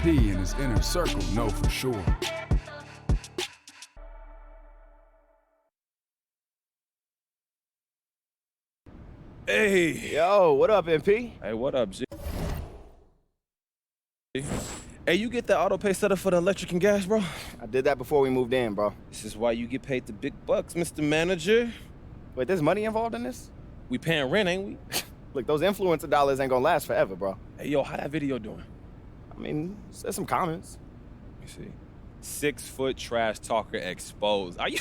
MP and his inner circle know for sure. Hey. Yo, what up, MP? Hey, what up, G? Hey, you get that auto pay set up for the electric and gas, bro? I did that before we moved in, bro. This is why you get paid the big bucks, Mr. Manager. Wait, there's money involved in this? We paying rent, ain't we? Look, those influencer dollars ain't gonna last forever, bro. Hey, yo, how that video doing? I mean, there's some comments. Let me see. 6-foot trash talker exposed. Are you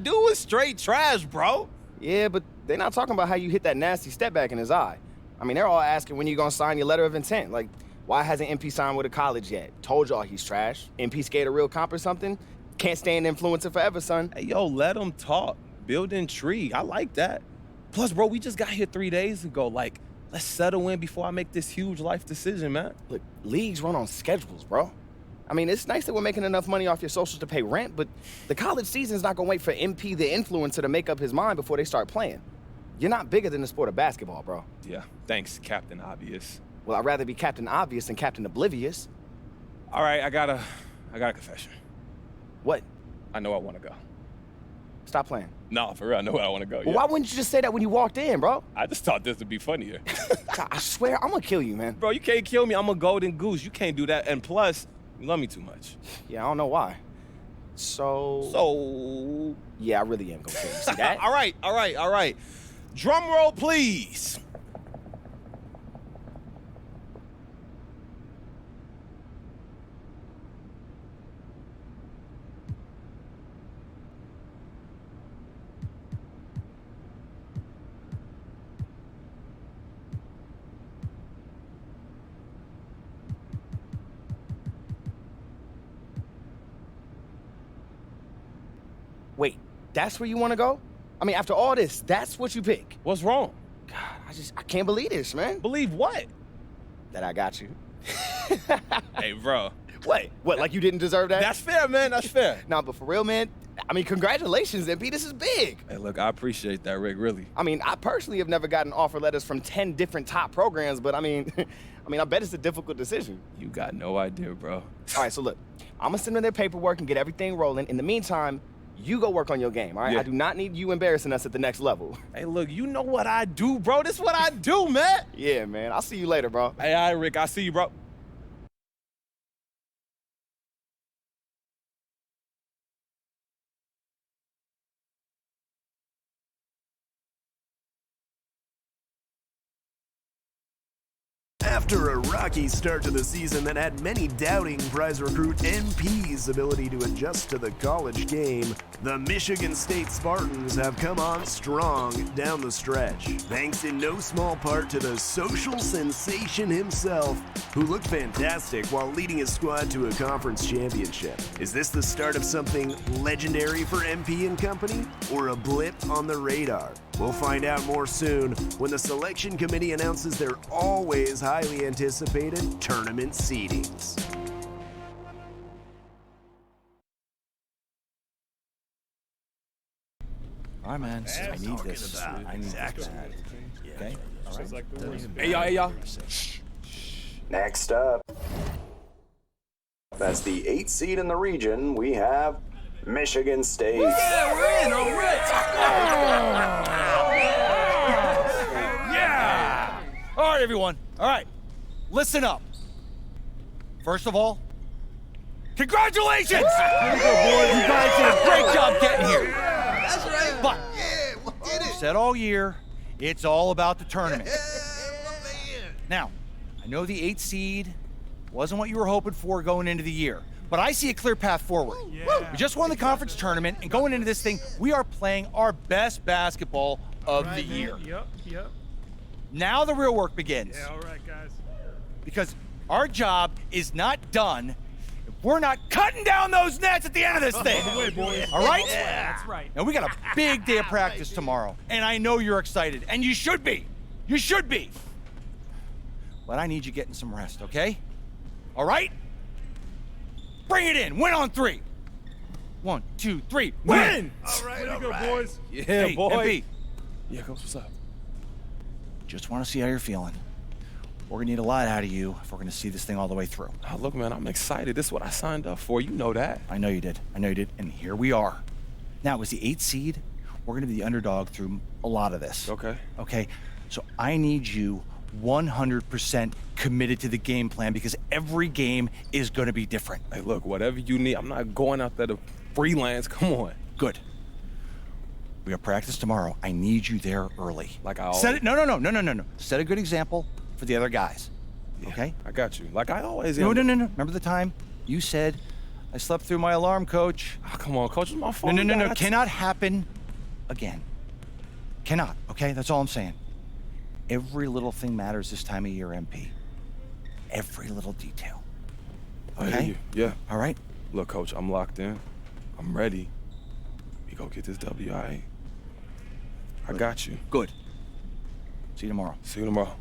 doing straight trash, bro? Yeah, but they're not talking about how you hit that nasty step back in his eye. I mean, they're all asking when you gonna sign your letter of intent. Like, why hasn't MP signed with a college yet? Told y'all he's trash. MP skate a real comp or something? Can't stay an influencer forever, son. Hey, yo, let him talk. Build intrigue. I like that. Plus, bro, we just got here 3 days ago. Like, let's settle in before I make this huge life decision, man. Look, leagues run on schedules, bro. I mean, it's nice that we're making enough money off your socials to pay rent, but the college season's not gonna wait for MP, the influencer, to make up his mind before they start playing. You're not bigger than the sport of basketball, bro. Yeah, thanks, Captain Obvious. Well, I'd rather be Captain Obvious than Captain Oblivious. All right, I got a confession. What? I know I want to go. Stop playing. No, for real, I know I want to go. Well, why wouldn't you just say that when you walked in, bro? I just thought this would be funnier. God, I swear, I'm gonna kill you, man. Bro, you can't kill me. I'm a golden goose. You can't do that. And plus, you love me too much. Yeah, I don't know why. So... Yeah, I really am gonna kill you. See that? All right. Drum roll, please. Wait, that's where you want to go? I mean, after all this, that's what you pick? What's wrong? God, I can't believe this, man. Believe what? That I got you. Hey, bro. What, like you didn't deserve that? That's fair, man. That's fair. Nah, but for real, man, I mean, congratulations, MP. This is big. Hey, look, I appreciate that, Rick, really. I mean, I personally have never gotten offer letters from 10 different top programs, but I mean, I bet it's a difficult decision. You got no idea, bro. All right, so look, I'm gonna send them their paperwork and get everything rolling. In the meantime, you go work on your game, all right? Yeah. I do not need you embarrassing us at the next level. Hey, look, you know what I do, bro. This is what I do, man. Yeah, man. I'll see you later, bro. Hey, all right, Rick. I see you, bro. After a rocky start to the season that had many doubting prize recruit MP's ability to adjust to the college game, the Michigan State Spartans have come on strong down the stretch, thanks in no small part to the social sensation himself, who looked fantastic while leading his squad to a conference championship. Is this the start of something legendary for MP and company, or a blip on the radar? We'll find out more soon when the selection committee announces their always highly anticipated tournament seedings. All right, man. I need this. I need this. Okay? All right. Hey, y'all. Next up, as the 8th seed in the region, we have Michigan State. Yeah, we're in already. Yeah! All right, everyone. All right. Listen up. First of all, congratulations! You guys did a great job getting here. That's right. But We did it. said all year, it's all about the tournament. Now, I know the 8th seed wasn't what you were hoping for going into the year, but I see a clear path forward. We just won the conference tournament, and going into this thing, we are playing our best basketball of the year. Yep. Now the real work begins. Yeah, all right, guys. Because our job is not done if we're not cutting down those nets at the end of this thing. All the way, boys. All right? That's right. And we got a big day of practice tomorrow, and I know you're excited, and you should be. You should be. But I need you getting some rest, okay? All right? Bring it in. Win on 3. 1, 2, 3. Win! All right, way to go, boys. Yeah, Hey, boy. MP, Yeah, Coach, what's up? just want to see how you're feeling. We're gonna need a lot out of you if we're gonna see this thing all the way through. Oh, look, man, I'm excited. This is what I signed up for. You know that. I know you did. And here we are. Now, as the 8th seed, we're gonna be the underdog through a lot of this. Okay? So I need you 100% committed to the game plan because every game is gonna be different. Hey, look, whatever you need. I'm not going out there to freelance. Come on. Good. We got practice tomorrow. I need you there early. Like I Set always... it. No. Set a good example for the other guys. Yeah, okay? I got you. Like I always No. am. Remember the time you said I slept through my alarm, coach? Oh, come on, coach. It's my phone. No. Cannot happen again. Cannot. Okay? That's all I'm saying. Every little thing matters this time of year, MP. Every little detail. I Okay? hear you. Yeah. All right? Look, coach, I'm locked in. I'm ready. We go get this W, all right? I got you. Good. See you tomorrow. See you tomorrow.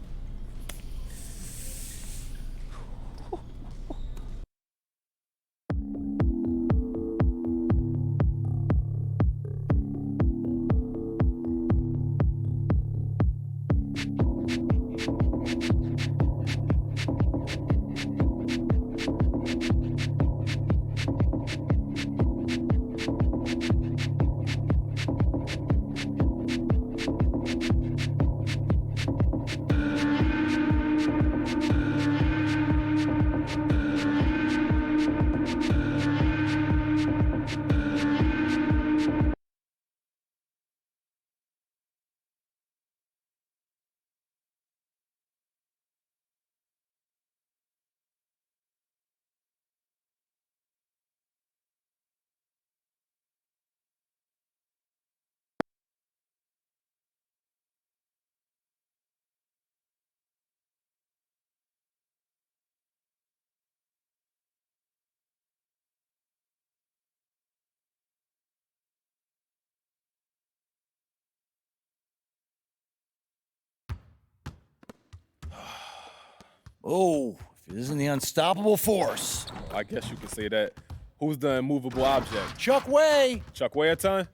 Oh, if it isn't the unstoppable force. I guess you could say that. Who's the immovable object? Chuck Way. Chuck Wayton?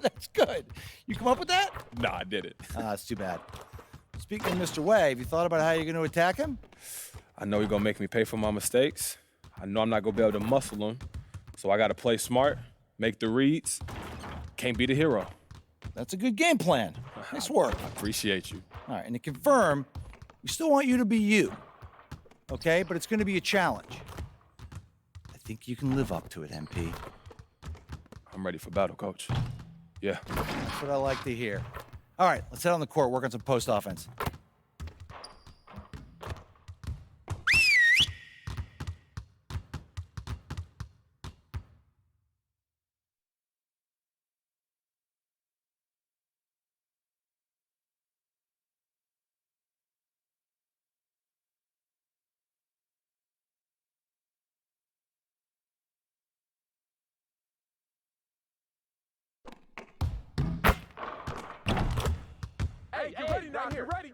That's good. You come up with that? Nah, I did it. That's too bad. Speaking of Mr. Way, have you thought about how you're going to attack him? I know you're gonna make me pay for my mistakes. I know I'm not gonna be able to muscle him. So I gotta play smart, make the reads. Can't be the hero. That's a good game plan. Nice work. I appreciate you. All right, and to confirm, we still want you to be you. Okay, but it's going to be a challenge. I think you can live up to it, MP. I'm ready for battle, coach. Yeah. That's what I like to hear. All right, let's head on the court, work on some post offense. Hey, get ready now, get ready.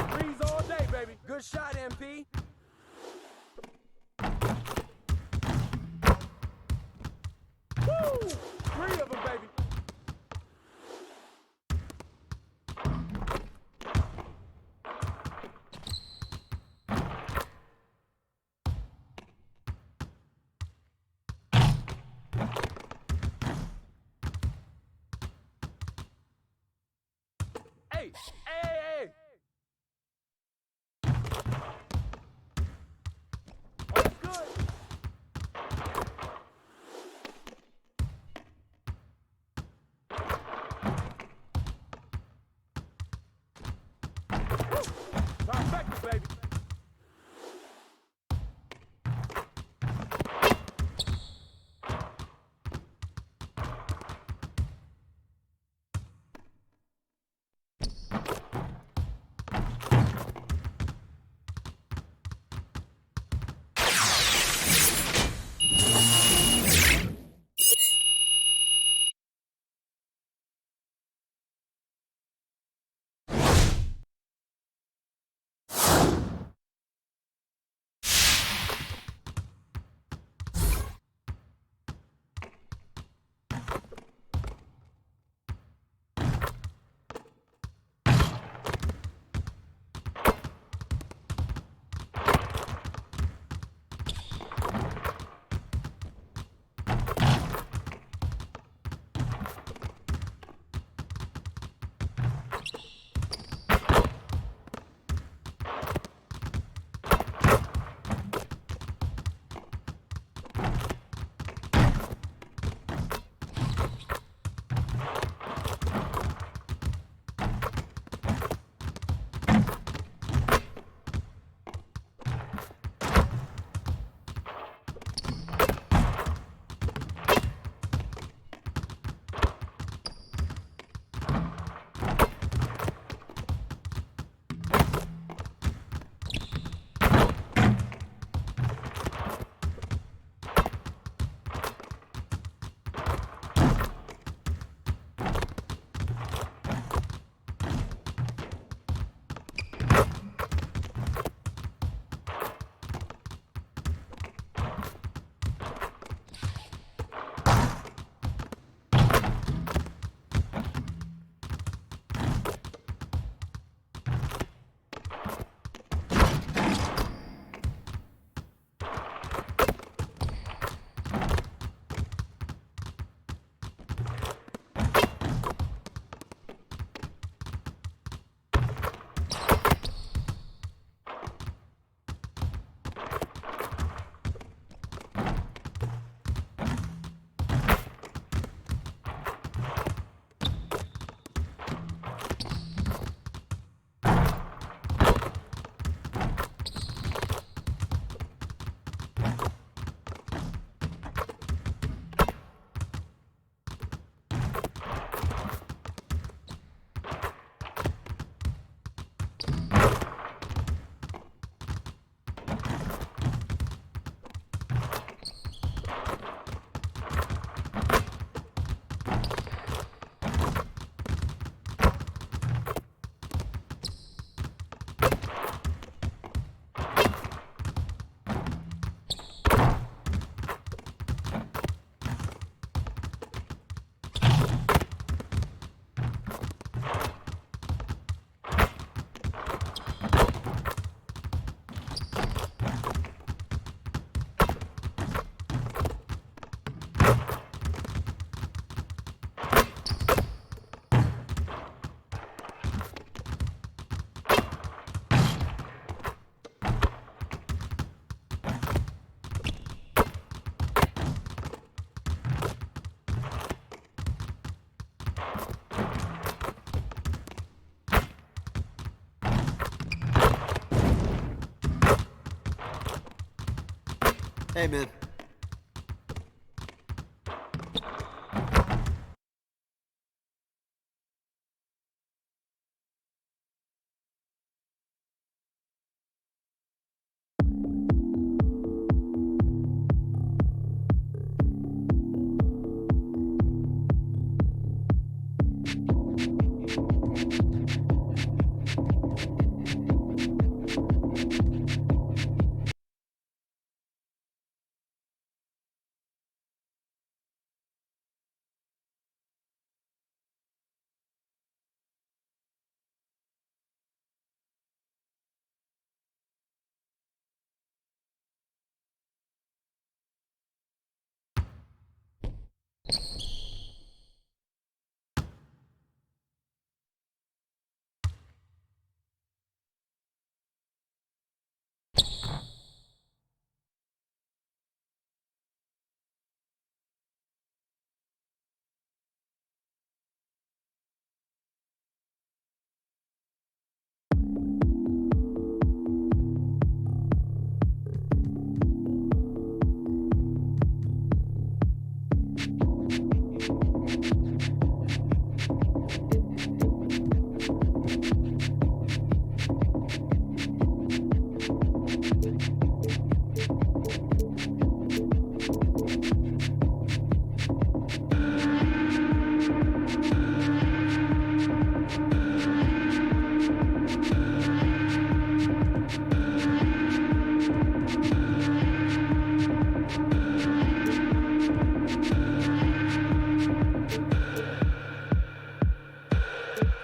Freeze all day, baby. Good shot, MP. Woo! 3 of them, baby. Hey, hey. Oh, that's good. Trifecta, baby. Hey, man.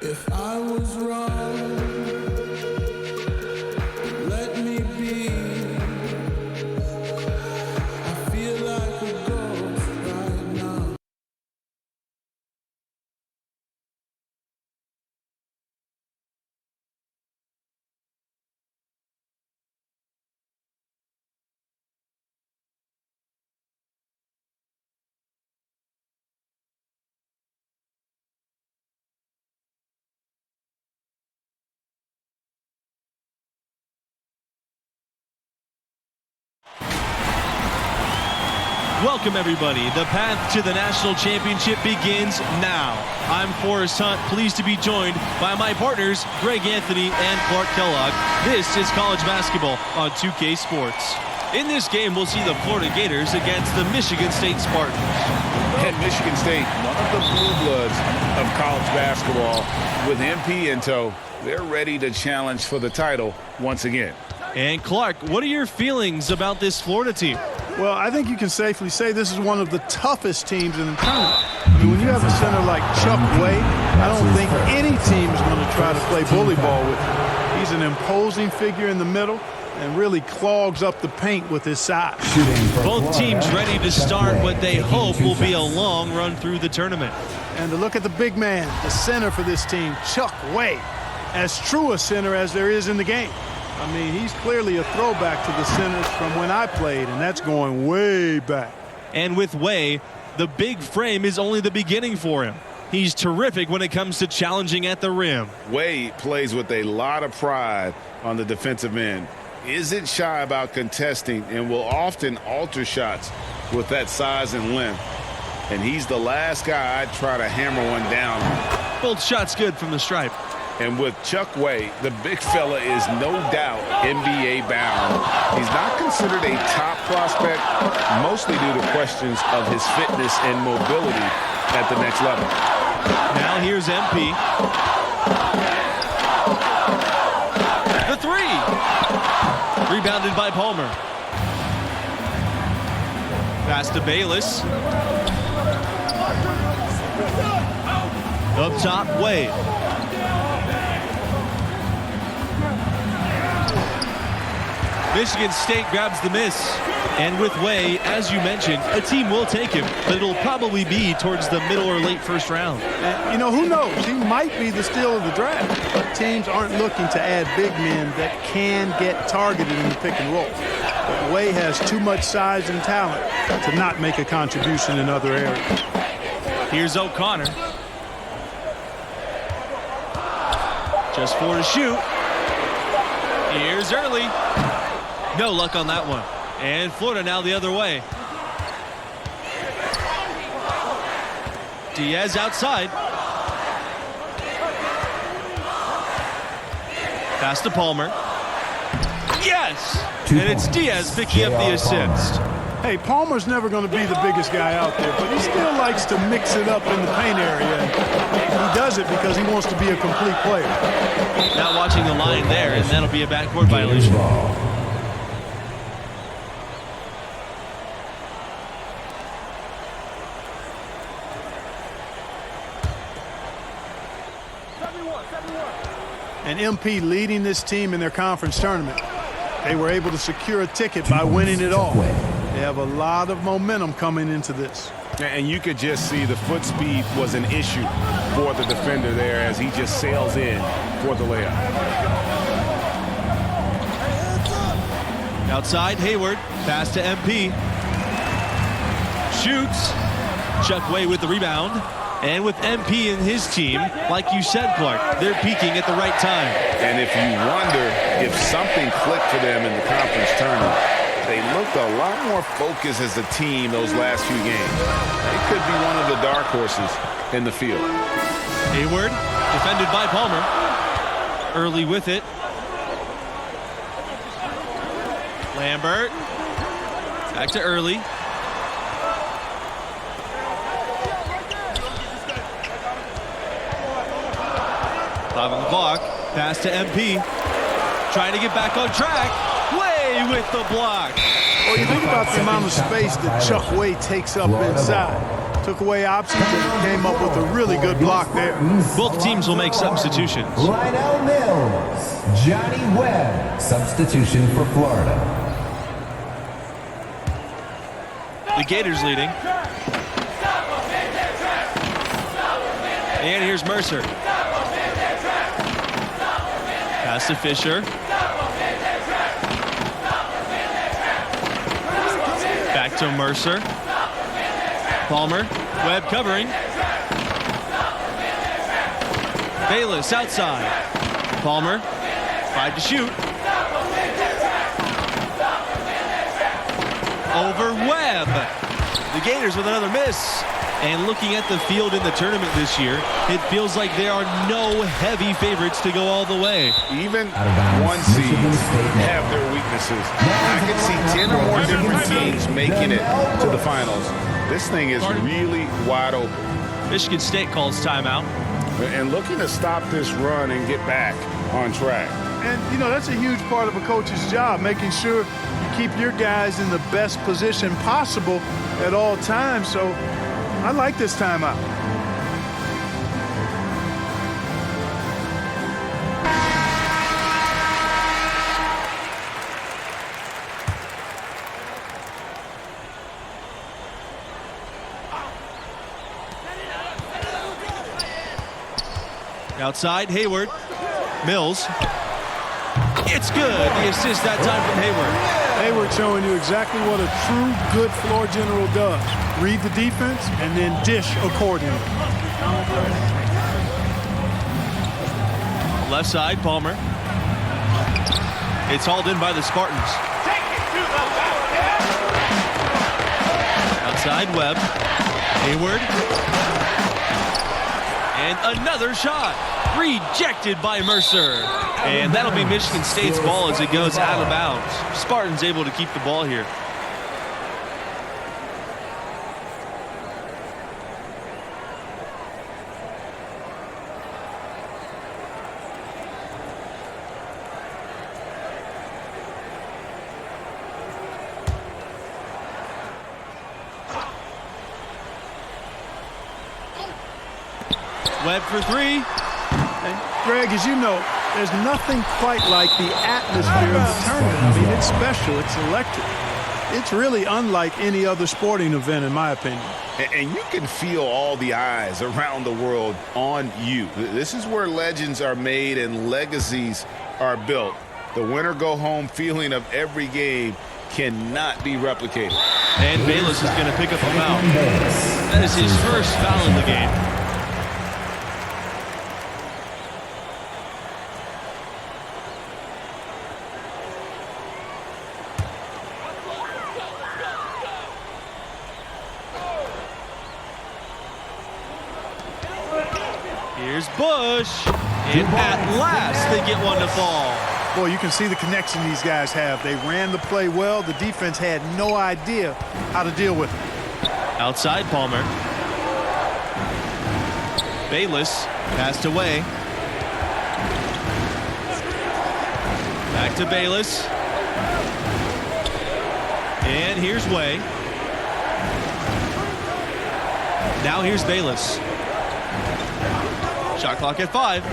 If I was wrong, let me be. I feel like a ghost right now. Welcome, everybody. The path to the national championship begins now. I'm Forrest Hunt, pleased to be joined by my partners, Greg Anthony and Clark Kellogg. This is college basketball on 2K Sports. In this game, we'll see the Florida Gators against the Michigan State Spartans. And Michigan State, one of the blue bloods of college basketball, with MP in tow, they're ready to challenge for the title once again. And Clark, what are your feelings about this Florida team? Well, I think you can safely say this is one of the toughest teams in the tournament. I mean, when you have a center like Chuck Way, I don't think any team is going to try to play bully ball with him. He's an imposing figure in the middle and really clogs up the paint with his size. Both teams ready to start what they hope will be a long run through the tournament. And to look at the big man, the center for this team, Chuck Way, as true a center as there is in the game. I mean, he's clearly a throwback to the centers from when I played, and that's going way back. And with Way, the big frame is only the beginning for him. He's terrific when it comes to challenging at the rim. Way plays with a lot of pride on the defensive end. Isn't shy about contesting and will often alter shots with that size and length. And he's the last guy I'd try to hammer one down. Both shots good from the stripe. And with Chuck Way, the big fella is no doubt NBA bound. He's not considered a top prospect, mostly due to questions of his fitness and mobility at the next level. Now here's MP. The three. Rebounded by Palmer. Pass to Bayless. Up top, Way. Michigan State grabs the miss. And with Way, as you mentioned, a team will take him, but it'll probably be towards the middle or late first round. And, you know, who knows? He might be the steal of the draft. But teams aren't looking to add big men that can get targeted in the pick and roll. But Way has too much size and talent to not make a contribution in other areas. Here's O'Connor. Just 4 to shoot. Here's Early. No luck on that one. And Florida now the other way. Diaz outside. Pass to Palmer. Yes! And it's Diaz picking up the assist. Hey, Palmer's never going to be the biggest guy out there, but he still likes to mix it up in the paint area. He does it because he wants to be a complete player. Not watching the line there, and that'll be a backcourt violation. And MP leading this team in their conference tournament. They were able to secure a ticket by winning it all. They have a lot of momentum coming into this. And you could just see the foot speed was an issue for the defender there as he just sails in for the layup. Outside, Hayward. Pass to MP. Shoots. Chuck Way with the rebound. And with MP and his team, like you said, Clark, they're peaking at the right time. And if you wonder if something clicked for them in the conference tournament, they looked a lot more focused as a team those last few games. They could be one of the dark horses in the field. Hayward, defended by Palmer. Early with it. Lambert. Back to Early. Five on the clock. Pass to MP. Trying to get back on track. Way with the block. Well, you think about the amount of space that Chuck Way takes up inside. Took away options and came up with a really good block there. Both teams will make substitutions. Lionel Mills, Johnny Webb, substitution for Florida. The Gators leading. And here's Mercer. Pass to Fisher. Back to Mercer. Palmer. Webb covering. Bayless outside. Palmer. 5 to shoot. Over Webb. The Gators with another miss. And looking at the field in the tournament this year, it feels like there are no heavy favorites to go all the way. Even one seeds have their weaknesses. I could see 10 or more different teams making it to the finals. This thing is really wide open. Michigan State calls timeout. And looking to stop this run and get back on track. And, you know, that's a huge part of a coach's job, making sure you keep your guys in the best position possible at all times. So I like this timeout. Outside, Hayward. Mills. It's good. The assist that time from Hayward. Hayward showing you exactly what a true good floor general does. Read the defense and then dish accordingly. Left side, Palmer. It's hauled in by the Spartans. Outside, Webb. Hayward. And another shot. Rejected by Mercer. And that'll be Michigan State's ball as it goes out of bounds. Spartans able to keep the ball here. Webb for three. And Greg, as you know, there's nothing quite like the atmosphere of the tournament. I mean, it's special. It's electric. It's really unlike any other sporting event, in my opinion. And you can feel all the eyes around the world on you. This is where legends are made and legacies are built. The winner go home feeling of every game cannot be replicated. And Bayless is going to pick up a foul. That is his first foul in the game. Here's Bush. And at last, they get one to fall. Boy, you can see the connection these guys have. They ran the play well. The defense had no idea how to deal with it. Outside Palmer. Bayless passed away. Back to Bayless. And here's Way. Now here's Bayless. Shot clock at 5.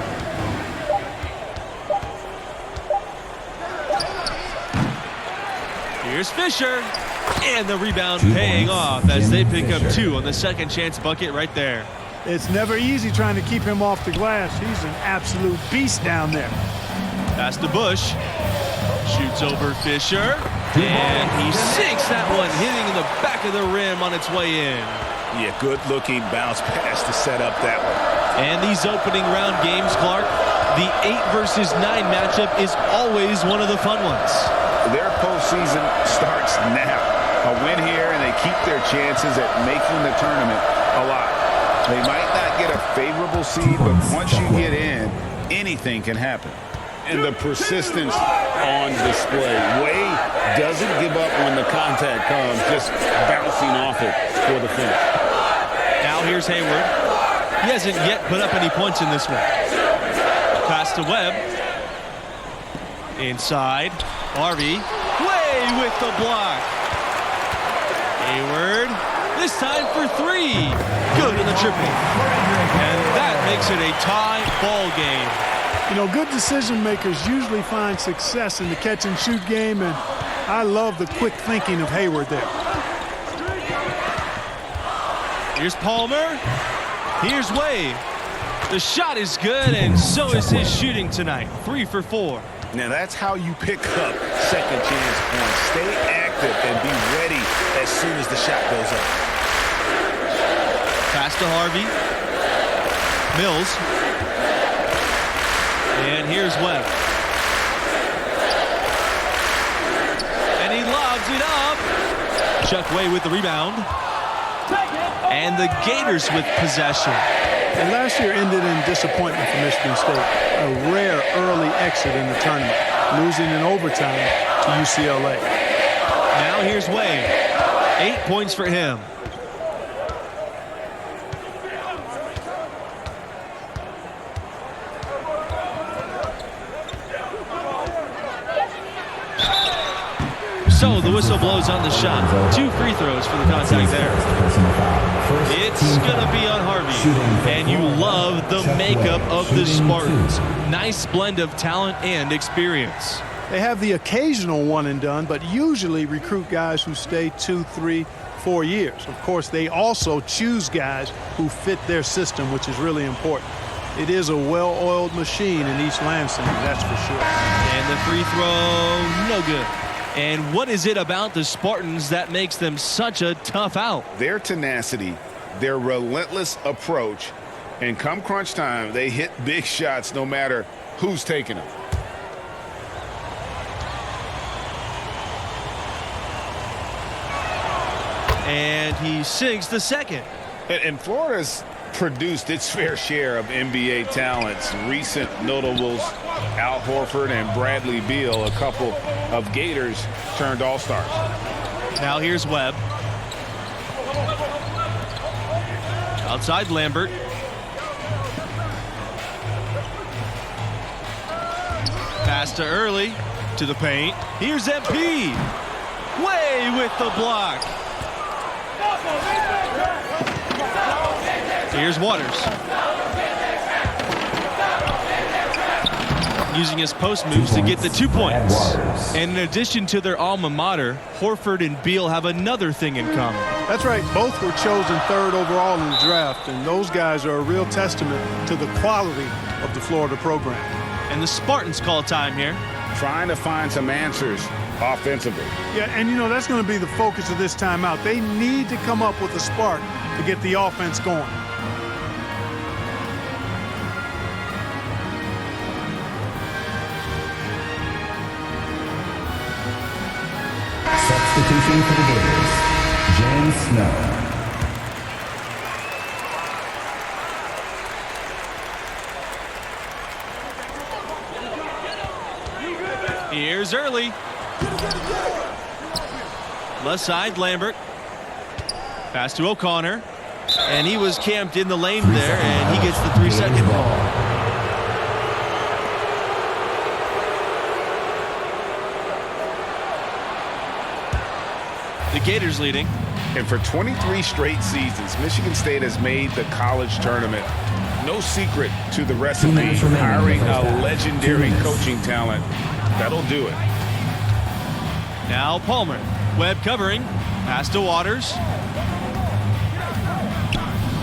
Here's Fisher. And the rebound paying off as they pick up 2 on the second chance bucket right there. It's never easy trying to keep him off the glass. He's an absolute beast down there. Pass to Bush. Shoots over Fisher. And he sinks that one, hitting the back of the rim on its way in. Yeah, good-looking bounce pass to set up that one. And these opening round games, Clark, the 8 versus 9 matchup is always one of the fun ones. Their postseason starts now. A win here, and they keep their chances at making the tournament alive. They might not get a favorable seed, but once you get in, anything can happen. And the persistence on display. Way doesn't give up when the contact comes, just bouncing off it for the finish. Now here's Hayward. He hasn't yet put up any points in this one. Pass to Webb. Inside. Harvey. Way with the block. Hayward. This time for 3. Good in the triple. And that makes it a tie ball game. You know, good decision makers usually find success in the catch and shoot game, and I love the quick thinking of Hayward there. Here's Palmer. Here's Way. The shot is good, and so is his shooting tonight. 3 for 4. Now that's how you pick up second chance points. Stay active and be ready as soon as the shot goes up. Pass to Harvey. Mills. And here's Webb. And he lobs it up. Chuck Way with the rebound. And the Gators with possession. And last year ended in disappointment for Michigan State. A rare early exit in the tournament, losing in overtime to UCLA. Now here's Way. 8 points for him. So the whistle blows on the shot. 2 free throws for the contact there. It's going to be on Harvey. And you love the makeup of the Spartans. Nice blend of talent and experience. They have the occasional one and done, but usually recruit guys who stay 2, 3, 4 years. Of course, they also choose guys who fit their system, which is really important. It is a well-oiled machine in East Lansing, that's for sure. And the free throw, no good. And what is it about the Spartans that makes them such a tough out? Their tenacity, their relentless approach, and come crunch time, they hit big shots no matter who's taking them. And he sinks the second. And Florida's produced its fair share of NBA talents. Recent notables, Al Horford and Bradley Beal, a couple of Gators turned all-stars. Now here's Webb. Outside Lambert. Pass to Early, to the paint. Here's MP. Way with the block. Here's Waters. Using his post moves to get the 2 points. And in addition to their alma mater, Horford and Beal have another thing in common. That's right. Both were chosen 3rd overall in the draft, and those guys are a real testament to the quality of the Florida program. And the Spartans call time here. Trying to find some answers offensively. Yeah, and you know, that's going to be the focus of this timeout. They need to come up with a spark to get the offense going. Substitution for the Gators, James Snow. is early. Left side, Lambert. Pass to O'Connor. And he was camped in the lane there, and he gets the 3-second ball. The Gators leading. And for 23 straight seasons, Michigan State has made the college tournament. No secret to the recipe, hiring a legendary coaching talent. That'll do it. Now Palmer. Webb covering. Pass to Waters.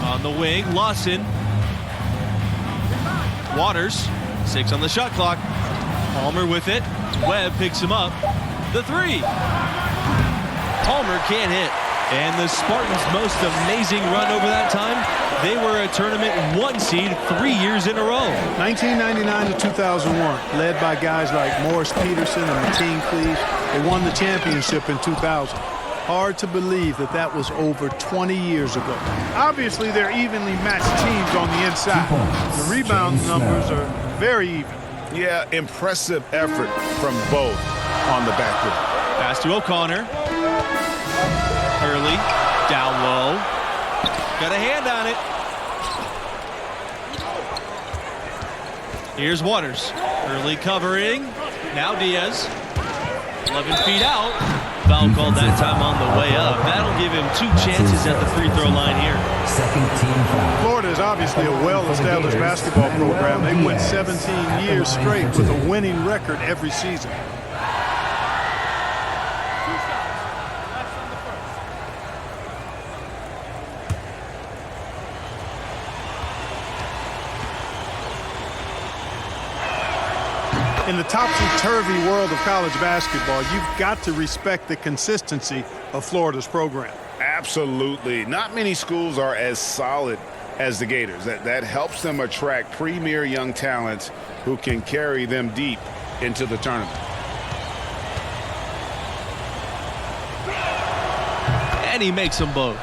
On the wing, Lawson. Waters, 6 on the shot clock. Palmer with it. Webb picks him up. The 3. Palmer can't hit. And the Spartans' most amazing run over that time, they were a tournament 1 seed 3 years in a row. 1999 to 2001, led by guys like Morris Peterson and Mateen Cleaves. They won the championship in 2000. Hard to believe that that was over 20 years ago. Obviously, they're evenly matched teams on the inside. The rebound numbers are very even. Yeah, impressive effort from both on the backcourt. Pass to O'Connor. Early, down low. Got a hand on it. Here's Waters. Early covering. Now Diaz. 11 feet out. Foul called that time on the way up. That'll give him 2 chances at the free throw line here. Second team foul. Florida is obviously a well-established basketball program. They went 17 years straight with a winning record every season. In the topsy-turvy world of college basketball, you've got to respect the consistency of Florida's program. Absolutely. Not many schools are as solid as the Gators. That helps them attract premier young talents who can carry them deep into the tournament. And he makes them both.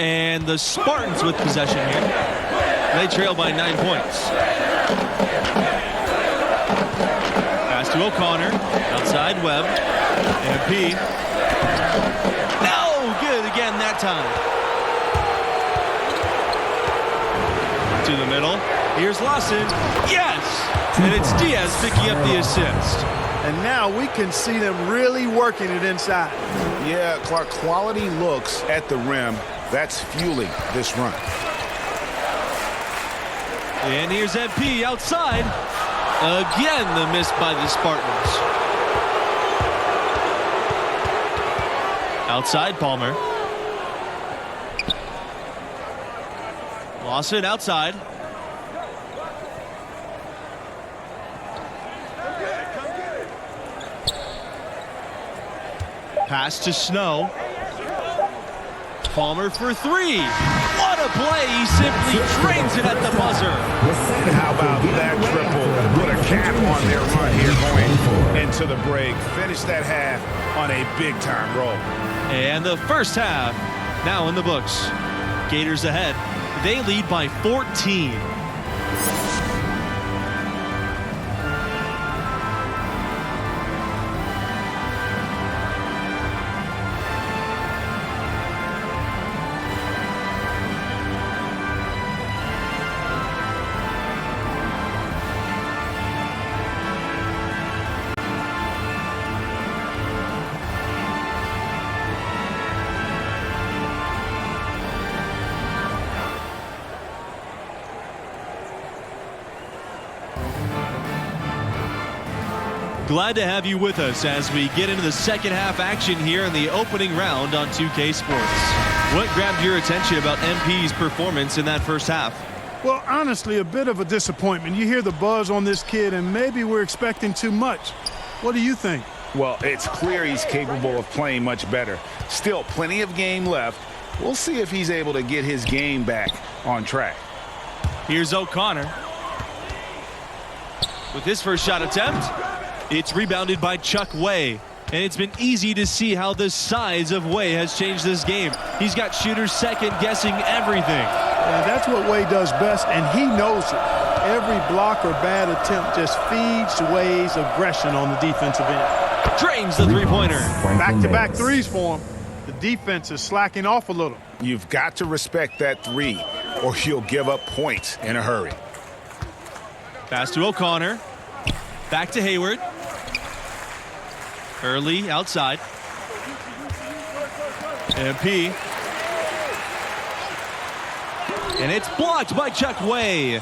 And the Spartans with possession here. They trail by 9 points. Pass to O'Connor. Outside Webb. MP. No! Good again that time. To the middle. Here's Lawson. Yes! And it's Diaz picking up the assist. And now we can see them really working it inside. Yeah, Clark, quality looks at the rim. That's fueling this run. And here's MP outside. Again, the miss by the Spartans. Outside Palmer. Lawson outside. Pass to Snow. Palmer for 3. What a play. He simply drains it at the buzzer. And how about that triple? Put a cap on their run here going into the break. Finish that half on a big-time roll. And the first half now in the books. Gators ahead. They lead by 14. Glad to have you with us as we get into the second half action here in the opening round on 2K Sports. What grabbed your attention about MP's performance in that first half? Well, honestly, a bit of a disappointment. You hear the buzz on this kid, and maybe we're expecting too much. What do you think? Well, it's clear he's capable of playing much better. Still, plenty of game left. We'll see if he's able to get his game back on track. Here's O'Connor. With his first shot attempt, it's rebounded by Chuck Way. And it's been easy to see how the size of Way has changed this game. He's got shooters second-guessing everything. That's what Way does best, and he knows it. Every block or bad attempt just feeds Way's aggression on the defensive end. Drains the three-pointer. Back-to-back threes for him. The defense is slacking off a little. You've got to respect that three, or you'll give up points in a hurry. Pass to O'Connor. Back to Hayward. Early outside. MP. And it's blocked by Chuck Way.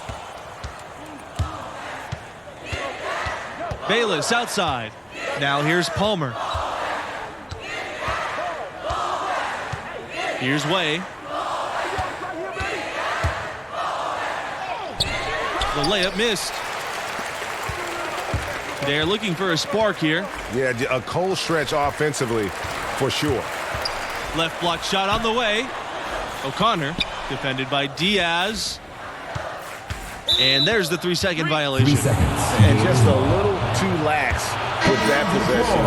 Bayless outside. Now here's Palmer. Here's Way. The layup missed. They're looking for a spark here. Yeah, a cold stretch offensively, for sure. Left block shot on the way. O'Connor defended by Diaz. And there's the 3-second violation. 3 seconds. And just a little too lax with that possession,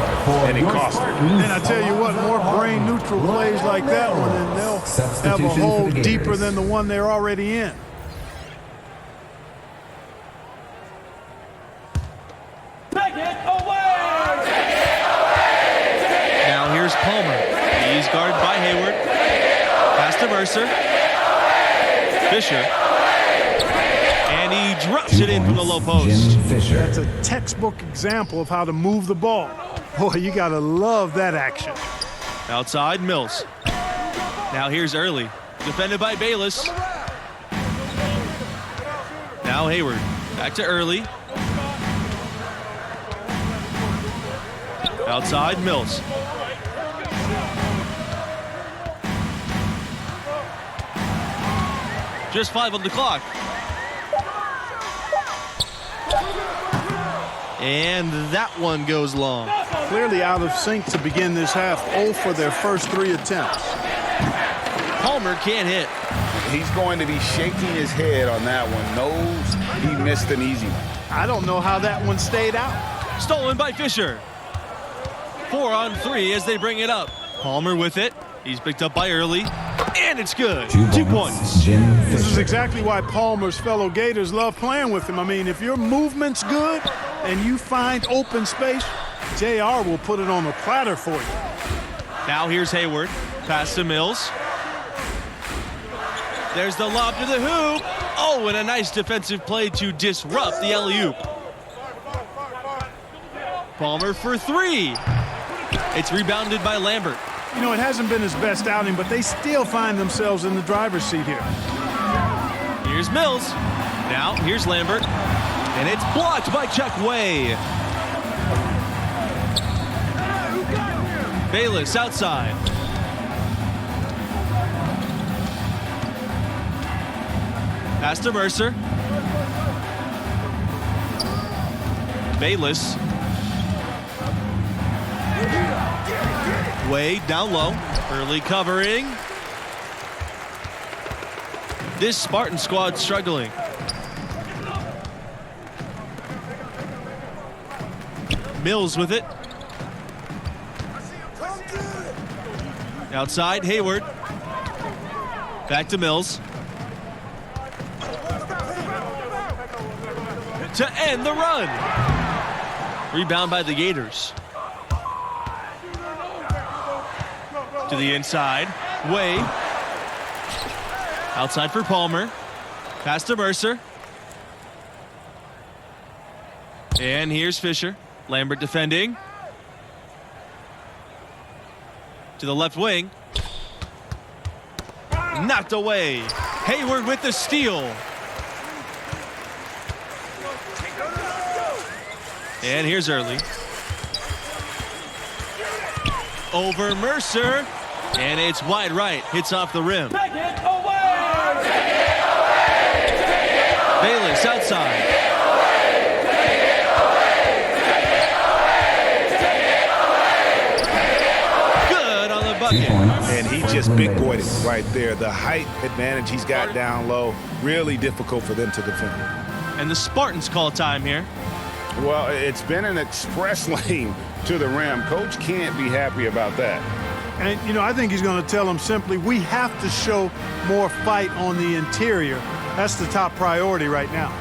and it cost her. And I tell you what, more brain-neutral plays like that one, and they'll have a hole deeper than the one they're already in. Now here's Palmer. He's guarded by Hayward. Pass to Mercer. Fisher. And he drops it in from the low post. That's a textbook example of how to move the ball. Boy, you got to love that action. Outside, Mills. Now here's Early. Defended by Bayless. Now Hayward. Back to Early. Outside, Mills. Just 5 on the clock. And that one goes long. Clearly out of sync to begin this half. 0 for their first 3 attempts. Palmer can't hit. He's going to be shaking his head on that one. Knows he missed an easy one. I don't know how that one stayed out. Stolen by Fisher. 4 on 3 as they bring it up. Palmer with it. He's picked up by Early. And it's good. 2 points. This is exactly why Palmer's fellow Gators love playing with him. I mean, if your movement's good and you find open space, JR will put it on the platter for you. Now here's Hayward. Pass to Mills. There's the lob to the hoop. Oh, and a nice defensive play to disrupt the alley-oop. Palmer for 3. It's rebounded by Lambert. You know, it hasn't been his best outing, but they still find themselves in the driver's seat here. Here's Mills. Now here's Lambert. And it's blocked by Chuck Way. Bayless outside. Pass to Mercer. Bayless. Way down low. Early covering. This Spartan squad struggling. Mills with it. Outside, Hayward. Back to Mills. To end the run. Rebound by the Gators. To the inside. Way. Outside for Palmer. Pass to Mercer. And here's Fisher. Lambert defending. To the left wing. Knocked away. Hayward with the steal. And here's Early. Over Mercer. And it's wide right. Hits off the rim. Bayless outside. Good on the bucket. And he just big boyed it right there. The height advantage he's got down low, really difficult for them to defend. And the Spartans call time here. Well, it's been an express lane to the rim. Coach can't be happy about that. And, you know, I think he's going to tell them simply, we have to show more fight on the interior. That's the top priority right now.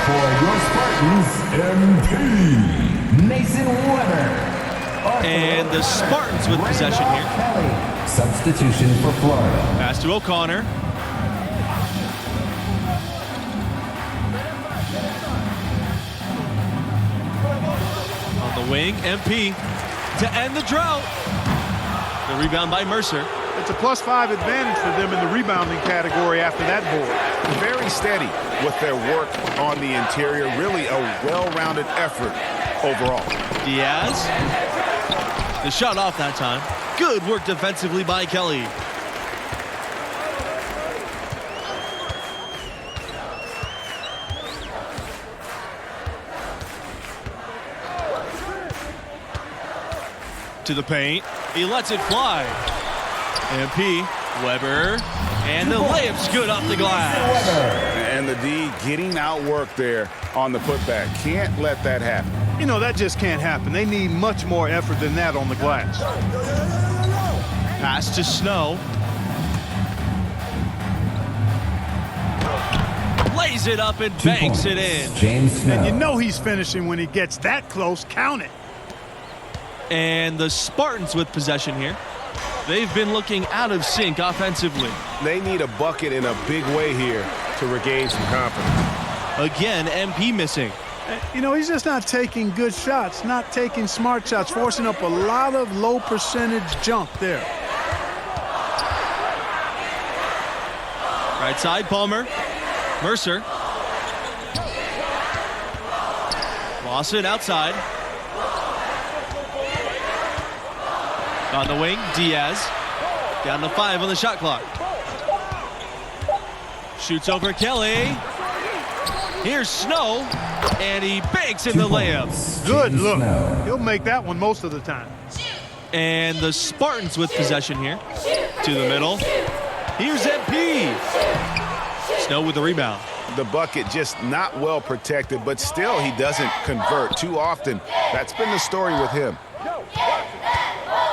For your Spartans, MP, Mason Weber. And the Spartans with possession here. Kelly. Substitution for Florida. Pass to O'Connor. On the wing, MP to end the drought. The rebound by Mercer. It's a +5 advantage for them in the rebounding category after that board. Very steady with their work on the interior. Really a well-rounded effort overall. Diaz. The shot off that time. Good work defensively by Kelly. To the paint. He lets it fly. MP, Weber, and the layup's good off the glass. And the D getting outworked there on the putback. Can't let that happen. You know, that just can't happen. They need much more effort than that on the glass. Pass to Snow. Lays it up and banks it in. James Snow. And you know he's finishing when he gets that close. Count it. And the Spartans with possession here. They've been looking out of sync offensively. They need a bucket in a big way here to regain some confidence. Again, MP missing. You know, he's just not taking good shots, not taking smart shots, forcing up a lot of low percentage junk there. Right side, Palmer. Mercer. Lawson outside. On the wing, Diaz. Down to 5 on the shot clock. Shoots over Kelly. Here's Snow, and he banks in the layup. Good look. He'll make that one most of the time. And the Spartans with possession here. To the middle. Here's MP. Snow with the rebound. The bucket just not well protected, but still he doesn't convert too often. That's been the story with him.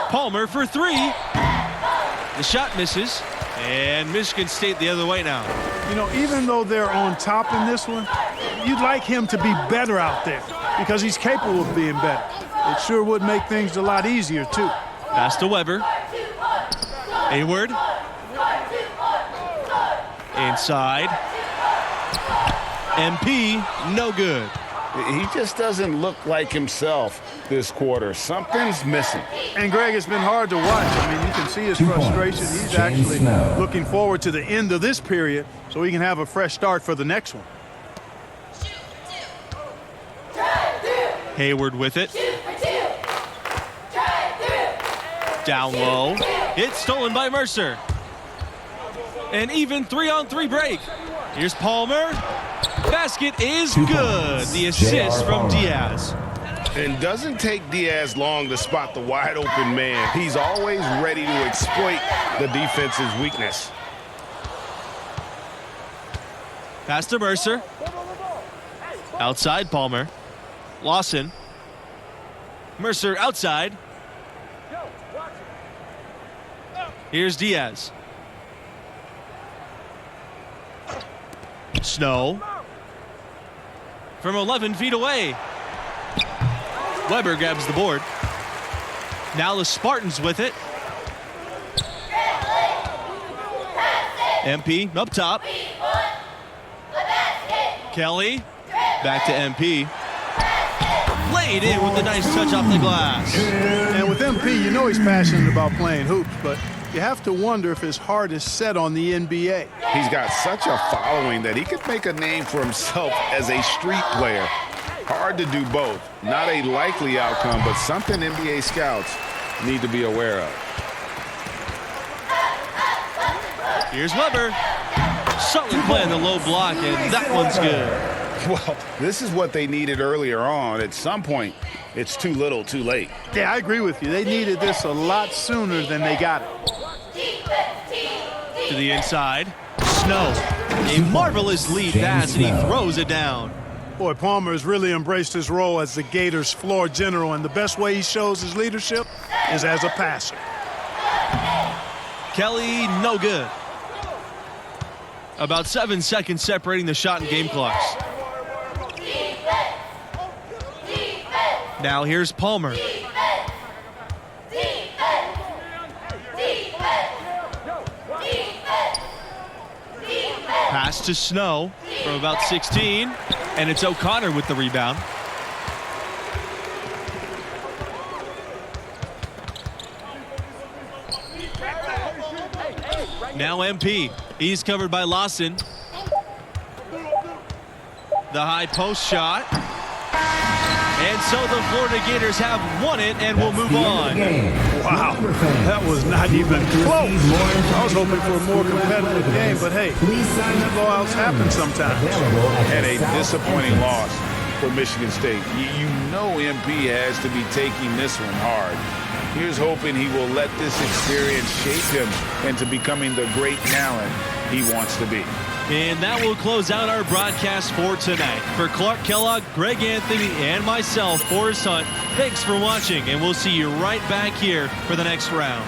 Palmer for 3. The shot misses, and Michigan State the other way now. You know, even though they're on top in this one, you'd like him to be better out there because he's capable of being better. It sure would make things a lot easier, too. Pass to Weber. Hayward. Inside. MP, no good. He just doesn't look like himself this quarter. Something's missing. And, Greg, it's been hard to watch. I mean, you can see his frustration. He's actually looking forward to the end of this period so he can have a fresh start for the next one. Hayward with it. Down low. It's stolen by Mercer. An even 3-on-3 break. Here's Palmer. Basket is good. The assist from Diaz. And doesn't take Diaz long to spot the wide open man. He's always ready to exploit the defense's weakness. Pass to Mercer. Outside Palmer. Lawson. Mercer outside. Here's Diaz. Snow. From 11 feet away. Weber grabs the board. Now the Spartans with it. MP up top. Kelly. Back to MP. Laid in with a nice touch off the glass. And with MP, you know he's passionate about playing hoops, but you have to wonder if his heart is set on the NBA. He's got such a following that he could make a name for himself as a street player. Hard to do both. Not a likely outcome, but something NBA scouts need to be aware of. Here's Weber. Sutton playing the low block, and that one's good. Well, this is what they needed earlier on. At some point, it's too little, too late. Yeah, I agree with you. They needed this a lot sooner than they got it. To the inside. Snow. A marvelous lead pass, and he throws it down. Boy, Palmer has really embraced his role as the Gators' floor general, and the best way he shows his leadership is as a passer. Kelly, no good. About 7 seconds separating the shot and game clocks. Now here's Palmer. Pass to Snow from about 16, and it's O'Connor with the rebound. Now MP. He's covered by Lawson. The high post shot. And so the Florida Gators have won it and will move on. Wow, that was not even close. I was hoping for a more competitive game, but hey, blowouts happen sometimes. And a disappointing loss for Michigan State. You know MP has to be taking this one hard. Here's hoping he will let this experience shape him into becoming the great talent he wants to be. And that will close out our broadcast for tonight. For Clark Kellogg, Greg Anthony, and myself, Forrest Hunt, thanks for watching, and we'll see you right back here for the next round.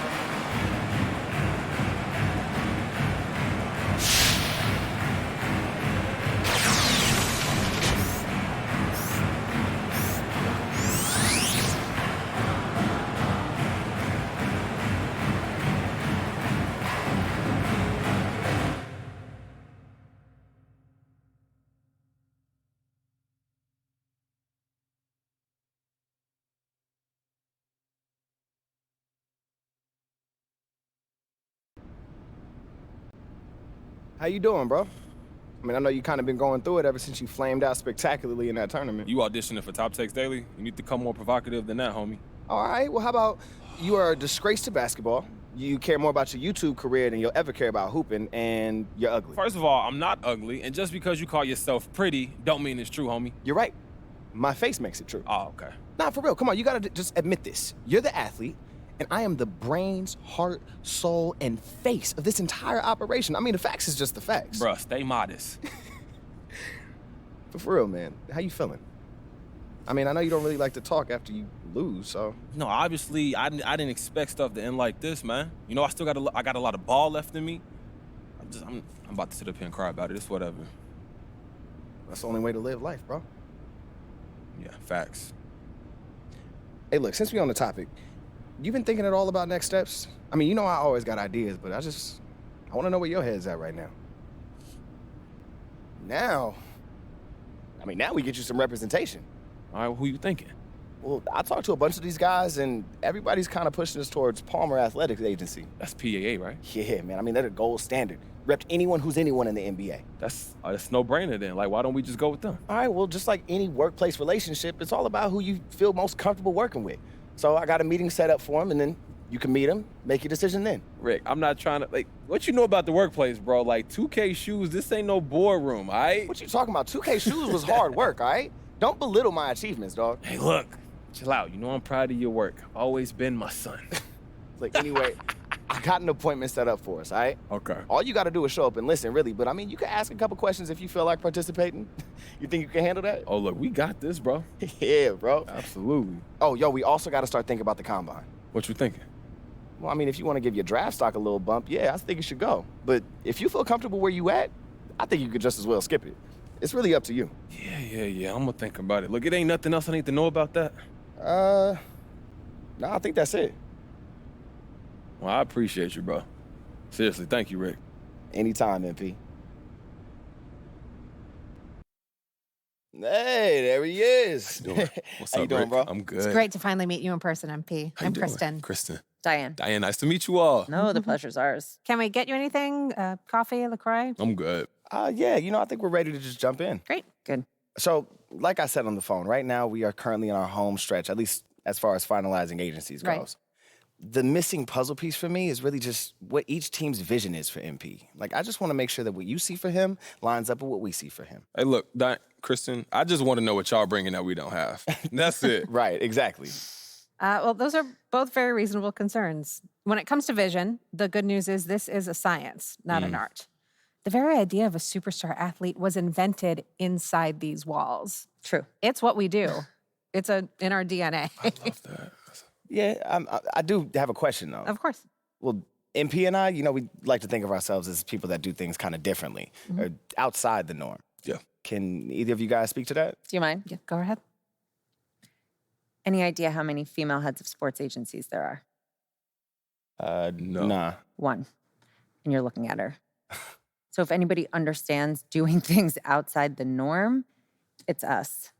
How you doing, bro? I mean, I know you kind of been going through it ever since you flamed out spectacularly in that tournament. You auditioning for Top Takes Daily? You need to come more provocative than that, homie. All right, well, how about you are a disgrace to basketball, you care more about your YouTube career than you'll ever care about hooping, and you're ugly. First of all, I'm not ugly, and just because you call yourself pretty don't mean it's true, homie. You're right. My face makes it true. Oh, okay. Nah, for real, come on, you gotta just admit this. You're the athlete, and I am the brains, heart, soul, and face of this entire operation. I mean, the facts is just the facts. Bruh, stay modest. But for real, man, how you feeling? I mean, I know you don't really like to talk after you lose, so. No, obviously, I didn't expect stuff to end like this, man. You know, I still got a lot of ball left in me. I'm about to sit up here and cry about it. It's whatever. That's the only way to live life, bro. Yeah, facts. Hey, look, since we on the topic, you been thinking at all about next steps? I mean, you know I always got ideas, but I want to know where your head's at right now. Now we get you some representation. All right, who you thinking? Well, I talked to a bunch of these guys, and everybody's kind of pushing us towards Palmer Athletics Agency. That's PAA, right? Yeah, man. I mean, they're the gold standard. Repped anyone who's anyone in the NBA. That's no-brainer then. Like, why don't we just go with them? All right, well, just like any workplace relationship, it's all about who you feel most comfortable working with. So I got a meeting set up for him, and then you can meet him, make your decision then. Rick, I'm not trying to, like, what you know about the workplace, bro? Like, 2K shoes, this ain't no boardroom, all right? What you talking about? 2K shoes was hard work, all right? Don't belittle my achievements, dog. Hey, look, chill out. You know I'm proud of your work. Always been my son. Like, anyway, I got an appointment set up for us, all right? Okay. All you got to do is show up and listen, really. But, I mean, you can ask a couple questions if you feel like participating. You think you can handle that? Oh, look, we got this, bro. Yeah, bro. Absolutely. Oh, yo, we also got to start thinking about the combine. What you thinking? Well, I mean, if you want to give your draft stock a little bump, yeah, I think you should go. But if you feel comfortable where you at, I think you could just as well skip it. It's really up to you. Yeah. I'm gonna think about it. Look, it ain't nothing else I need to know about that. No, I think that's it. Well, I appreciate you, bro. Seriously, thank you, Rick. Anytime, MP. Hey, there he is. What's How you up, doing, Rick? bro? I'm good. It's great to finally meet you in person, MP. How you I'm doing? Kristen. Kristen. Diane. Diane, nice to meet you all. No, the pleasure's ours. Can we get you anything? Coffee, LaCroix? I'm good. Yeah, I think we're ready to just jump in. Great. Good. So, like I said on the phone, right now we are currently in our home stretch, at least as far as finalizing agencies goes. Right. The missing puzzle piece for me is really just what each team's vision is for MP. Like, I just want to make sure that what you see for him lines up with what we see for him. Hey, look, Kristen, I just want to know what y'all bringing that we don't have. That's it. Right, exactly. Well, those are both very reasonable concerns. When it comes to vision, the good news is this is a science, not an art. The very idea of a superstar athlete was invented inside these walls. True. It's what we do. It's in our DNA. I love that. Yeah, I do have a question, though. Of course. Well, MP and I, we like to think of ourselves as people that do things kind of differently, or outside the norm. Yeah. Can either of you guys speak to that? Do you mind? Yeah, go ahead. Any idea how many female heads of sports agencies there are? No. Nah. 1. And you're looking at her. So if anybody understands doing things outside the norm, it's us.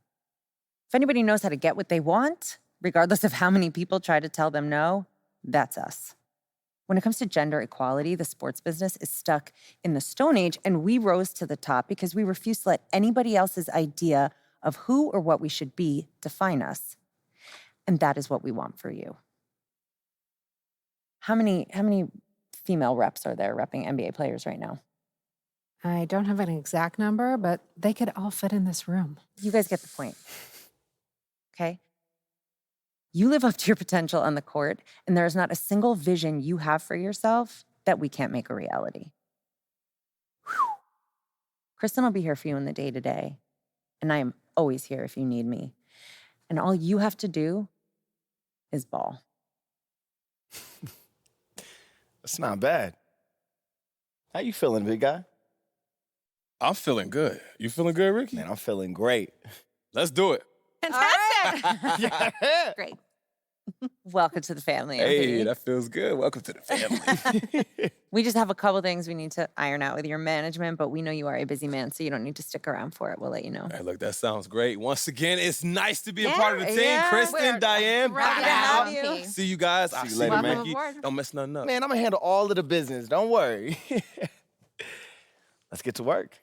If anybody knows how to get what they want, regardless of how many people try to tell them no, that's us. When it comes to gender equality, the sports business is stuck in the Stone Age, and we rose to the top because we refuse to let anybody else's idea of who or what we should be define us. And that is what we want for you. How many female reps are there repping NBA players right now? I don't have an exact number, but they could all fit in this room. You guys get the point. Okay? You live up to your potential on the court, and there is not a single vision you have for yourself that we can't make a reality. Whew. Kristen will be here for you in the day-to-day, and I am always here if you need me. And all you have to do is ball. That's not bad. How you feeling, big guy? I'm feeling good. You feeling good, Ricky? Man, I'm feeling great. Let's do it. Fantastic. Great. Welcome to the family. Hey, MP. that feels good. Welcome to the family. We just have a couple things we need to iron out with your management, but we know you are a busy man, so you don't need to stick around for it. We'll let you know. Hey, look, that sounds great. Once again, it's nice to be a part of the team. Kristen, Diane, Happy to have have you. see you guys. I'll you see later, you, man. Ricky. Welcome aboard. Don't mess nothing up. Man, I'm gonna handle all of the business. Don't worry. Let's get to work.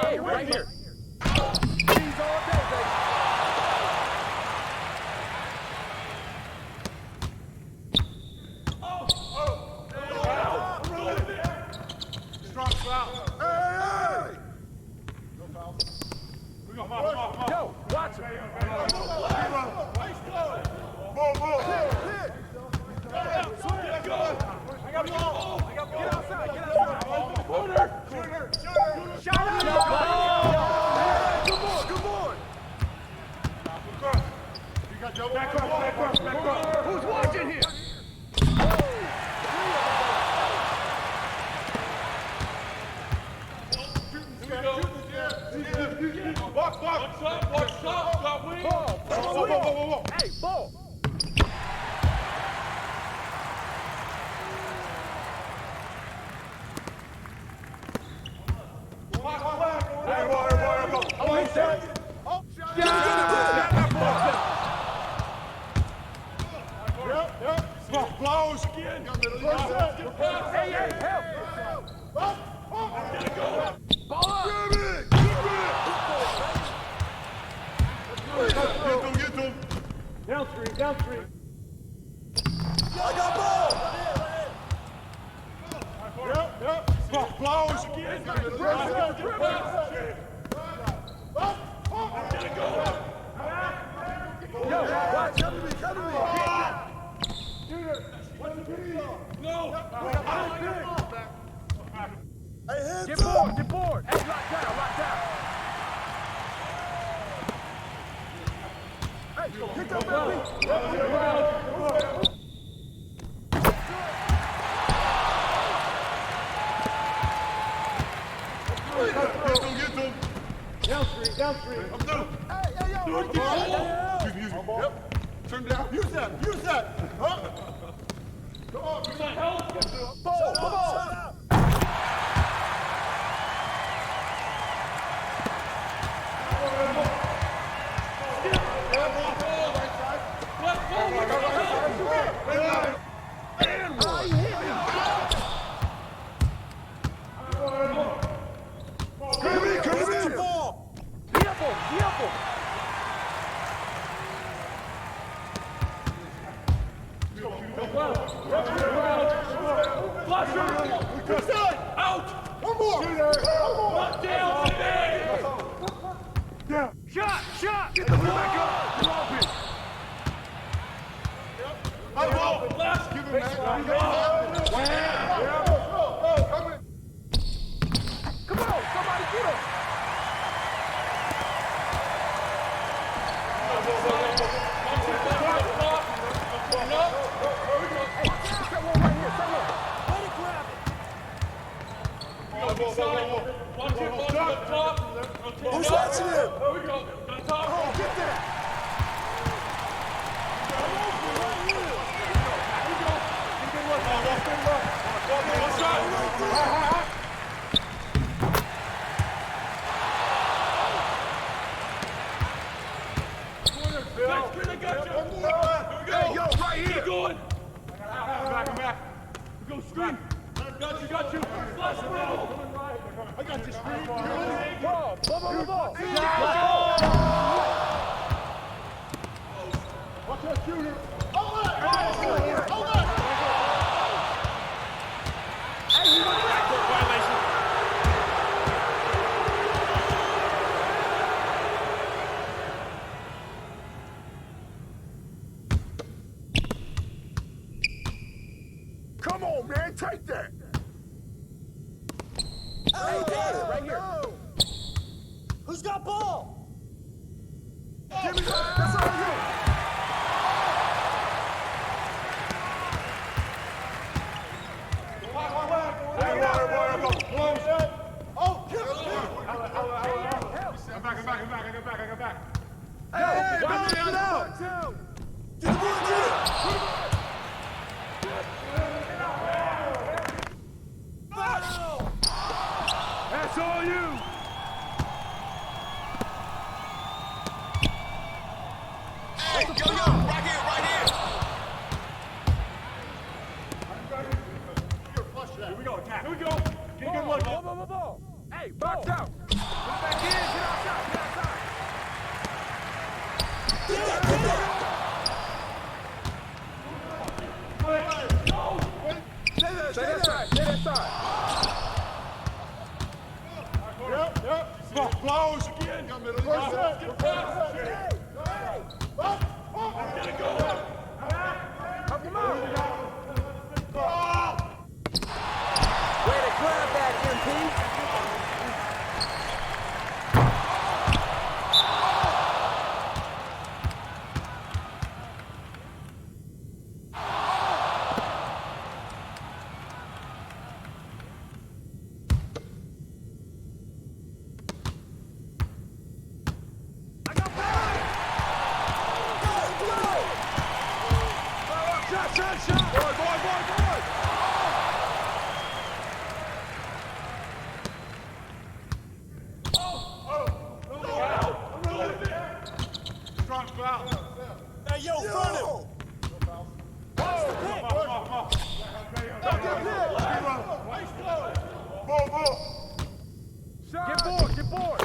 Hey, right here. Yo, watch him. Who's watching here? Hey, ball. Blows again. Hey, hey, help. Ball up. Get to him. Down three, down three. I got ball. Yep. Blows again. Yo, watch. Come to me. Shooter. No. Hey, hands get bored. Get bored. Hey, lock down. Hey, kick that baby. Get to him. Down three. I'm through. Hey, yo. Use me. Yep. Turn down. Use that. Huh? Come on. Ball. Come on. Out! One more! Down! Shot! Get the ball back up! Come on, bitch! Left! Give him that! Come on! Somebody get him! Who's watching him? Here we go. Oh, get that! Hey, yo, right here! Keep going! Back. Go screen! Got you! Flash ball! I got you, screen! Ball! Watch that shooter! Hold it! Hey, you got backcourt violation! Come on, man, take that! Hey, David, right here. Who's got ball? Give me that. That's all you. Oh, kill him. I'm back. Hey, balance it out. Get the ball, get it. That's all you! Hey, yo, right here! Here we go. Here we go. Get a good look. Ball. Hey, box out. Put it back in. Get outside. Get outside. Stay that side. Stay that side. Yep. Close again. First set. Get past. Get it going. Help him out. Way to grab that, MP. Hey, yo, front him! Get board, get board!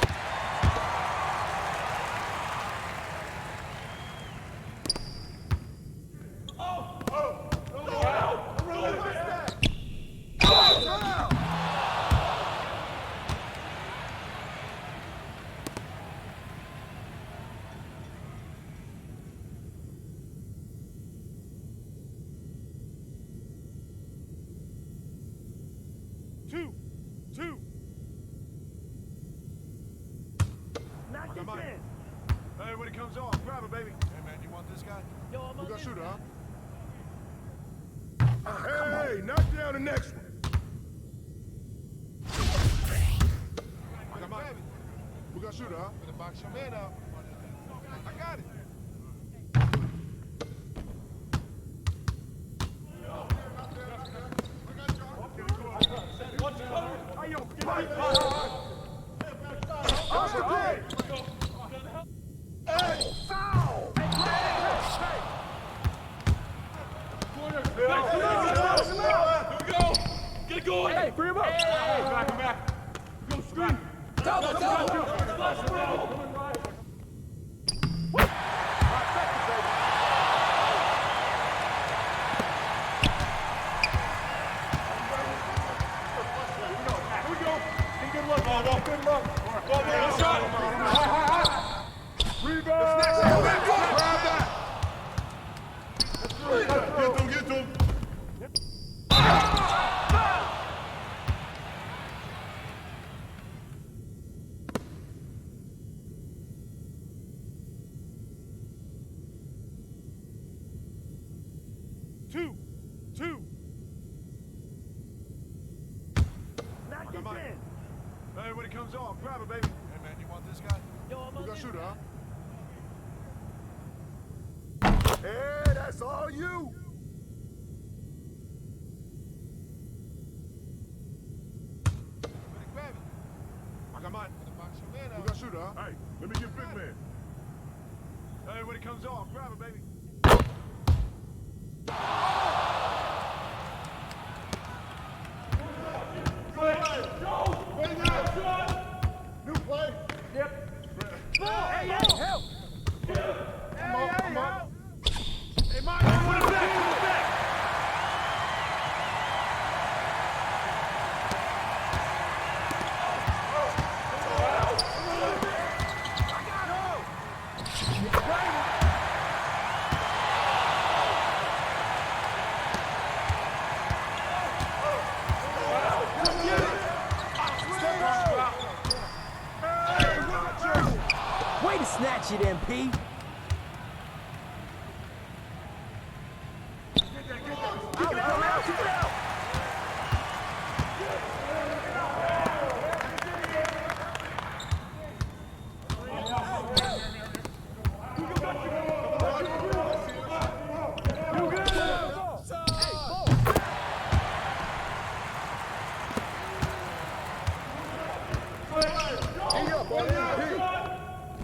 Two. Knock this in. Hey, when it comes off, grab it, baby. Hey, man, you want this guy? Yo, I'm on. We got shooter, huh? Hey, knock down the next one. We got shooter, huh? Gonna box your man out. I got it. Get going! Hey, bring him up! Hey. Come back! Go, screen! Go! Get them! Two. Knock this in. Hey, when it comes off, grab it, baby. Hey, man, you want this guy? Yo, I'm on. We got shooter, huh? Hey, that's all you. Grab it. I got mine. We got shooter, huh? Hey, let me get big man. Hey, when it comes off, grab it, baby. New play. Yep. Hey, help! Come on. Hey, Mike, put it back. Way to snatch it, MP.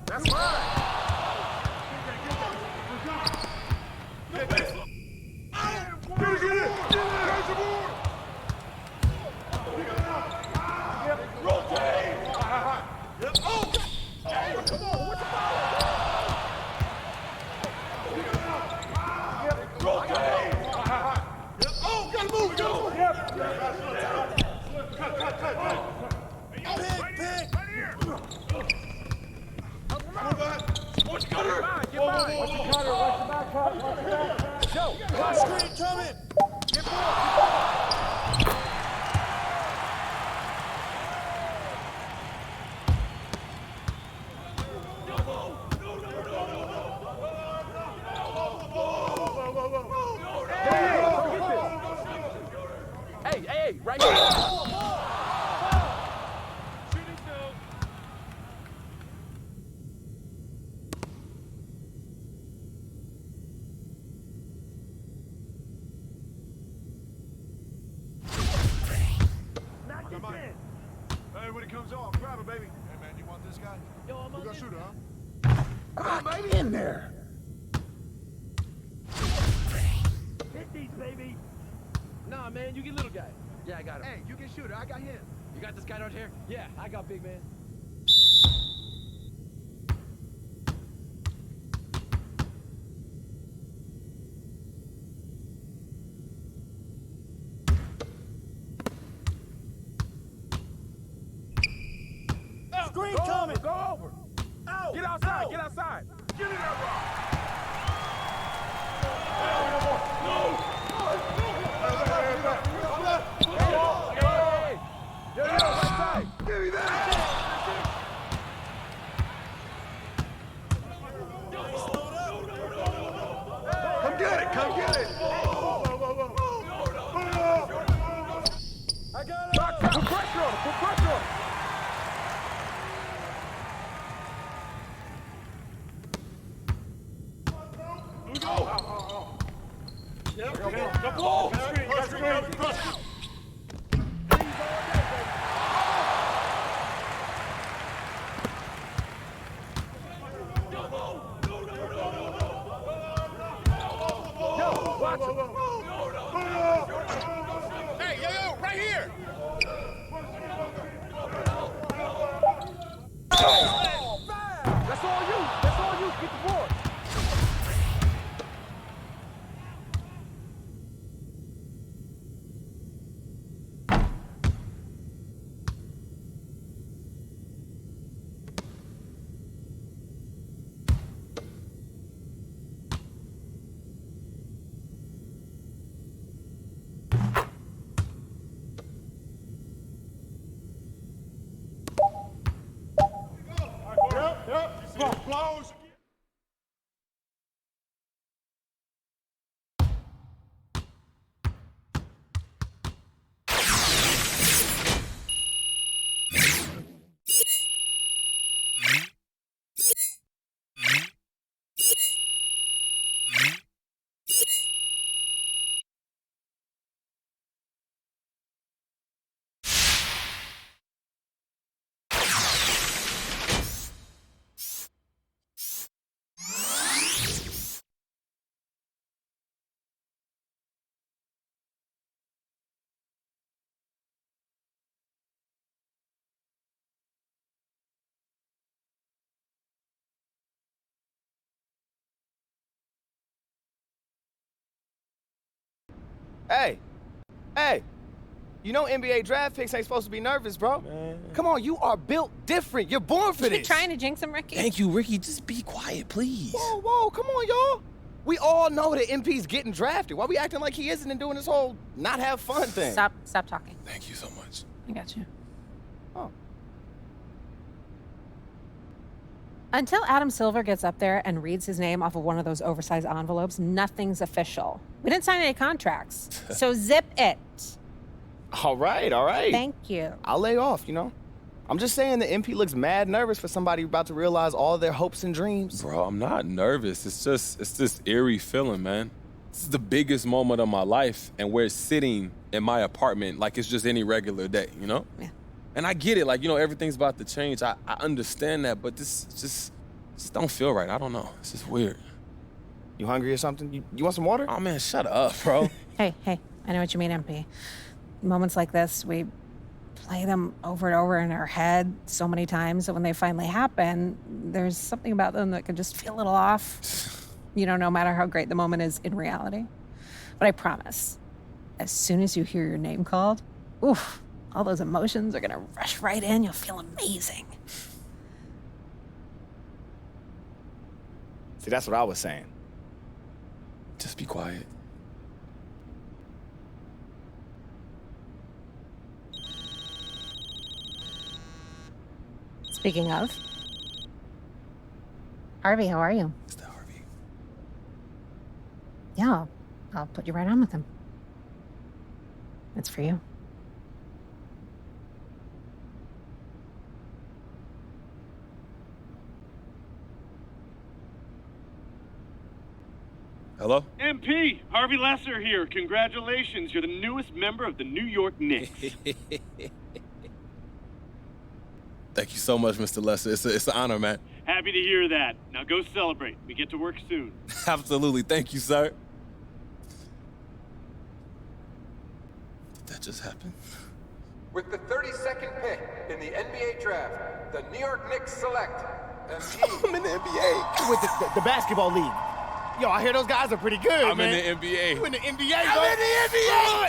That's mine. Get it. Watch the cutter, watch the back cut, watch the back. Joe, screen coming. Get Hey, right here. Hey, when it comes off, grab it, baby. Hey, man, you want this guy? Yo, I'm on. You got shooter, huh? Come on, baby, in there. Hit these, baby. Nah, man, you get little guy. Yeah, I got him. Hey, you get shooter. I got him. You got this guy out here? Yeah, I got big man. Screen coming. Go over. Out. Get outside. Get outside. Give me that rock. Give me that! Come get it! Come get it! I got it! Put pressure on him! Put pressure on him! Here we go! Yep. The ball! Pressure. Hey, yo, right here! That's all you! That's all you! Get the board! Yep. Blows. Hey, you know NBA draft picks ain't supposed to be nervous, bro. Man. Come on, you are built different. You're born for You this. trying to jinx him, Ricky? Thank you, Ricky. Just be quiet, please. Whoa, come on, y'all. We all know that MP's getting drafted. Why we acting like he isn't and doing this whole not have fun thing? Stop talking. Thank you so much. I got you. Oh. Until Adam Silver gets up there and reads his name off of one of those oversized envelopes, nothing's official. We didn't sign any contracts. So zip it. All right. Thank you. I'll lay off, you know. I'm just saying the MP looks mad nervous for somebody about to realize all their hopes and dreams. Bro, I'm not nervous. It's this eerie feeling, man. This is the biggest moment of my life, and we're sitting in my apartment like it's just any regular day, you know? Yeah. And I get it, like, you know, everything's about to change. I understand that, but this just don't feel right. I don't know. It's just weird. You hungry or something? You want some water? Oh, man, shut up, bro. Hey, I know what you mean, MP. Moments like this, we play them over and over in our head so many times that when they finally happen, there's something about them that can just feel a little off, you know, no matter how great the moment is in reality. But I promise, as soon as you hear your name called, oof, all those emotions are gonna rush right in. You'll feel amazing. See, that's what I was saying. Just be quiet. Speaking of, Harvey, how are you? It's the Harvey. Yeah, I'll put you right on with him. It's for you. Hello? MP, Harvey Lesser here. Congratulations, you're the newest member of the New York Knicks. Thank you so much, Mr. Lesser. It's an honor, man. Happy to hear that. Now go celebrate. We get to work soon. Absolutely. Thank you, sir. Did that just happen? With the 32nd pick in the NBA draft, the New York Knicks select MP. I'm in the NBA. With the basketball league. Yo, I hear those guys are pretty good, I'm man. in the NBA. You in the NBA, bro? I'm in the NBA!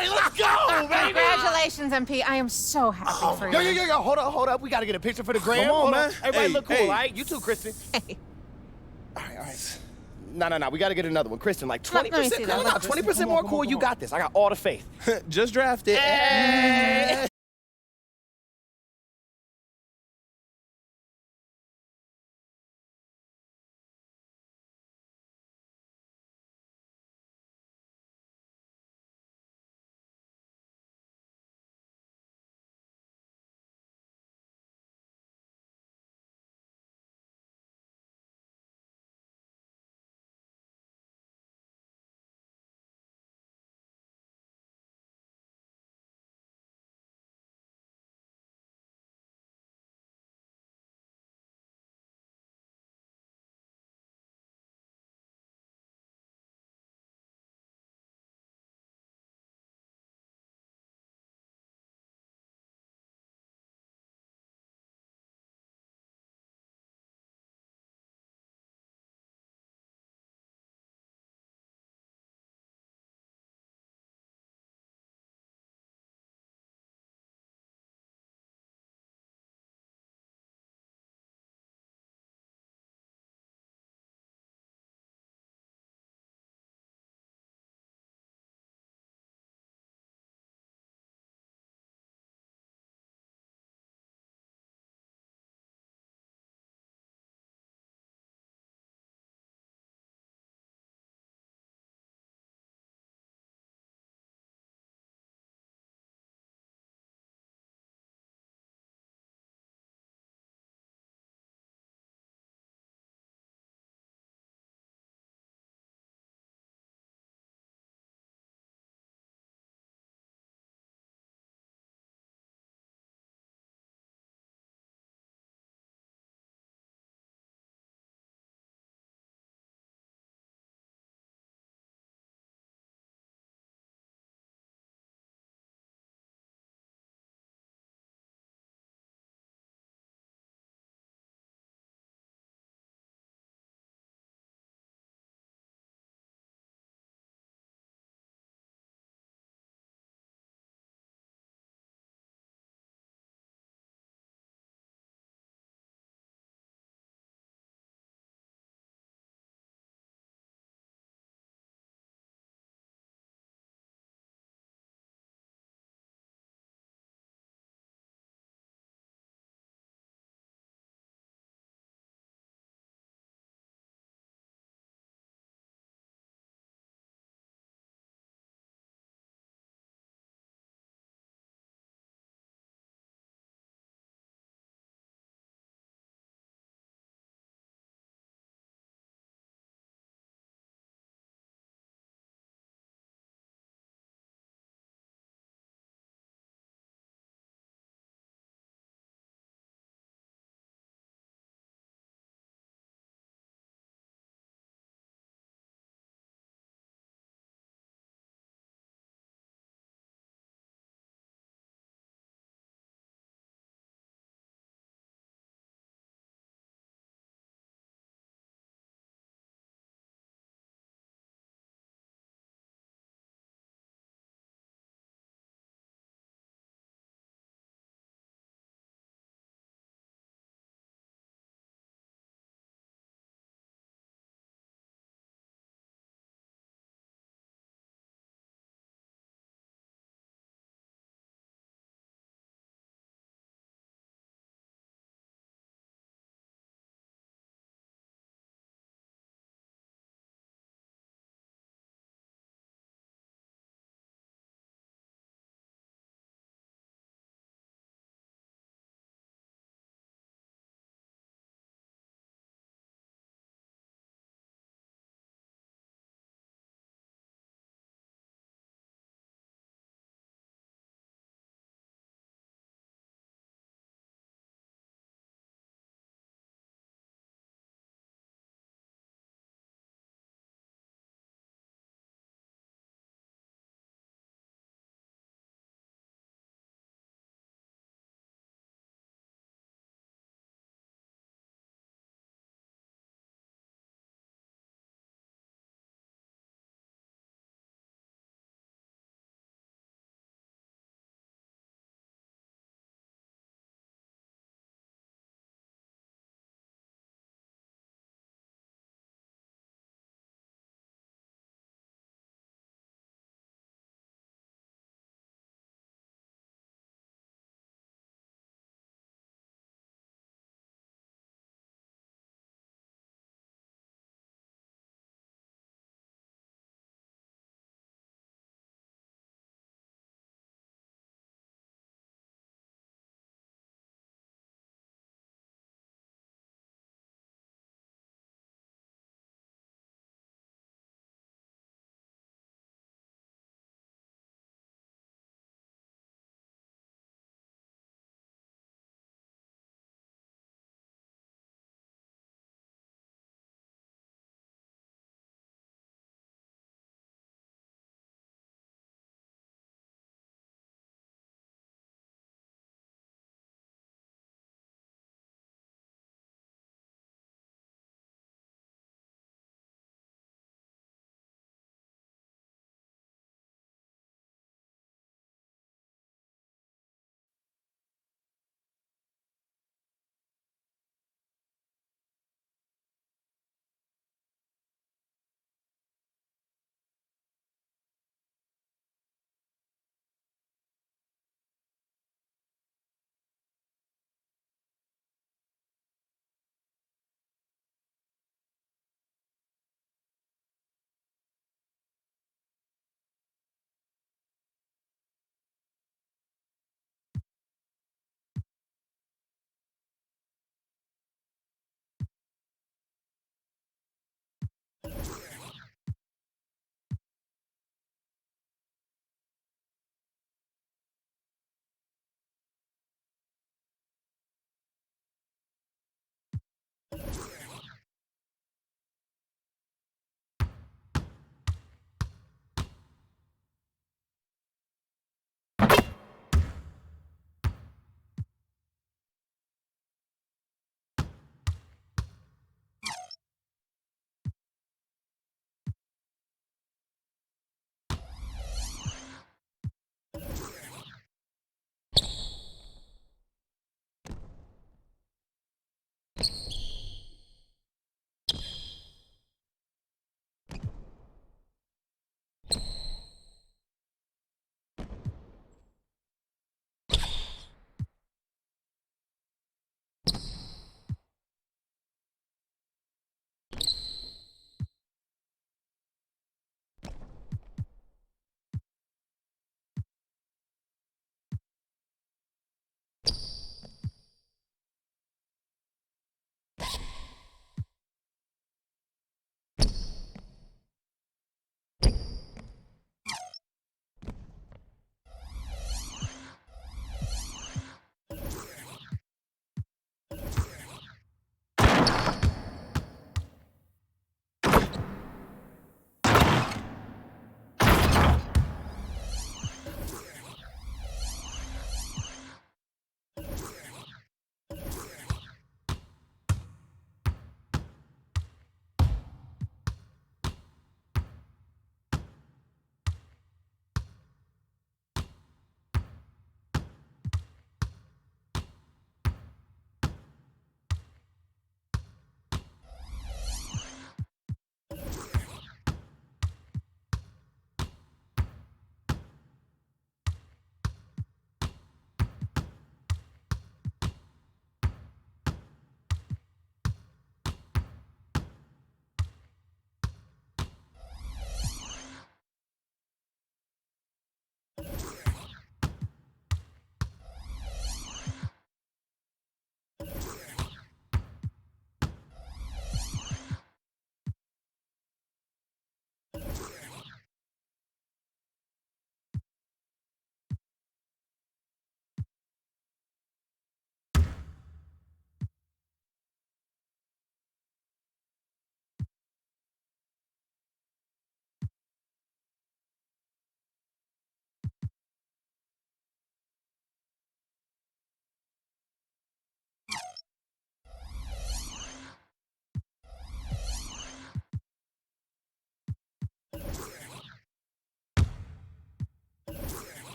Hey, let's go, baby! Congratulations, MP. I am so happy for you. Yo, hold up. We got to get a picture for the gram. Come on, Hold man. Everybody Hey, look cool, hey. all right? You too, Kristen. Hey. All right. No. We got to get another one. Kristen, like 20%. Let me see that. No, 20% more cool. You got this. I got all the faith. Just drafted. Hey.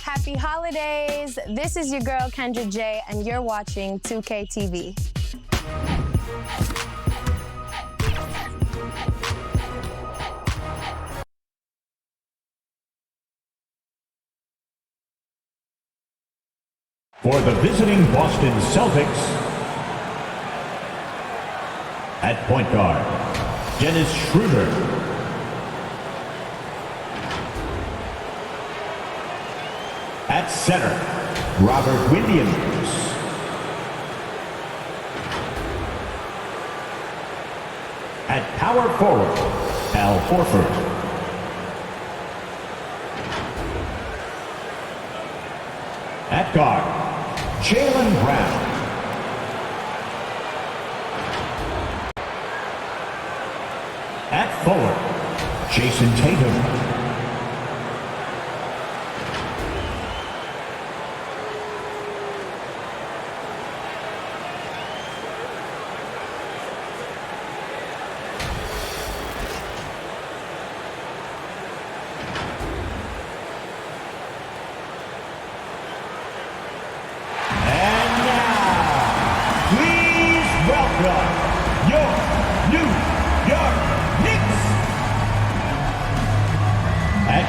Happy holidays. This is your girl, Kendra J, and you're watching 2K TV. For the visiting Boston Celtics, at point guard, Dennis Schroeder. At center, Robert Williams. At power forward, Al Horford. At guard, Jaylen Brown. At forward, Jason Tatum.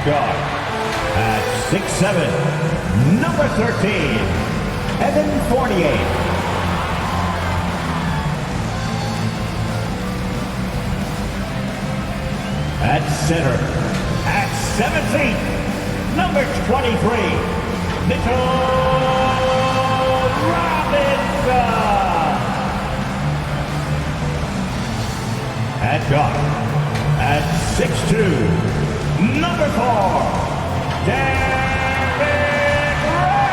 Guard at 6'7", number 13, Evan Fournier. At center, at 17, number 23, Mitchell Robinson. At guard at 6'2", number 4, Derrick Rose.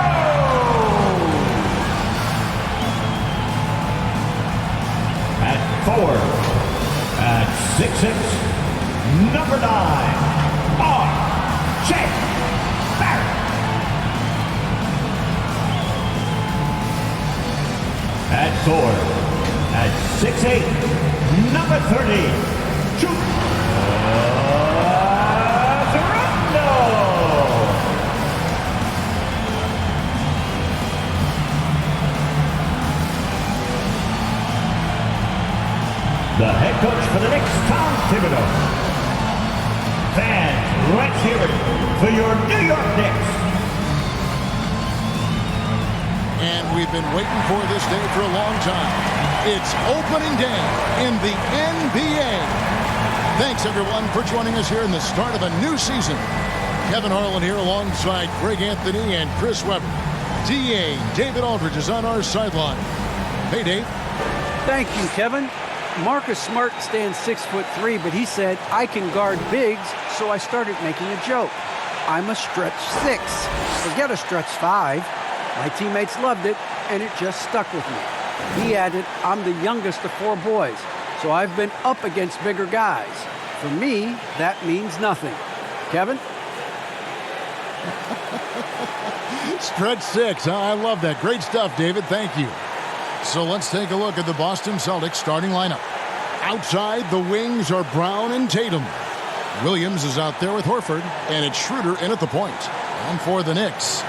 At forward, at 6'6", number 9, R.J. Barrett. At forward, at 6'8", number 30, the head coach for the Knicks, Tom Thibodeau. Fans, let's hear it for your New York Knicks. And we've been waiting for this day for a long time. It's opening day in the NBA. Thanks, everyone, for joining us here in the start of a new season. Kevin Harlan here alongside Greg Anthony and Chris Webber. DA David Aldridge is on our sideline. Hey, Dave. Thank you, Kevin. Marcus Smart stands 6'3", but he said, I can guard bigs, so I started making a joke. I'm a stretch 6. Forget a stretch 5. My teammates loved it, and it just stuck with me. He added, I'm the youngest of 4 boys, so I've been up against bigger guys. For me, that means nothing. Kevin? Stretch 6, huh? I love that. Great stuff, David. Thank you. So let's take a look at the Boston Celtics starting lineup. Outside, the wings are Brown and Tatum. Williams is out there with Horford, and it's Schroeder in at the point. And for the Knicks,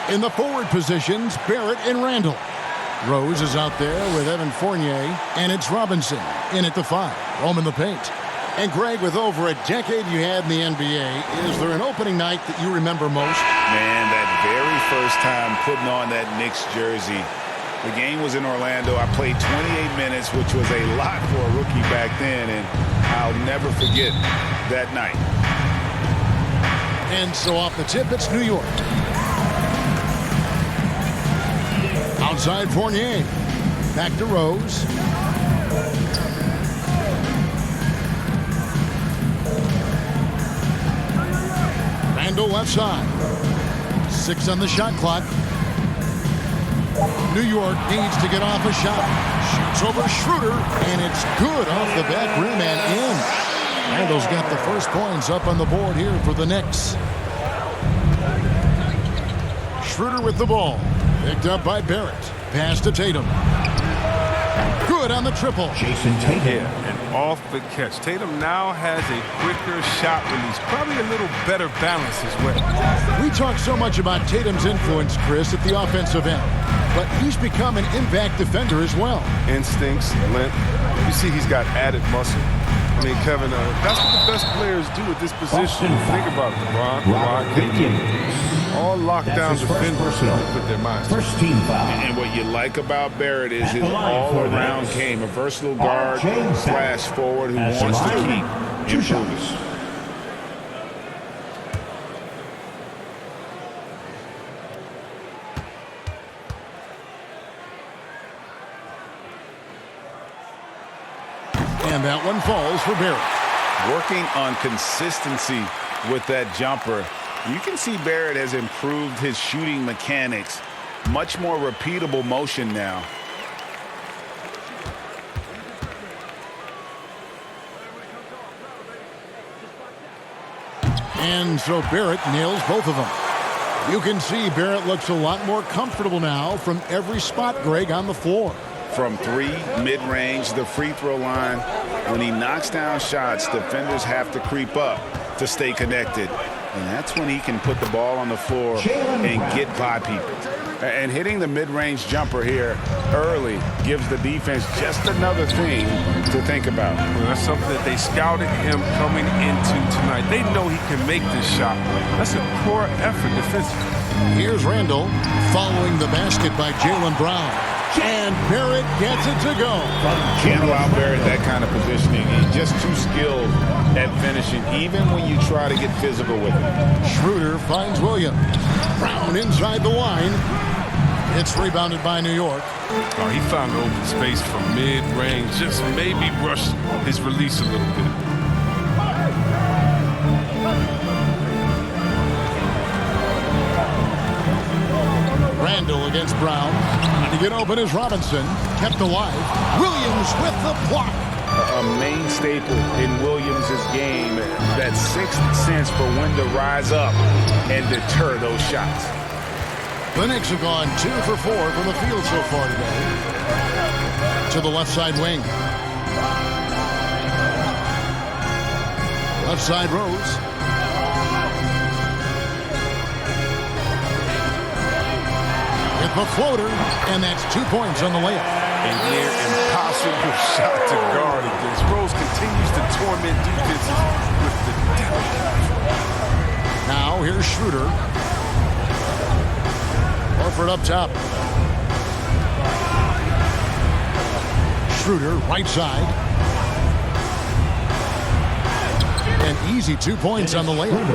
in the forward positions, Barrett and Randall. Rose is out there with Evan Fournier, and it's Robinson in at the 5. Home in the paint. And Greg, with over a decade you had in the NBA, is there an opening night that you remember most? Man, that very first time putting on that Knicks jersey. The game was in Orlando. I played 28 minutes, which was a lot for a rookie back then, and I'll never forget that night. And so off the tip, it's New York. Outside Fournier. Back to Rose. Randall left side. 6 on the shot clock. New York needs to get off a shot. Shoots over Schroeder, and it's good off the back rim and in. Randall's got the first points up on the board here for the Knicks. Schroeder with the ball. Picked up by Barrett. Pass to Tatum. Good on the triple. Jason Tatum. And off the catch. Tatum now has a quicker shot release, probably a little better balance as well. We talk so much about Tatum's influence, Chris, at the offensive end, but he's become an impact defender as well. Instincts, length. You see he's got added muscle. I mean, Kevin, that's what the best players do at this position. Think about it, LeBron, all lockdown defenders put their minds. First team foul. And what you like about Barrett is his all-around game, a versatile guard, flash forward who wants to keep improving. And that one falls for Barrett. Working on consistency with that jumper. You can see Barrett has improved his shooting mechanics. Much more repeatable motion now. And so Barrett nails both of them. You can see Barrett looks a lot more comfortable now from every spot, Greg, on the floor. From three, mid-range, the free throw line. When he knocks down shots, defenders have to creep up to stay connected. And that's when he can put the ball on the floor and get by people. And hitting the mid-range jumper here early gives the defense just another thing to think about. Well, that's something that they scouted him coming into tonight. They know he can make this shot. That's a poor effort defensively. Here's Randall following the basket by Jaylen Brown. And Barrett gets it to go. Can't allow Barrett that kind of positioning. He's just too skilled at finishing, even when you try to get physical with him. Schroeder finds Williams. Brown inside the line. It's rebounded by New York. Oh, he found open space from mid-range. Just maybe rush his release a little bit. Randall against Brown. To get open is Robinson. Kept alive. Williams with the block. A main staple in Williams' game, that sixth sense for when to rise up and deter those shots. The Knicks have gone 2 for 4 from the field so far today. To the left side wing. Left side Rose. With the floater, and that's 2 points on the layup. A near impossible shot to guard against. Rose continues to torment defenses with the delicate. Now here's Schroeder. Horford up top. Schroeder, right side. An easy 2 points on the layup.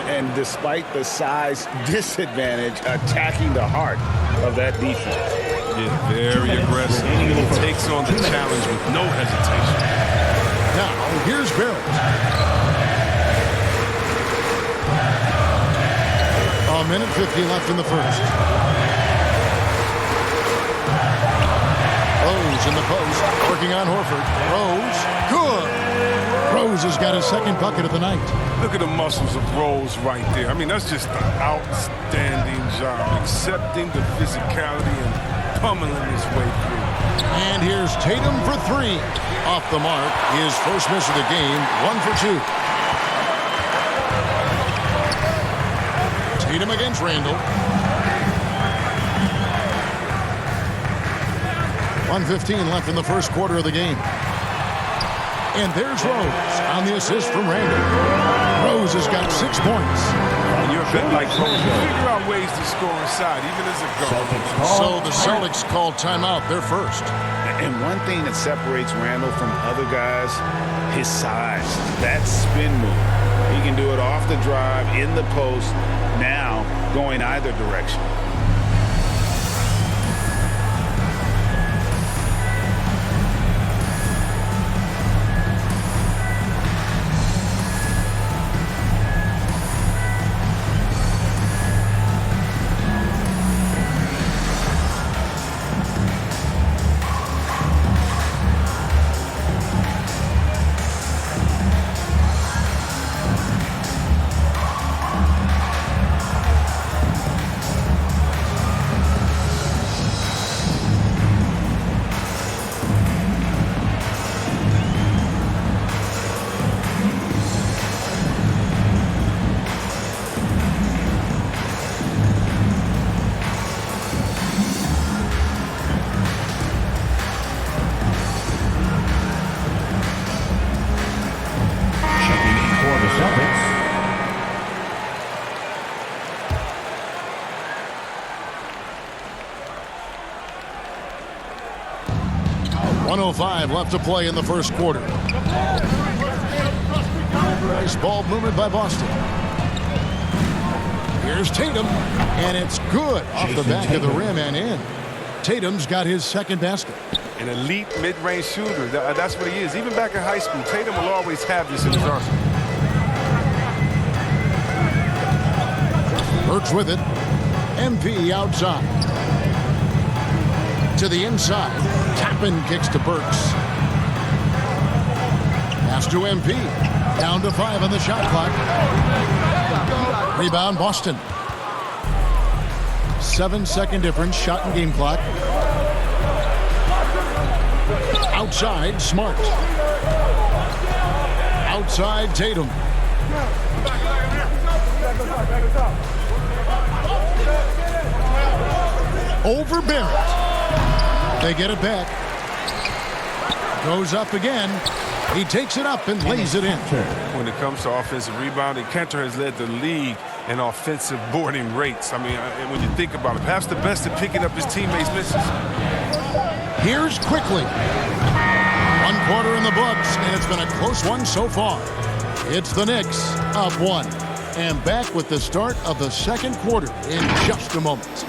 And despite the size disadvantage, attacking the heart of that defense. Yeah, very aggressive. He takes on the challenge with no hesitation. Now, here's Barrett. A minute 50 left in the first. Rose in the post, working on Horford. Rose, good. Rose has got his second bucket of the night. Look at the muscles of Rose right there. I mean, that's just an outstanding job, accepting the physicality and pummeling his way through. And here's Tatum for 3. Off the mark, his first miss of the game, 1 for 2. Tatum against Randall. 1:15 left in the first quarter of the game. And there's Rose on the assist from Randall. Rose has got 6 points. And you're a bit like Rose. You figure out ways to score inside, even as a guard. So the Celtics called timeout. They're first. And one thing that separates Randall from other guys, his size. That spin move. He can do it off the drive, in the post, now going either direction. 1:05 left to play in the first quarter. Nice ball movement by Boston. Here's Tatum, and it's good off the back of the rim and in. Tatum's got his second basket. An elite mid-range shooter. That's what he is. Even back in high school, Tatum will always have this in his arsenal. Burks with it. MP outside. To the inside. Tappan kicks to Burks. Pass to MP. Down to 5 on the shot clock. Rebound Boston. 7-second difference. Shot and game clock. Outside Smart. Outside Tatum. Over Barrett. They get it back. Goes up again. He takes it up and lays it in. When it comes to offensive rebounding, Cantor has led the league in offensive boarding rates. I mean, when you think about it, perhaps the best at picking up his teammates' misses. Here's Quickly. 1 quarter in the books, and it's been a close one so far. It's the Knicks up 1. And back with the start of the second quarter in just a moment.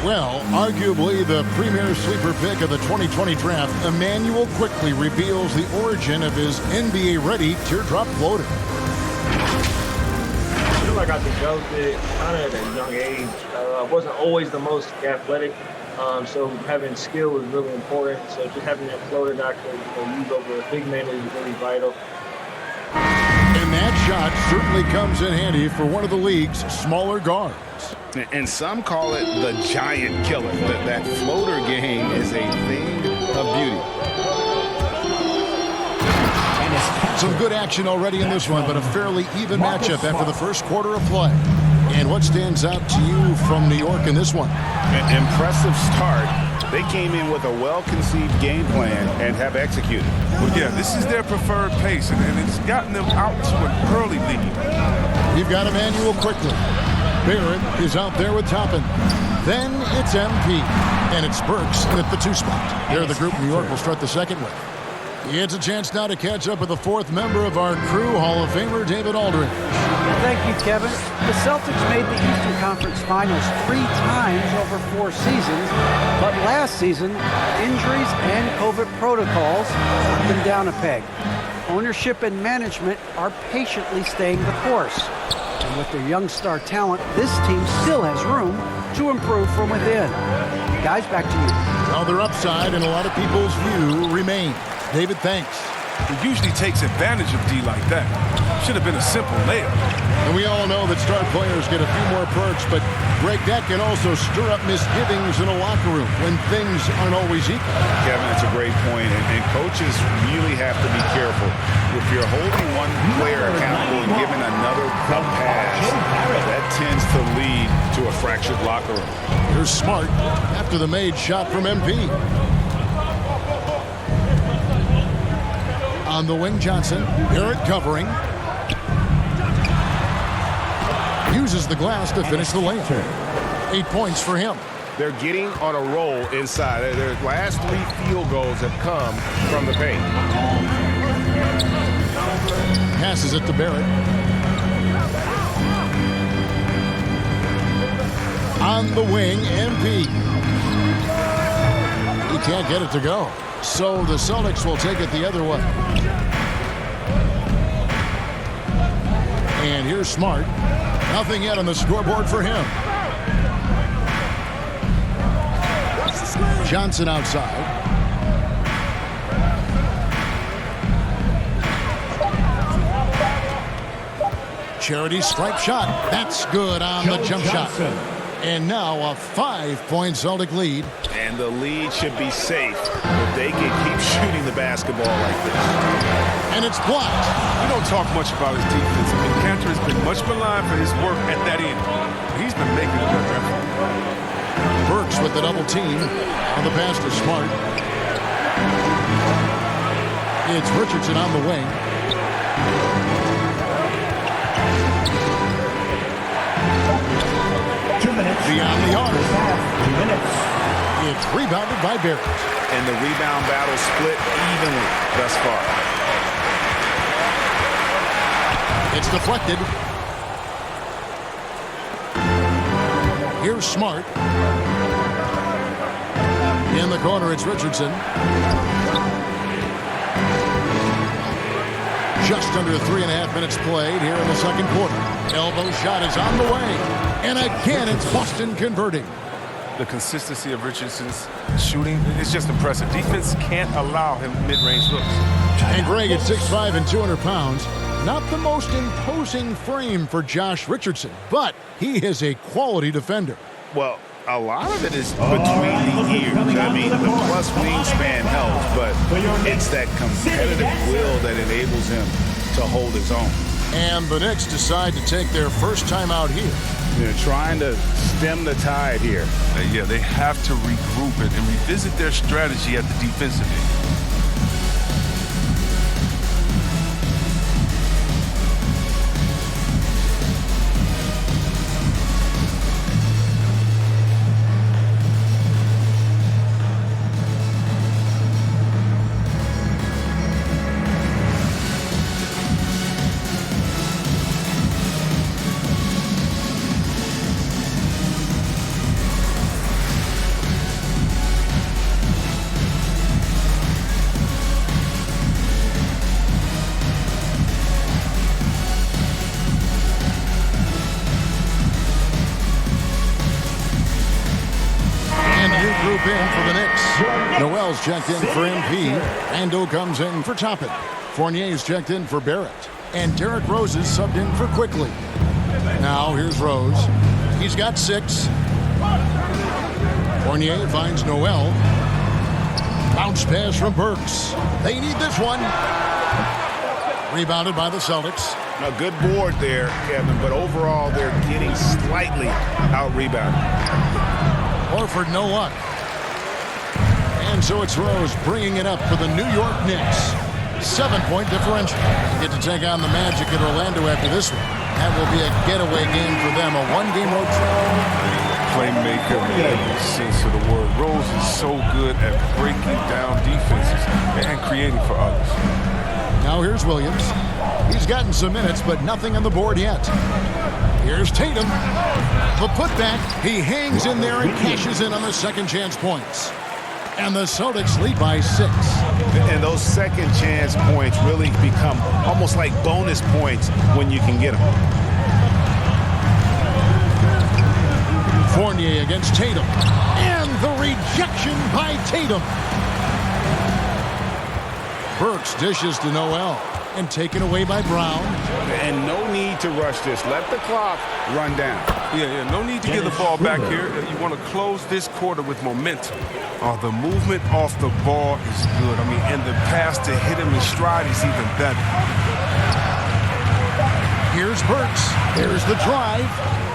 Well, arguably the premier sleeper pick of the 2020 draft, Emmanuel Quickly reveals the origin of his NBA-ready teardrop floater. I feel like I developed it kind of at a young age. I wasn't always the most athletic, so having skill was really important. So just having that floater that I could use over a big man is really vital. And that shot certainly comes in handy for one of the league's smaller guards. And some call it the giant killer. That floater game is a thing of beauty. Some good action already in this one, but a fairly even matchup after the first quarter of play. And what stands out to you from New York in this one? An impressive start. They came in with a well-conceived game plan and have executed. Well, yeah, this is their preferred pace, and it's gotten them out to an early lead. You've got Emmanuel Quickly. Barrett is out there with Toppin. Then it's MP. And it's Burks in at the 2 spot. They're the group New York will start the second with. It's a chance now to catch up with the 4th member of our crew, Hall of Famer David Aldridge. Thank you, Kevin. The Celtics made the Eastern Conference Finals 3 times over 4 seasons, but last season, injuries and COVID protocols knocked them down a peg. Ownership and management are patiently staying the course. And with their young star talent, this team still has room to improve from within. Guys, back to you. Well, their upside in a lot of people's view remains. David, thanks. He usually takes advantage of D like that. Should have been a simple layup. And we all know that star players get a few more perks, but Greg, that can also stir up misgivings in a locker room when things aren't always equal. Kevin, it's a great point, and coaches really have to be careful. If you're holding one player accountable and giving another a pass, that tends to lead to a fractured locker room. Here's Smart after the made shot from MP. On the wing, Johnson. Barrett covering. Uses the glass to finish the layup. 8 points for him. They're getting on a roll inside. Their last 3 field goals have come from the paint. Passes it to Barrett. On the wing, MP. He can't get it to go. So the Celtics will take it the other way. And here's Smart. Nothing yet on the scoreboard for him. Johnson outside. Charity stripe shot. That's good on the jump shot. And now a 5-point Celtic lead. And the lead should be safe if they can keep shooting the basketball like this. And it's blocked. We don't talk much about his defense. I mean, Cantor has been much maligned for his work at that end. He's been making a good effort. Burks with the double team on the pass to Smart. It's Richardson on the wing. Beyond the arc. 2 minutes. It's rebounded by Barrett. And the rebound battle split evenly thus far. It's deflected. Here's Smart. In the corner, it's Richardson. Just under 3.5 minutes played here in the second quarter. Elbow shot is on the way. And again, it's Boston converting. The consistency of Richardson's shooting is just impressive. Defense can't allow him mid-range looks. And Greg at 6'5" and 200 pounds. Not the most imposing frame for Josh Richardson, but he is a quality defender. Well, a lot of it is between the ears. I mean, the plus wingspan helps, but it's that competitive will that enables him to hold his own. And the Knicks decide to take their first time out here. They're trying to stem the tide here. Yeah, they have to regroup it and revisit their strategy at the defensive end. Group in for the Knicks. Noel's checked in for MP. Ando comes in for Toppin. Fournier's checked in for Barrett. And Derrick Rose is subbed in for Quickly. Now here's Rose. He's got 6. Fournier finds Noel. Bounce pass from Burks. They need this one. Rebounded by the Celtics. A good board there, Kevin, but overall they're getting slightly out-rebounded. Horford, no luck. And so it's Rose bringing it up for the New York Knicks. 7-point differential. They get to take on the Magic at Orlando after this one. That will be a getaway game for them, a one-game road trip. Playmaker in every sense of the word. Rose is so good at breaking down defenses and creating for others. Now here's Williams. He's gotten some minutes, but nothing on the board yet. Here's Tatum. The putback. He hangs in there and cashes in on the second chance points. And the Celtics lead by 6. And those second chance points really become almost like bonus points when you can get them. Fournier against Tatum. And the rejection by Tatum. Burks dishes to Noel. And taken away by Brown. And no need to rush this. Let the clock run down. Yeah, no need to get the ball back here. You want to close this quarter with momentum. The movement off the ball is good. I mean, and the pass to hit him in stride is even better. Here's Burks. There's the drive.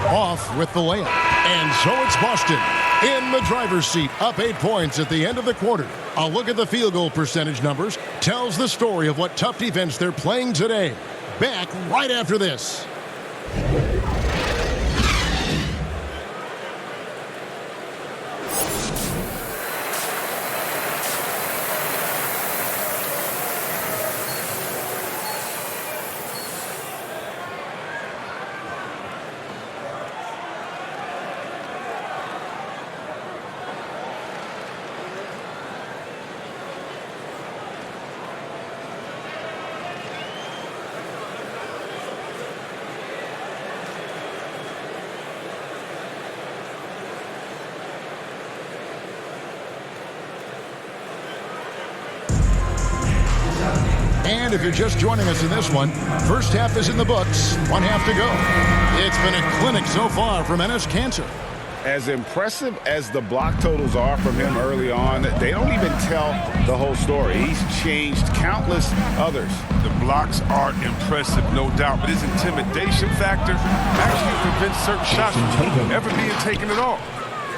Off with the layup. And so it's Boston in the driver's seat, up 8 points at the end of the quarter. A look at the field goal percentage numbers tells the story of what tough defense they're playing today. Back right after this. And if you're just joining us in this one, first half is in the books, 1 half to go. It's been a clinic so far for Enes Kanter. As impressive as the block totals are from him early on, they don't even tell the whole story. He's changed countless others. The blocks are impressive, no doubt, but his intimidation factor actually prevents certain shots from ever being taken at all.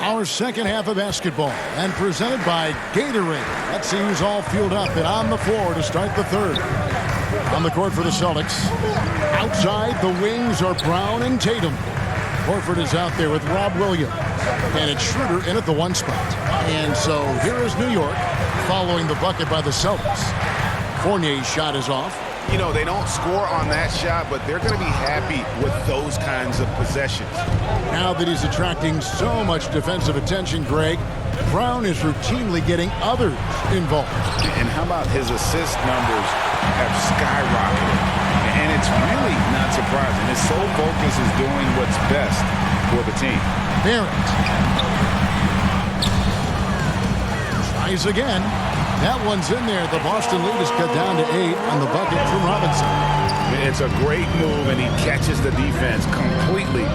Our second half of basketball, and presented by Gatorade. Let's see who's all fueled up and on the floor to start the third. On the court for the Celtics. Outside, the wings are Brown and Tatum. Horford is out there with Rob Williams. And it's Schroeder in at the one spot. And so here is New York following the bucket by the Celtics. Fournier's shot is off. You know, they don't score on that shot, but they're going to be happy with those kinds of possessions. Now that he's attracting so much defensive attention, Greg, Brown is routinely getting others involved. And how about his assist numbers have skyrocketed? And it's really not surprising. His sole focus is doing what's best for the team. Barrett tries again. That one's in there. The Boston lead is cut down to 8 on the bucket from Robinson. It's a great move, and he catches the defense completely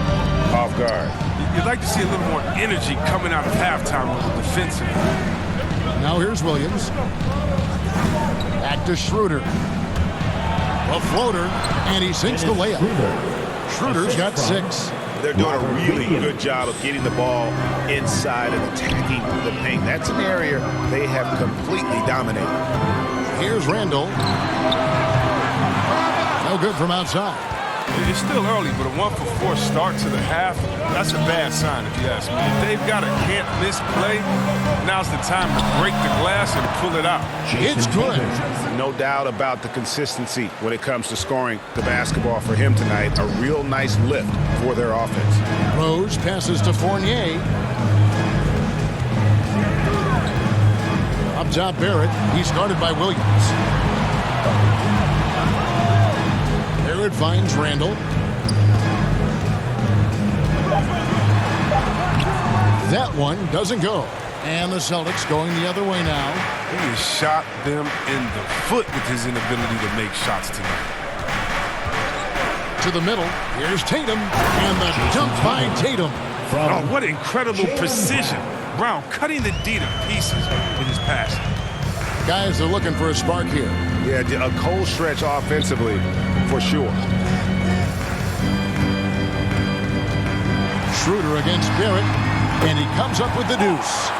off guard. You'd like to see a little more energy coming out of halftime on the defensive. Now here's Williams. Back to Schroeder. A floater, and he sinks the layup. Schroeder's got 6. They're doing a really good job of getting the ball inside and attacking the paint. That's an area they have completely dominated. Here's Randall. No good from outside. It's still early, but a 1-for-4 start to the half, that's a bad sign if you ask me. If they've got a can't-miss play, now's the time to break the glass and pull it out. It's good. No doubt about the consistency when it comes to scoring the basketball for him tonight. A real nice lift for their offense. Rose passes to Fournier. Up top, Barrett. He's guarded by Williams. Barrett finds Randall. That one doesn't go. And the Celtics going the other way now. He has shot them in the foot with his inability to make shots tonight. To the middle. Here's Tatum. And the jump by Tatum. Oh, what incredible precision. Brown cutting the D to pieces with his pass. Guys are looking for a spark here. Yeah, a cold stretch offensively for sure. Schroeder against Barrett. And he comes up with the deuce.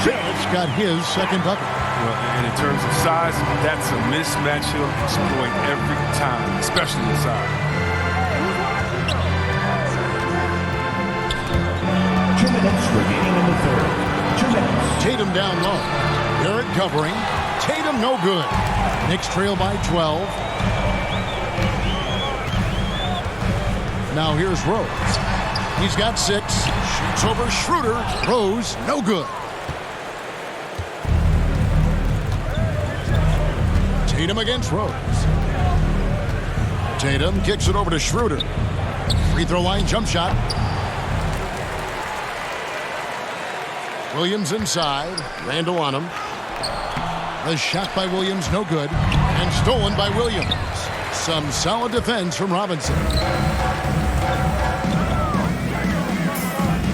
Barrett's got his second bucket. Well, and in terms of size, that's a mismatch he'll exploit every time, especially inside. 2 minutes remaining in the third. 2 minutes. Tatum down low. Barrett covering. Tatum no good. Knicks trail by 12. Now here's Rose. He's got 6. Shoots over Schroeder. Rose no good. Tatum against Rose. Tatum kicks it over to Schroeder. Free throw line jump shot. Williams inside. Randall on him. The shot by Williams no good. And stolen by Williams. Some solid defense from Robinson.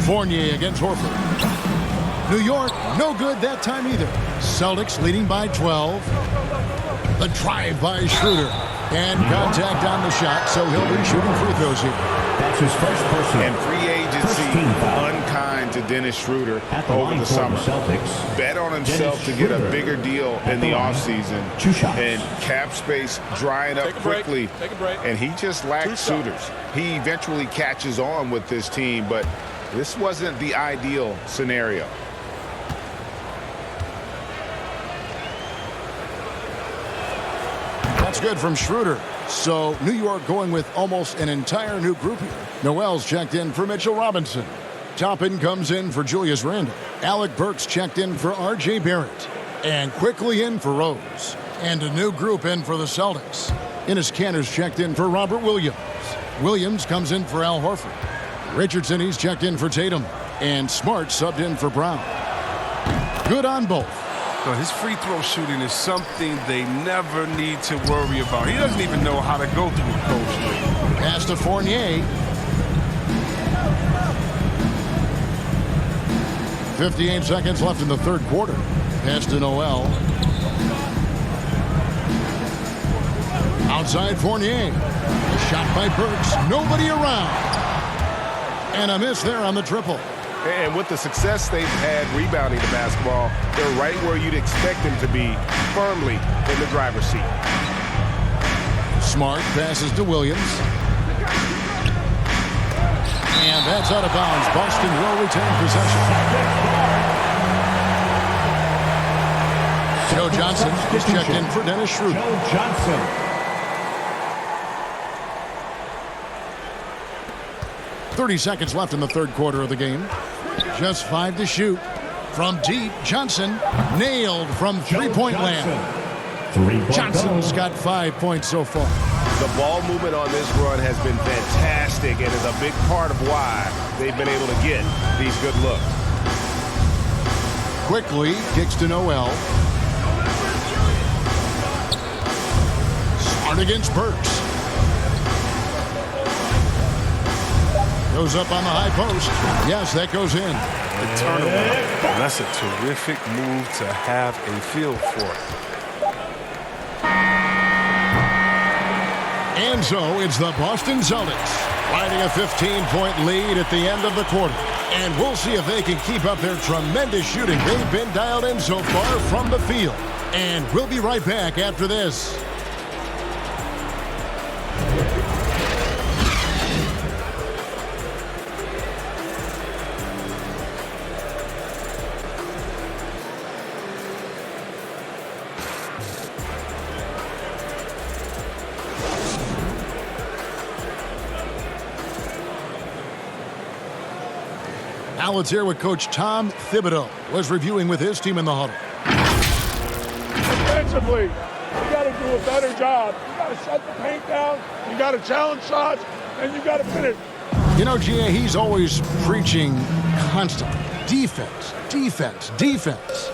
Fournier against Horford. New York no good that time either. Celtics leading by 12. The drive by Schroeder. And contact on the shot, so he'll be shooting free throws here. That's his first personal. And free agency unkind to Dennis Schroeder over the summer. Celtics. Bet on himself to get a bigger deal in the offseason. 2 shots. And cap space drying up quickly. Take a break. And he just lacked suitors. He eventually catches on with this team, but this wasn't the ideal scenario. That's good from Schroeder. So New York going with almost an entire new group here. Noel's checked in for Mitchell Robinson. Toppin comes in for Julius Randle. Alec Burks checked in for R.J. Barrett. And quickly in for Rose. And a new group in for the Celtics. Ennis Cantor's checked in for Robert Williams. Williams comes in for Al Horford. Richardson, he's checked in for Tatum. And Smart subbed in for Brown. Good on both. So his free throw shooting is something they never need to worry about. He doesn't even know how to go through a cold streak. Pass to Fournier. 58 seconds left in the third quarter. Pass to Noel. Outside Fournier. Shot by Burks. Nobody around. And a miss there on the triple. And with the success they've had rebounding the basketball, they're right where you'd expect them to be, firmly in the driver's seat. Smart passes to Williams. And that's out of bounds. Boston will retain possession. Joe Johnson is checked in for Dennis Schroeder. Joe Johnson. .30 seconds left in the third quarter of the game. Just 5 to shoot. From deep, Johnson nailed from three-point land. Johnson's got 5 points so far. The ball movement on this run has been fantastic and is a big part of why they've been able to get these good looks. Quickly kicks to Noel. Smart against Burks. Goes up on the high post. Yes, that goes in. The turnaround. That's a terrific move to have a feel for. And so it's the Boston Celtics riding a 15-point lead at the end of the quarter. And we'll see if they can keep up their tremendous shooting. They've been dialed in so far from the field. And we'll be right back after this. Now let's hear what Coach Tom Thibodeau was reviewing with his team in the huddle. Defensively, you got to do a better job. You got to shut the paint down. You got to challenge shots, and you got to finish. You know, G.A., he's always preaching constantly. Defense, defense, defense.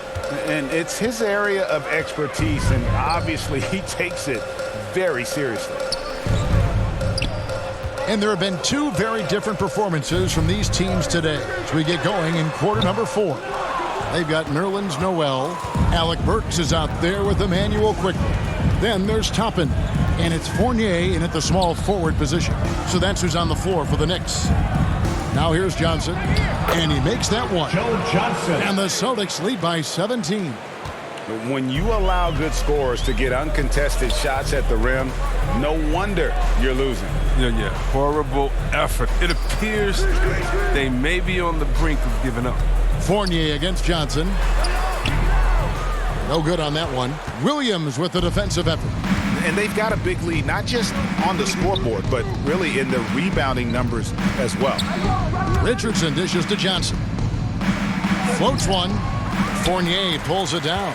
And it's his area of expertise, and obviously he takes it very seriously. And there have been two very different performances from these teams today as we get going in quarter number 4. They've got Nerlens Noel. Alec Burks is out there with Emmanuel quickly. Then there's Toppin. And it's Fournier in at the small forward position. So that's who's on the floor for the Knicks. Now here's Johnson. And he makes that one. Joe Johnson. And the Celtics lead by 17. When you allow good scorers to get uncontested shots at the rim, no wonder you're losing. Yeah. Horrible effort. It appears they may be on the brink of giving up. Fournier against Johnson. No good on that one. Williams with the defensive effort. And they've got a big lead, not just on the scoreboard, but really in the rebounding numbers as well. Richardson dishes to Johnson. Floats one. Fournier pulls it down.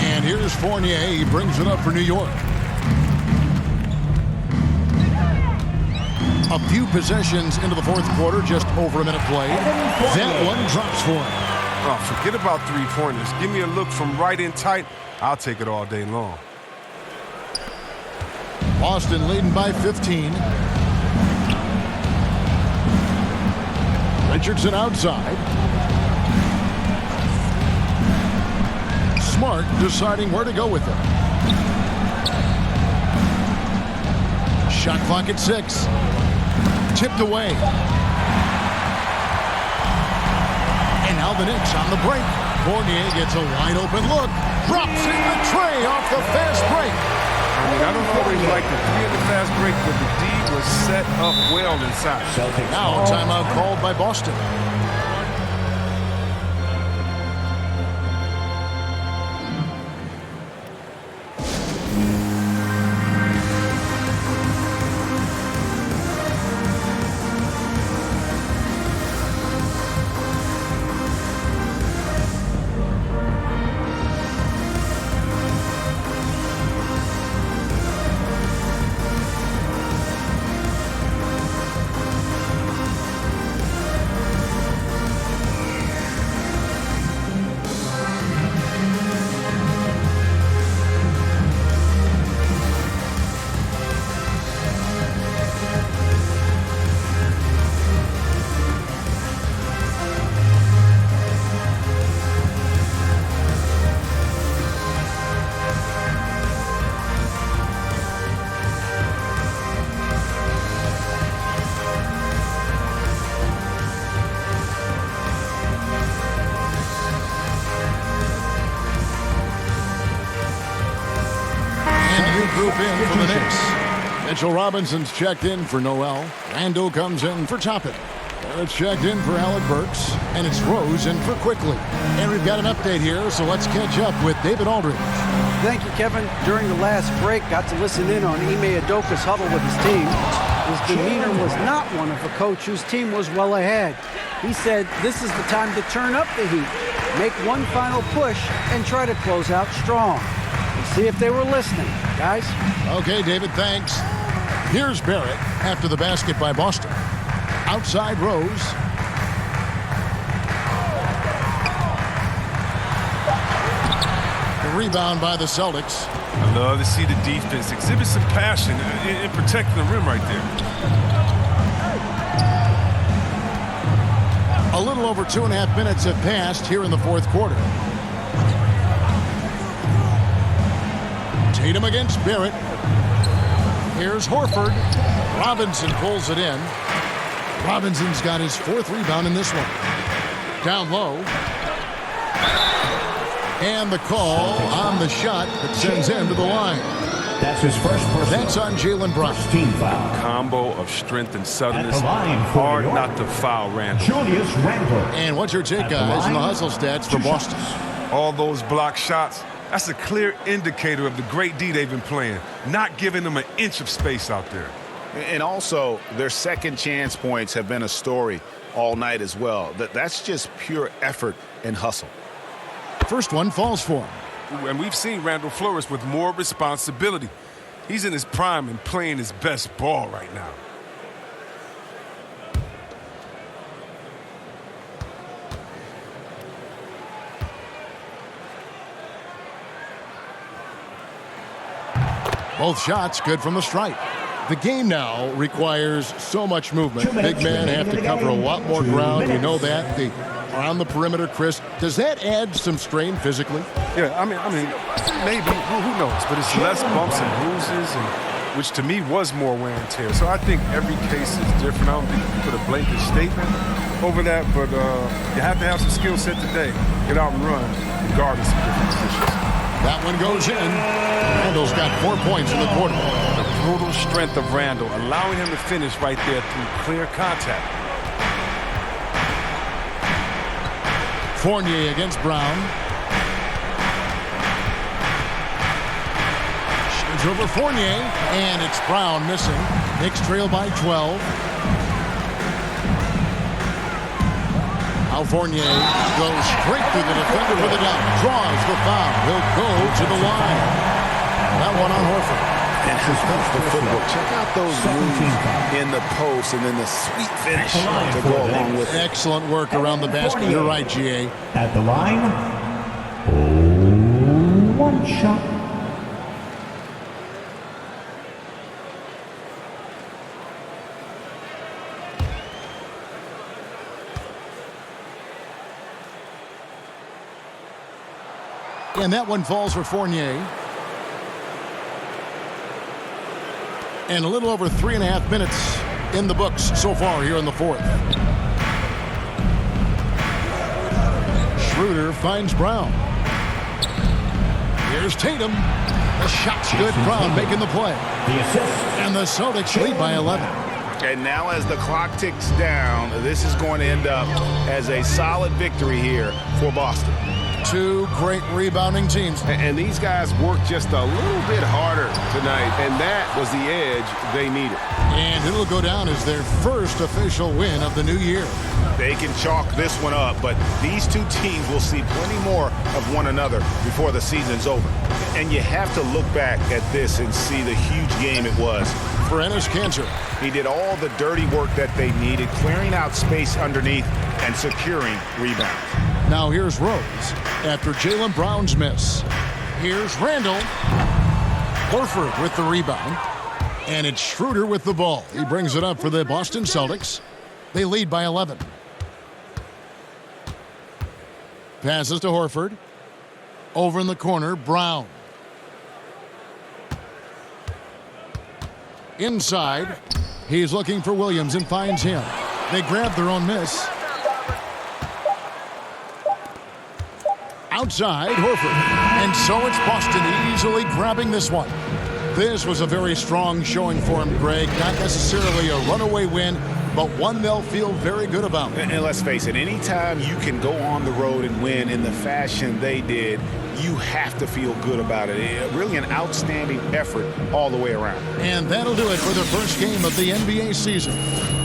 And here's Fournier. He brings it up for New York. A few possessions into the fourth quarter, just over a minute played. That one drops for him. Oh, forget about three-pointers. Give me a look from right in tight. I'll take it all day long. Boston leading by 15. Richardson outside. Smart deciding where to go with it. Shot clock at 6. Tipped away. And now the Knicks on the break. Fournier gets a wide open look. Drops in the tray off the fast break. I don't always like the 3 in the fast break, but the D was set up well inside. Now a timeout called by Boston. group in for the Knicks. Mitchell Robinson's checked in for Noel. Randall comes in for Toppin. It's checked in for Alec Burks, and it's Rose in for Quickly. And we've got an update here, so let's catch up with David Aldridge. Thank you, Kevin. During the last break, got to listen in on Ime Udoka's huddle with his team. His demeanor was not one of a coach whose team was well ahead. He said this is the time to turn up the heat, make one final push, and try to close out strong. We'll see if they were listening, guys. Okay, David, thanks. Here's Barrett after the basket by Boston. Outside Rose. The rebound by the Celtics. I love to see the defense exhibit some passion in protecting the rim right there. A little over 2.5 minutes have passed here in the fourth quarter. Tatum against Barrett. Here's Horford. Robinson pulls it in. Robinson's got his fourth rebound in this one. Down low. And the call on the shot that sends him to the line. That's his first personal. That's on Jalen Brown. Team foul. Combo of strength and suddenness. At the line Hard York, not to foul Randall. Julius Randle. And what's your take, guys, on the hustle stats for Boston? All those block shots, that's a clear indicator of the great D they've been playing. Not giving them an inch of space out there. And also, their second chance points have been a story all night as well. That's just pure effort and hustle. First one falls for him. And we've seen Randall flourish with more responsibility. He's in his prime and playing his best ball right now. Both shots good from the stripe. The game now requires so much movement. Big men have to cover a lot more ground. We know that. They are on the perimeter, Chris. Does that add some strain physically? Yeah, I mean, maybe. Who knows? But it's less bumps and bruises, which to me was more wear and tear. So I think every case is different. I don't think you can put a blanket statement over that, but you have to have some skill set today. Get out and run, regardless of different positions. That one goes in. Randall's got 4 points in the quarter. The brutal strength of Randall, allowing him to finish right there through clear contact. Fournier against Brown. Shoots over Fournier, and it's Brown missing. Knicks trail by 12. Now Fournier goes straight through the defender with a dunk. Draws the foul. He'll go to the line. That one on Horford. And the footwork. Check out those moves in the post and then the sweet finish to go along with it. Excellent work around the basket. You're right, GA. At the line, one shot. And that one falls for Fournier. And a little over 3.5 minutes in the books so far here in the fourth. Schroeder finds Brown. Here's Tatum. The shot's good. Brown making the play. The assist. And the Celtics lead by 11. And now as the clock ticks down, this is going to end up as a solid victory here for Boston. Two great rebounding teams. And these guys worked just a little bit harder tonight, and that was the edge they needed. And it'll go down as their first official win of the new year. They can chalk this one up, but these two teams will see plenty more of one another before the season's over. And you have to look back at this and see the huge game it was. For Enes Kanter. He did all the dirty work that they needed, clearing out space underneath and securing rebounds. Now here's Rose after Jalen Brown's miss. Here's Randall. Horford with the rebound. And it's Schroeder with the ball. He brings it up for the Boston Celtics. They lead by 11. Passes to Horford. Over in the corner, Brown. Inside, he's looking for Williams and finds him. They grab their own miss. Outside, Horford. And so it's Boston easily grabbing this one. This was a very strong showing for him, Greg. Not necessarily a runaway win, but one they'll feel very good about. And let's face it, anytime you can go on the road and win in the fashion they did, you have to feel good about it. Really an outstanding effort all the way around. And that'll do it for the first game of the NBA season.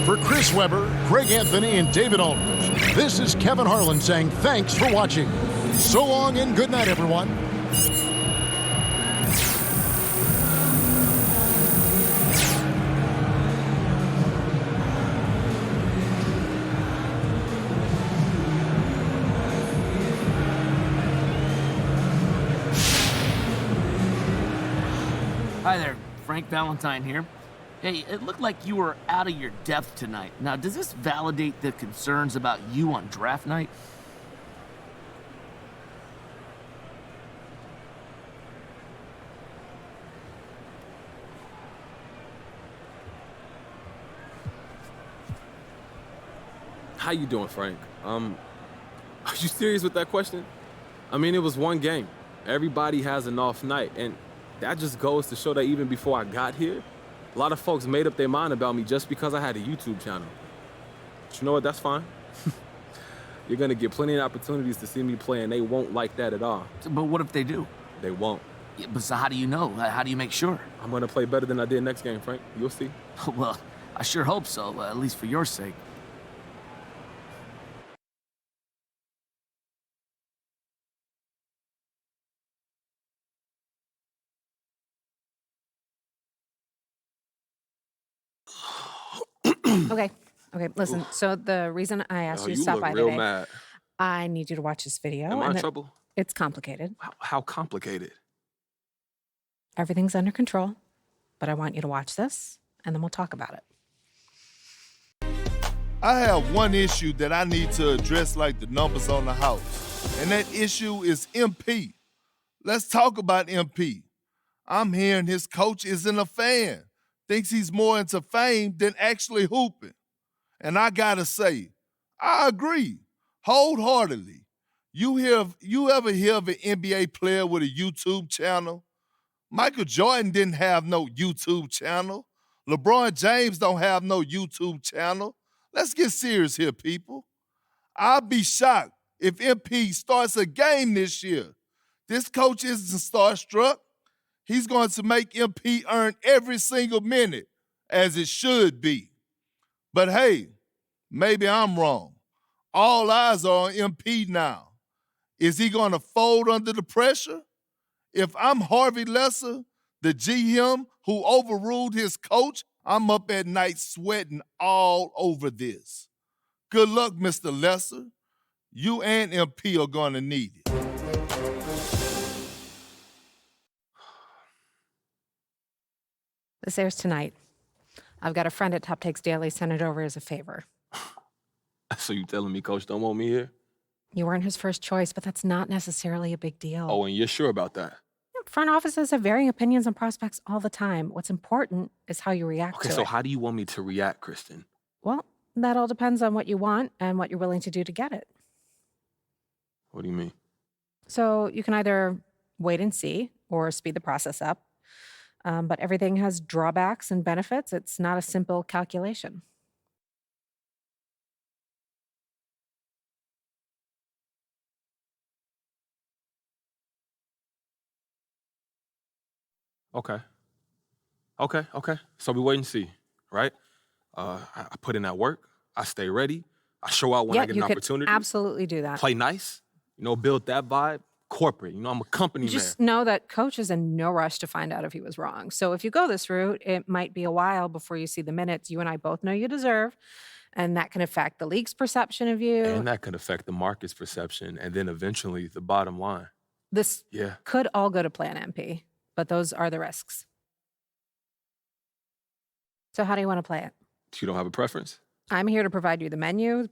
For Chris Webber, Greg Anthony, and David Aldridge, this is Kevin Harlan saying thanks for watching. So long and good night, everyone. Hi there, Frank Valentine here. Hey, it looked like you were out of your depth tonight. Now, does this validate the concerns about you on draft night? How you doing, Frank? Are you serious with that question? I mean, it was one game. Everybody has an off night, and that just goes to show that even before I got here, a lot of folks made up their mind about me just because I had a YouTube channel. But you know what? That's fine. You're gonna get plenty of opportunities to see me play, and they won't like that at all. But what if they do? They won't. Yeah, but so how do you know? How do you make sure? I'm gonna play better than I did next game, Frank. You'll see. Well, I sure hope so, at least for your sake. Okay, listen. So the reason I asked you to stop by real today, mad. I need you to watch this video. Am I in and trouble? It's complicated. How complicated? Everything's under control, but I want you to watch this, and then we'll talk about it. I have one issue that I need to address like the numbers on the house, and that issue is MP. Let's talk about MP. I'm hearing his coach isn't a fan, thinks he's more into fame than actually hooping. And I gotta say, I agree wholeheartedly. You ever hear of an NBA player with a YouTube channel? Michael Jordan didn't have no YouTube channel. LeBron James don't have no YouTube channel. Let's get serious here, people. I'll be shocked if MP starts a game this year. This coach isn't starstruck. He's going to make MP earn every single minute, as it should be. But hey, maybe I'm wrong. All eyes are on MP now. Is he going to fold under the pressure? If I'm Harvey Lesser, the GM who overruled his coach, I'm up at night sweating all over this. Good luck, Mr. Lesser. You and MP are going to need it. This airs tonight. I've got a friend at Top Takes Daily sent it over as a favor. So you telling me Coach don't want me here? You weren't his first choice, but that's not necessarily a big deal. Oh, and you're sure about that? Front offices have varying opinions on prospects all the time. What's important is how you react to it. Okay, so how do you want me to react, Kristen? Well, that all depends on what you want and what you're willing to do to get it. What do you mean? So you can either wait and see or speed the process up. But everything has drawbacks and benefits. It's not a simple calculation. Okay. So we wait and see, right? I put in that work. I stay ready. I show out when I get an opportunity. Absolutely do that. Play nice. Build that vibe. Corporate. I'm a company man. Just know that Coach is in no rush to find out if he was wrong. So if you go this route, it might be a while before you see the minutes you and I both know you deserve. And that can affect the league's perception of you. And that could affect the market's perception and then eventually the bottom line. This could all go to plan MP, but those are the risks. So how do you want to play it? You don't have a preference? I'm here to provide you the menu,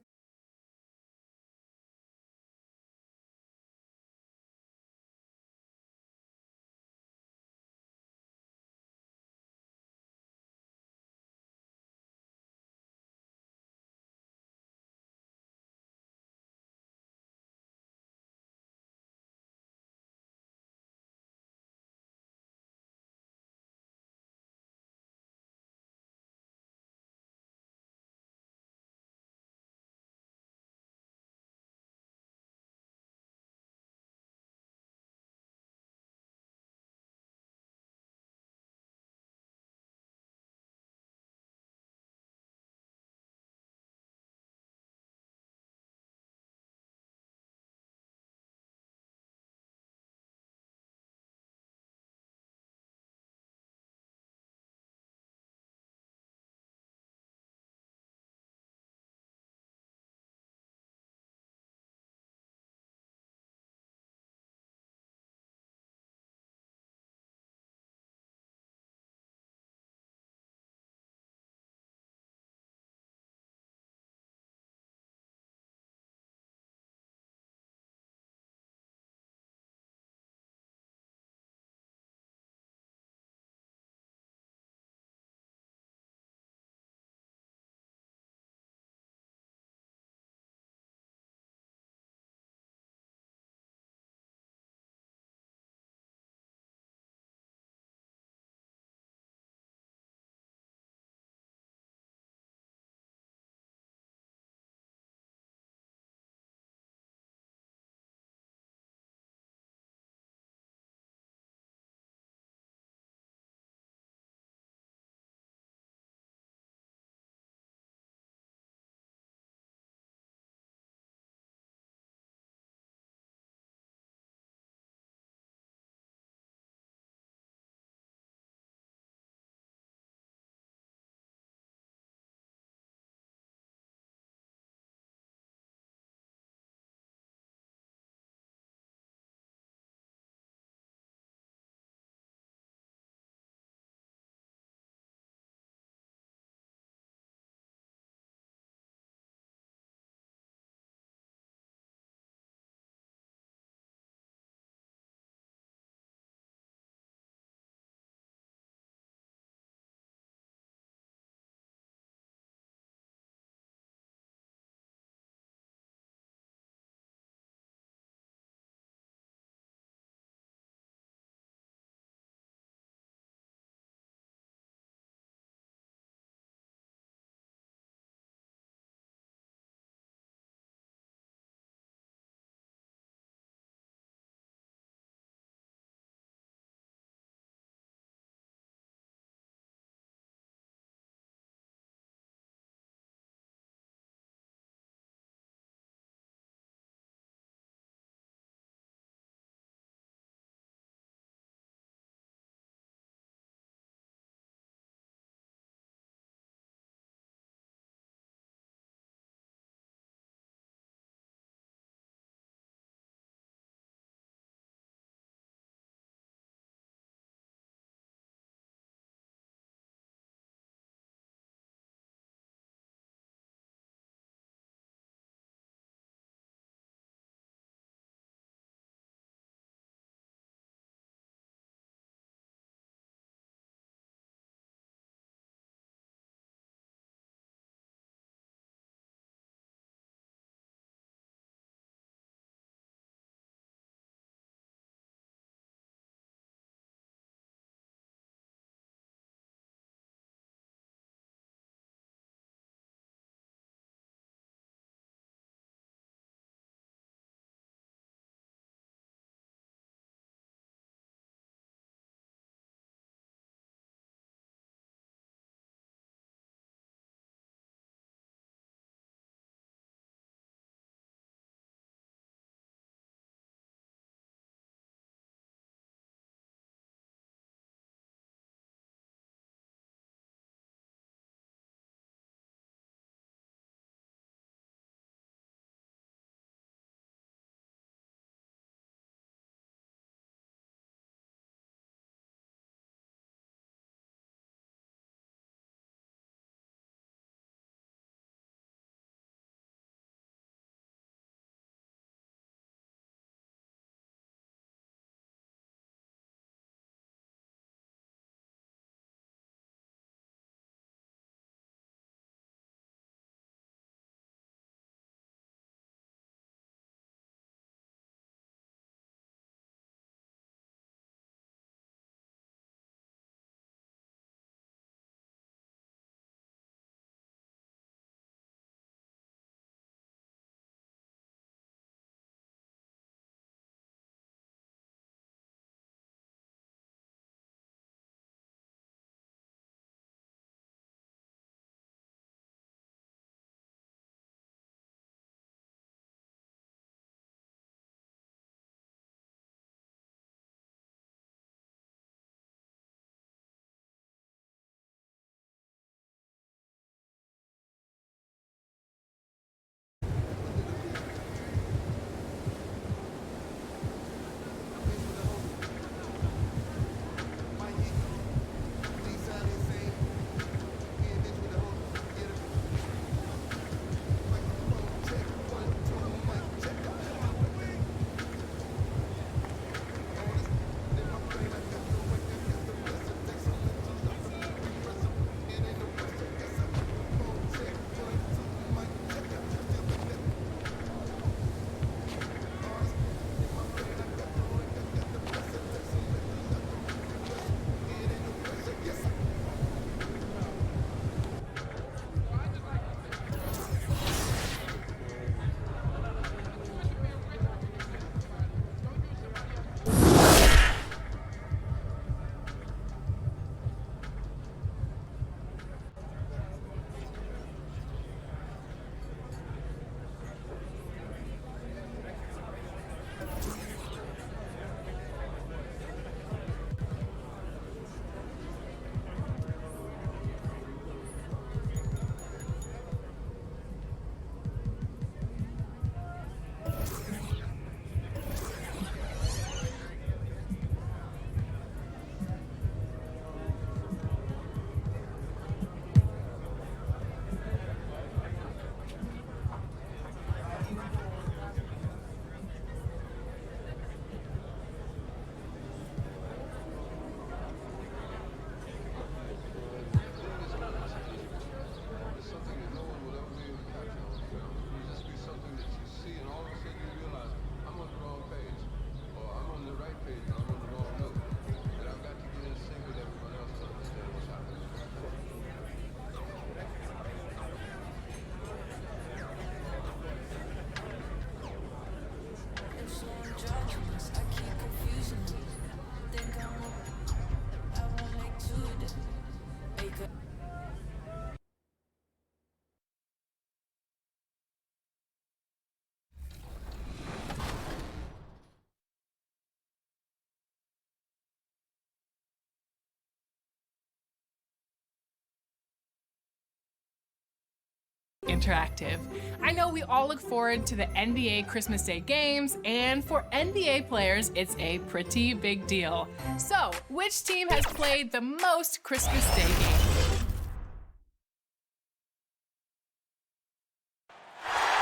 interactive. I know we all look forward to the NBA Christmas Day games, and for NBA players, it's a pretty big deal. So, which team has played the most Christmas Day games?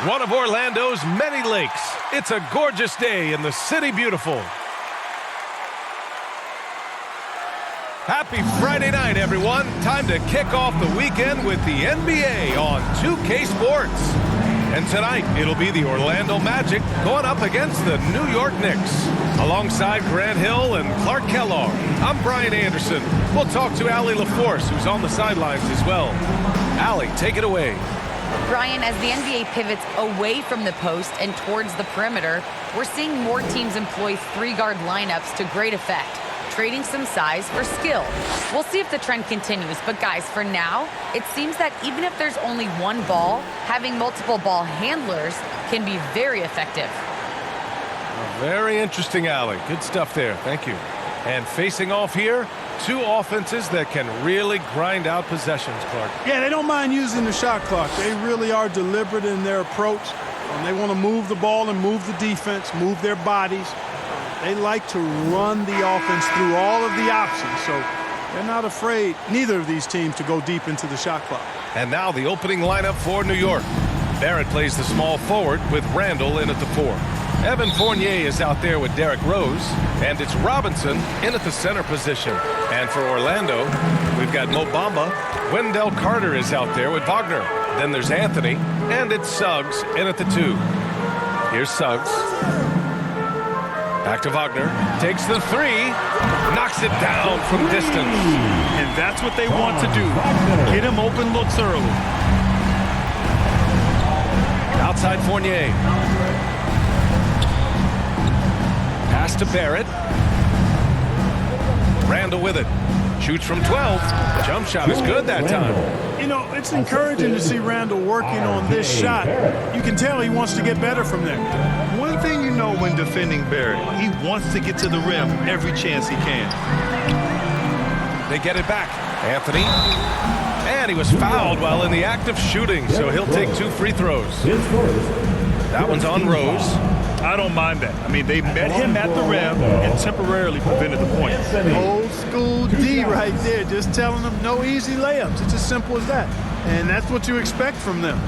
One of Orlando's many lakes. It's a gorgeous day in the City Beautiful. Happy Friday night, everyone. Time to kick off the weekend with the NBA on 2K Sports. And tonight, it'll be the Orlando Magic going up against the New York Knicks. Alongside Grant Hill and Clark Kellogg, I'm Brian Anderson. We'll talk to Allie LaForce, who's on the sidelines as well. Allie, take it away. Brian, as the NBA pivots away from the post and towards the perimeter, we're seeing more teams employ three-guard lineups to great effect, trading some size for skill. We'll see if the trend continues, but guys, for now, it seems that even if there's only one ball, having multiple ball handlers can be very effective. Very interesting, Allie. Good stuff there. Thank you. And facing off here, two offenses that can really grind out possessions, Clark. Yeah, they don't mind using the shot clock. They really are deliberate in their approach. They want to move the ball and move the defense, move their bodies. They like to run the offense through all of the options, so they're not afraid, neither of these teams, to go deep into the shot clock. And now the opening lineup for New York. Barrett plays the small forward with Randall in at the 4. Evan Fournier is out there with Derrick Rose, and it's Robinson in at the center position. And for Orlando, we've got Mo Bamba. Wendell Carter is out there with Wagner. Then there's Anthony, and it's Suggs in at the 2. Here's Suggs. Back to Wagner. Takes the 3. Knocks it down from distance. And that's what they want to do. Get him open looks early. Outside Fournier. Pass to Barrett. Randall with it. Shoots from 12. Jump shot is good that time. You know, it's encouraging to see Randall working on this shot. You can tell he wants to get better from there. One thing you know when defending Barrett, he wants to get to the rim every chance he can. They get it back. Anthony. And he was fouled while in the act of shooting, so he'll take 2 free throws. That one's on Rose. I don't mind that. I mean, they met him at the rim and temporarily prevented the point. Old school D right there, just telling them no easy layups. It's as simple as that. And that's what you expect from them.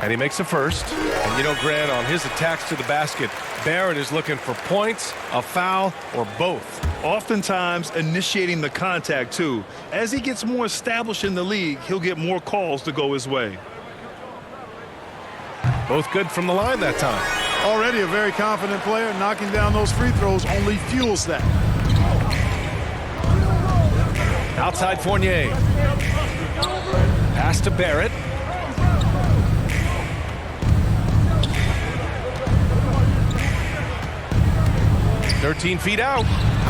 And he makes a first. And you know, Grant, on his attacks to the basket, Barrett is looking for points, a foul, or both. Oftentimes initiating the contact, too. As he gets more established in the league, he'll get more calls to go his way. Both good from the line that time. Already a very confident player. Knocking down those free throws only fuels that. Outside Fournier. Pass to Barrett. "13 feet out,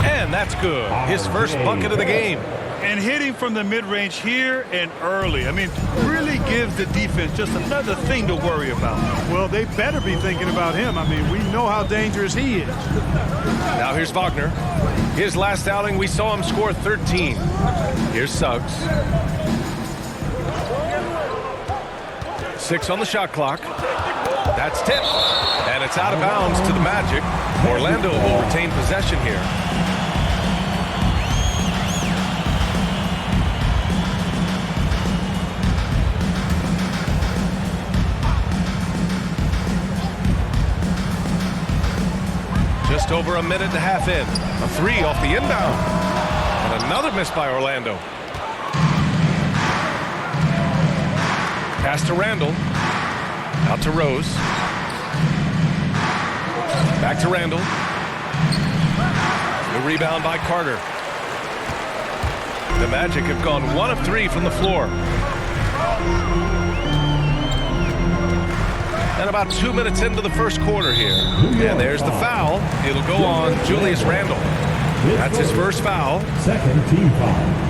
and that's good. His first bucket of the game. And hitting from the mid-range here and early. I mean, really gives the defense just another thing to worry about. Well, they better be thinking about him. I mean, we know how dangerous he is. Now here's Wagner. His last outing, we saw him score 13. Here's Suggs. 6 on the shot clock. That's tipped. And it's out of bounds to the Magic. Orlando will retain possession here. Just over a minute and a half in. A 3 off the inbound. And another miss by Orlando. Pass to Randall. Out to Rose. Back to Randall. The rebound by Carter. The Magic have gone 1 of 3 from the floor. And about 2 minutes into the first quarter here. And there's the foul. It'll go on Julius Randle. That's his first foul. Second team foul.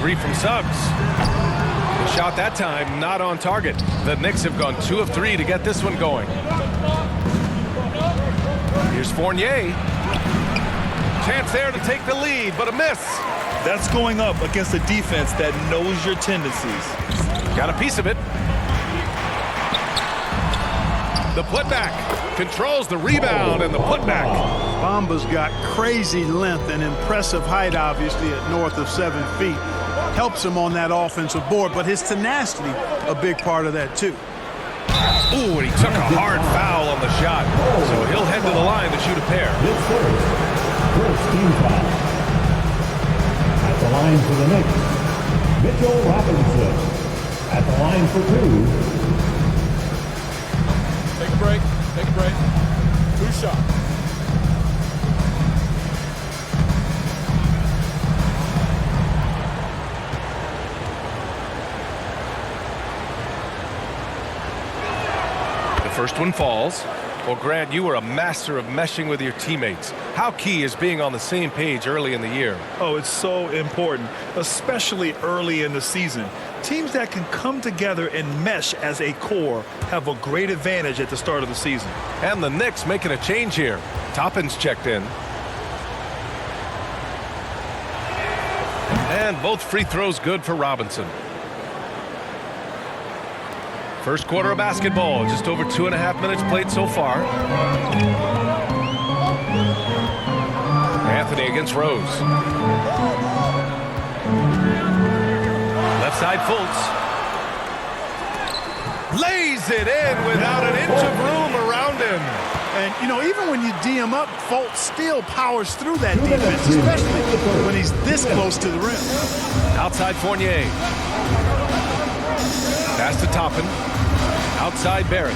3 from Suggs. The shot that time not on target. The Knicks have gone 2 of 3 to get this one going. Here's Fournier. Chance there to take the lead, but a miss. That's going up against a defense that knows your tendencies. Got a piece of it. The putback controls the rebound and the putback. Bamba's got crazy length and impressive height, obviously, at north of 7 feet. Helps him on that offensive board, but his tenacity, a big part of that, too. Ooh, and he took a hard foul on the shot. So he'll head to the line to shoot a pair. First team foul. At the line for the Knicks, Mitchell Robinson. At the line for 2. Take a break. Take a break. 2 shots. First one falls. Well, Grant, you were a master of meshing with your teammates. How key is being on the same page early in the year? Oh, it's so important, especially early in the season. Teams that can come together and mesh as a core have a great advantage at the start of the season. And the Knicks making a change here. Toppin's checked in. And both free throws good for Robinson. First quarter of basketball, just over 2.5 minutes played so far. Anthony against Rose. Left side Fultz. Lays it in without an inch of room around him. And, you know, even when you D him up, Fultz still powers through that defense, especially when he's this close to the rim. Outside Fournier. Pass to Toppin. Outside Barrett.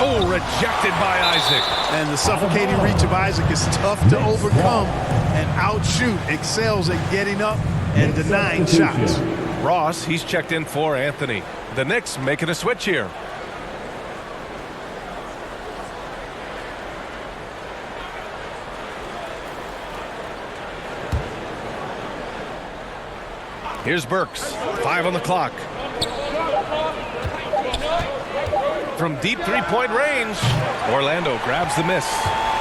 Oh, rejected by Isaac. And the suffocating reach of Isaac is tough to overcome and outshoot. Excels at getting up and denying shots. Ross, he's checked in for Anthony. The Knicks making a switch here. Here's Burks, 5 on the clock. From deep three-point range, Orlando grabs the miss.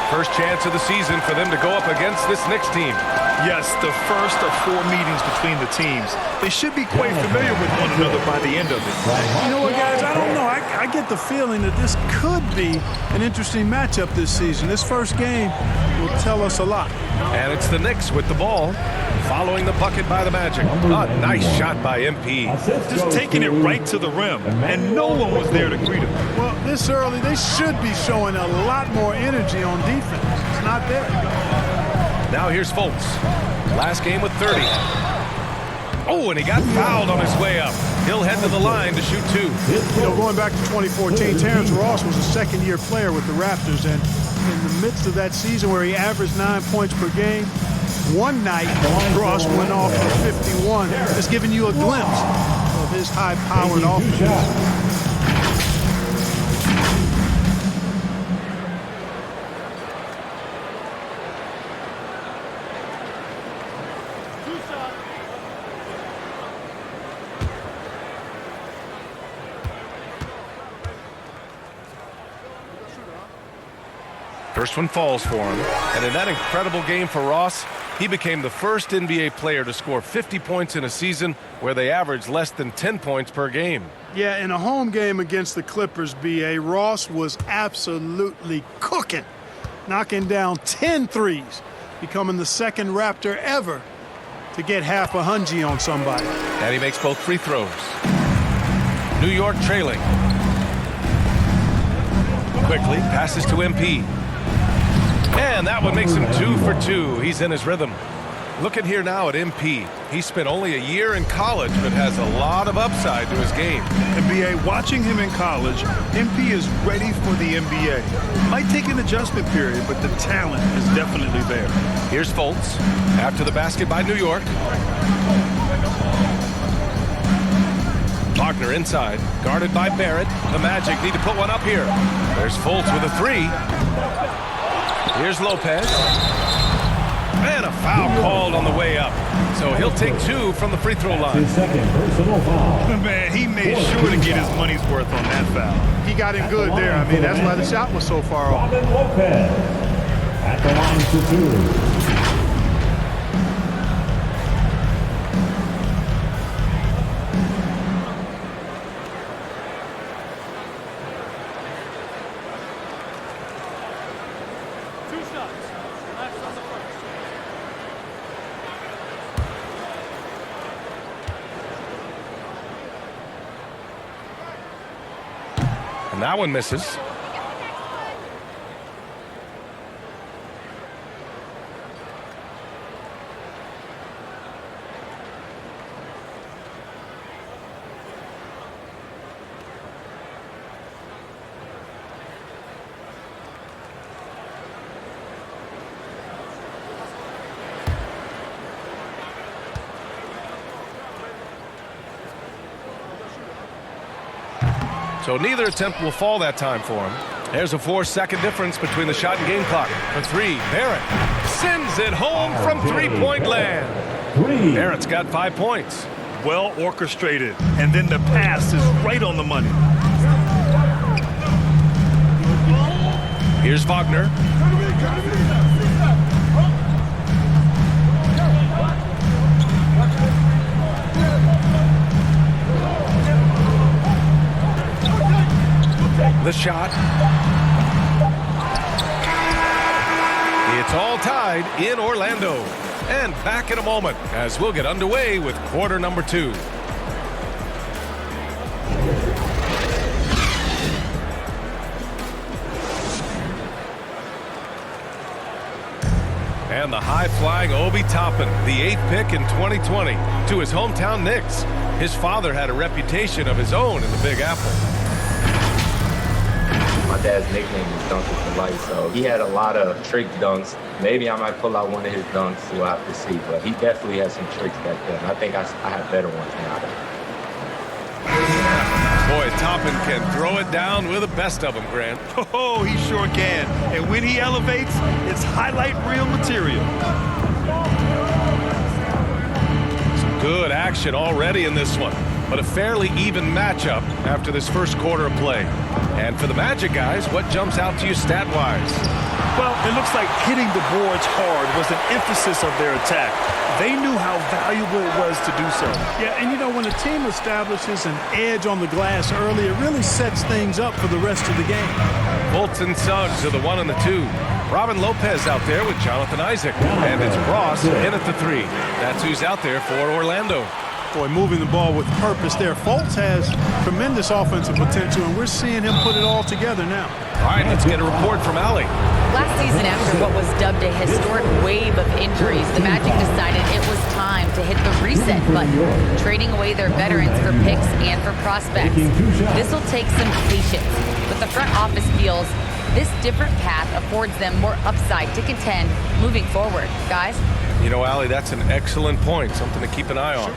First chance of the season for them to go up against this Knicks team. Yes, the first of 4 meetings between the teams. They should be quite familiar with one another by the end of it. You know what, guys? I don't know. I get the feeling that this could be an interesting matchup this season. This first game will tell us a lot. And it's the Knicks with the ball, following the bucket by the Magic. A nice shot by MP. Just taking it right to the rim, and no one was there to greet him. Well, this early, they should be showing a lot more energy on defense. It's not there. Now here's Fultz. Last game with 30. Oh, and he got fouled on his way up. He'll head to the line to shoot 2. You know, going back to 2014, Terrence Ross was a second-year player with the Raptors, and in the midst of that season where he averaged 9 points per game, one night Ross went off for 51, just giving you a glimpse of his high-powered offense. First one falls for him. And in that incredible game for Ross, he became the first NBA player to score 50 points in a season where they averaged less than 10 points per game. Yeah, in a home game against the Clippers, B.A., Ross was absolutely cooking, knocking down 10 threes, becoming the second Raptor ever to get half a hungy on somebody. And he makes both free throws. New York trailing. Quickly passes to MP. And that one makes him 2 for 2. He's in his rhythm. Looking here now at MP. He spent only a year in college, but has a lot of upside to his game. NBA, watching him in college, MP is ready for the NBA. Might take an adjustment period, but the talent is definitely there. Here's Fultz. After the basket by New York. Wagner inside, guarded by Barrett. The Magic need to put one up here. There's Fultz with a 3. Here's Lopez. And a foul called on the way up. So he'll take 2 from the free throw line. His second personal foul. Man, he made sure to get his money's worth on that foul. He got him good there. I mean, that's why the shot was so far off. Robin Lopez at the line for 2. And that one misses. So neither attempt will fall that time for him. There's a 4-second difference between the shot and game clock. For 3, Barrett sends it home from three-point land. Barrett's got 5 points. Well orchestrated, and then the pass is right on the money. Here's Wagner. The shot. It's all tied in Orlando. And back in a moment as we'll get underway with quarter number 2. And the high-flying Obi Toppin, the 8th pick in 2020, to his hometown Knicks. His father had a reputation of his own in the Big Apple. My dad's nickname is Dunker for Life, so he had a lot of trick dunks. Maybe I might pull out one of his dunks, we'll have to see, but he definitely had some tricks back then. I think I have better ones now. Boy, Toppin can throw it down with the best of them, Grant. Oh, he sure can. And when he elevates, it's highlight reel material. Some good action already in this one, but a fairly even matchup after this first quarter of play. And for the Magic guys, what jumps out to you stat-wise? Well, it looks like hitting the boards hard was an emphasis of their attack. They knew how valuable it was to do so. Yeah, and you know, when a team establishes an edge on the glass early, it really sets things up for the rest of the game. Fultz and Suggs are the 1 and the 2. Robin Lopez out there with Jonathan Isaac. And it's Ross in at the 3. That's who's out there for Orlando. Boy, moving the ball with purpose there. Fultz has tremendous offensive potential, and we're seeing him put it all together now. All right, let's get a report from Allie. Last season, after what was dubbed a historic wave of injuries, the Magic decided it was time to hit the reset button, trading away their veterans for picks and for prospects. This will take some patience, but the front office feels this different path affords them more upside to contend moving forward. Guys? You know, Allie, that's an excellent point, something to keep an eye on.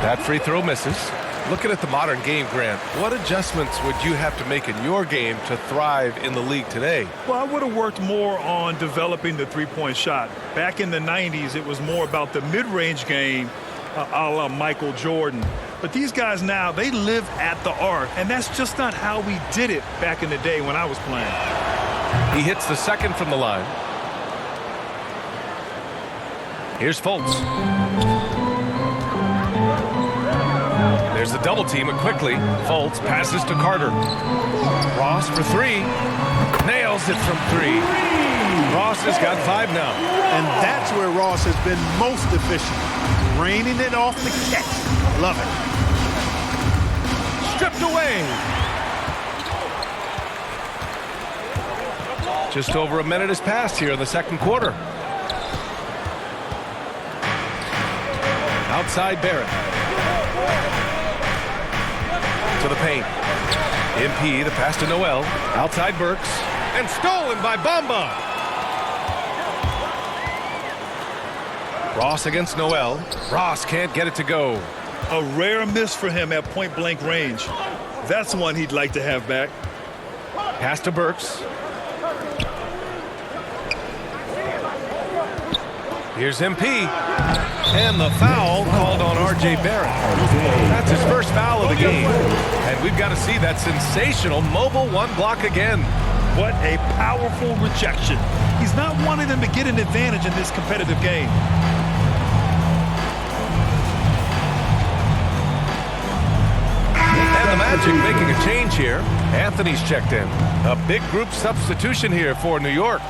That free throw misses. Looking at the modern game, Grant, what adjustments would you have to make in your game to thrive in the league today? Well, I would have worked more on developing the three-point shot. Back in the 90s, it was more about the mid-range game, a la Michael Jordan. But these guys now, they live at the arc, and that's just not how we did it back in the day when I was playing. He hits the second from the line. Here's Fultz. There's the double team quickly. Fultz passes to Carter. Ross for 3. Nails it from 3. Ross has got 5 now. And that's where Ross has been most efficient. Raining it off the catch. Love it. Stripped away. Just over a minute has passed here in the second quarter. Outside Barrett. To the paint. MP, the pass to Noel. Outside Burks. And stolen by Bamba. Ross against Noel. Ross can't get it to go. A rare miss for him at point-blank range. That's one he'd like to have back. Pass to Burks. Here's MP. And the foul called on R.J. Barrett. That's his first foul of the game. And we've got to see that sensational mobile one block again. What a powerful rejection. He's not wanting them to get an advantage in this competitive game. And the Magic making a change here. Anthony's checked in. A big group substitution here for New York.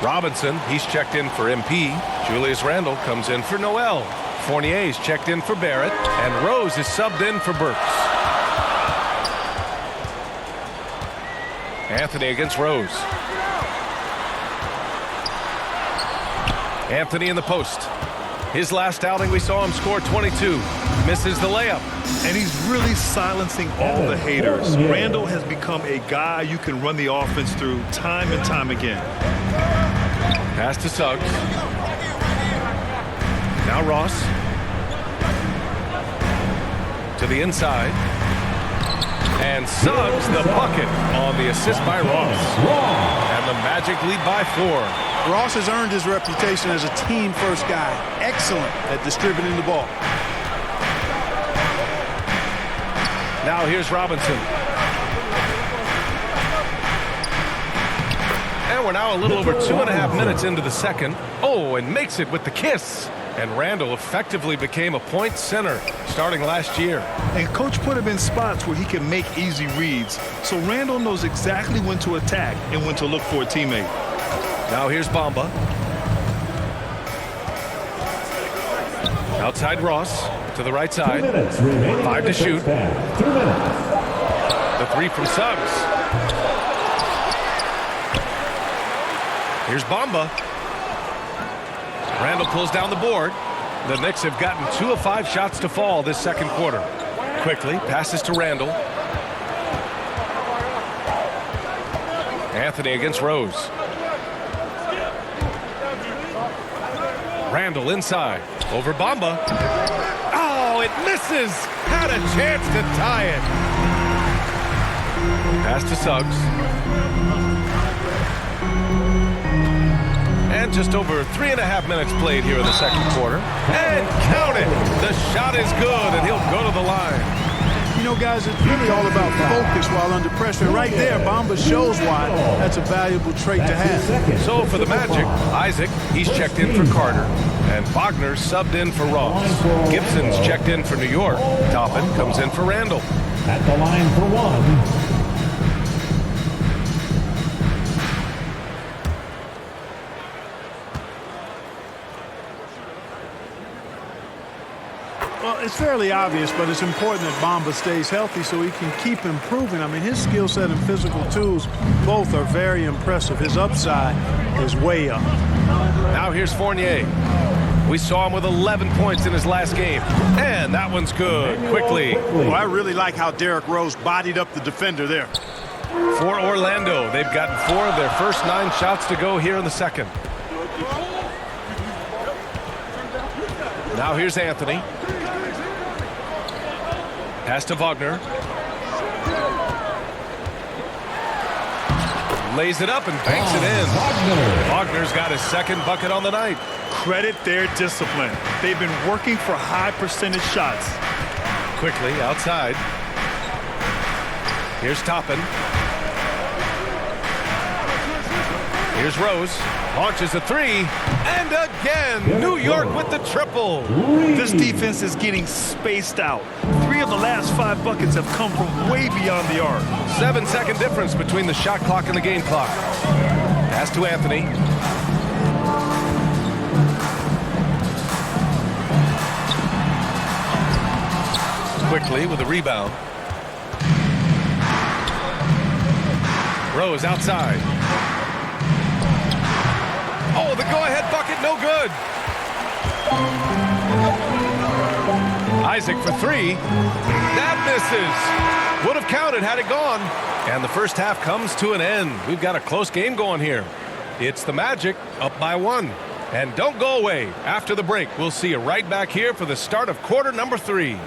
Robinson, he's checked in for MP. Julius Randle comes in for Noel. Fournier's checked in for Barrett. And Rose is subbed in for Burks. Anthony against Rose. Anthony in the post. His last outing, we saw him score 22. Misses the layup. And he's really silencing all the haters. Randle has become a guy you can run the offense through time and time again. Pass to Suggs. Now Ross. To the inside. And Suggs the bucket on the assist by Ross. And the Magic lead by 4. Ross has earned his reputation as a team-first guy. Excellent at distributing the ball. Now here's Robinson. And we're now a little over 2.5 minutes into the second. Oh, and makes it with the kiss. And Randle effectively became a point center starting last year. And coach put him in spots where he can make easy reads. So Randle knows exactly when to attack and when to look for a teammate. Now here's Bamba. Outside Ross to the right side. 5 to shoot. 2 minutes. The 3 from Suggs. Here's Bamba. Randle pulls down the board. The Knicks have gotten 2 of 5 shots to fall this second quarter. Quickly passes to Randle. Anthony against Rose. Randle inside. Over Bamba. Oh, it misses. Had a chance to tie it. Pass to Suggs. And just over 3.5 minutes played here in the second quarter. And count it. The shot is good, and he'll go to the line. You know, guys, it's really all about focus while under pressure. Right there, Bamba shows why that's a valuable trait to have. So for the Magic, Isaac, he's checked in for Carter. And Wagner subbed in for Ross. Gibson's checked in for New York. Toppin comes in for Randle. At the line for 1. Well, it's fairly obvious, but it's important that Bamba stays healthy so he can keep improving. I mean, his skill set and physical tools both are very impressive. His upside is way up. Now here's Fournier. We saw him with 11 points in his last game. And that one's good. Quickly. Well, I really like how Derrick Rose bodied up the defender there. For Orlando, they've gotten 4 of their first 9 shots to go here in the second. Now here's Anthony. Pass to Wagner. Lays it up and banks it in. Wagner's got his second bucket on the night. Credit their discipline. They've been working for high percentage shots. Quickly outside. Here's Toppin. Here's Rose. Launches a 3. And again, New York with the triple. This defense is getting spaced out. 3 of the last 5 buckets have come from way beyond the arc. 7-second difference between the shot clock and the game clock. Pass to Anthony. Quickly with a rebound. Rose outside. Oh, the go-ahead bucket, no good. Isaac for 3. That misses. Would have counted had it gone. And the first half comes to an end. We've got a close game going here. It's the Magic up by 1. And don't go away. After the break, we'll see you right back here for the start of quarter number 3.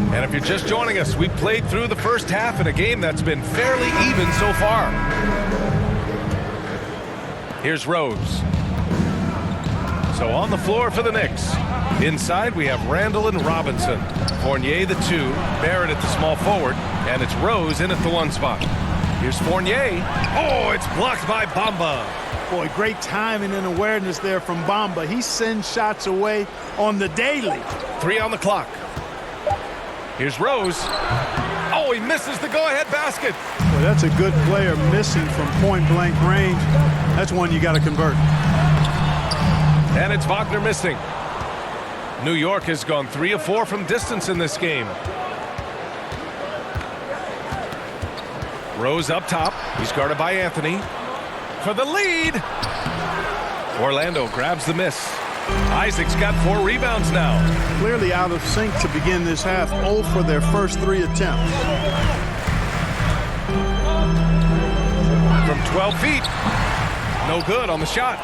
And if you're just joining us, we played through the first half in a game that's been fairly even so far. Here's Rose. So on the floor for the Knicks. Inside, we have Randall and Robinson. Fournier, the 2. Barrett at the small forward. And it's Rose in at the 1 spot. Here's Fournier. Oh, it's blocked by Bamba. Boy, great timing and awareness there from Bamba. He sends shots away on the daily. 3 on the clock. Here's Rose. Oh, he misses the go-ahead basket. Boy, that's a good player missing from point-blank range. That's one you got to convert. And it's Wagner missing. New York has gone 3 of 4 from distance in this game. Rose up top. He's guarded by Anthony. For the lead. Orlando grabs the miss. Isaac's got 4 rebounds now. Clearly out of sync to begin this half. 0 for their first 3 attempts. From 12 feet. No good on the shot.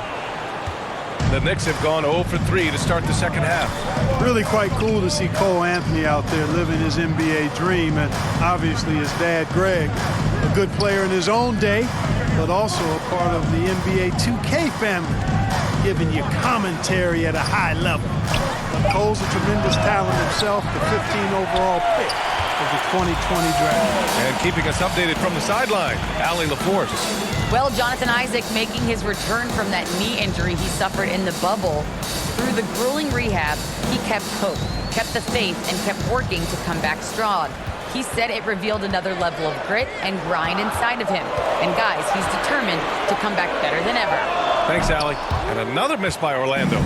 The Knicks have gone 0 for 3 to start the second half. Really quite cool to see Cole Anthony out there living his NBA dream, and obviously his dad, Greg, a good player in his own day, but also a part of the NBA 2K family, giving you commentary at a high level. But Cole's a tremendous talent himself, the 15 overall pick of the 2020 draft. And keeping us updated from the sideline, Allie LaForce. Well, Jonathan Isaac making his return from that knee injury he suffered in the bubble. Through the grueling rehab, he kept hope, kept the faith, and kept working to come back strong. He said it revealed another level of grit and grind inside of him. And guys, he's determined to come back better than ever. Thanks, Allie. And another miss by Orlando.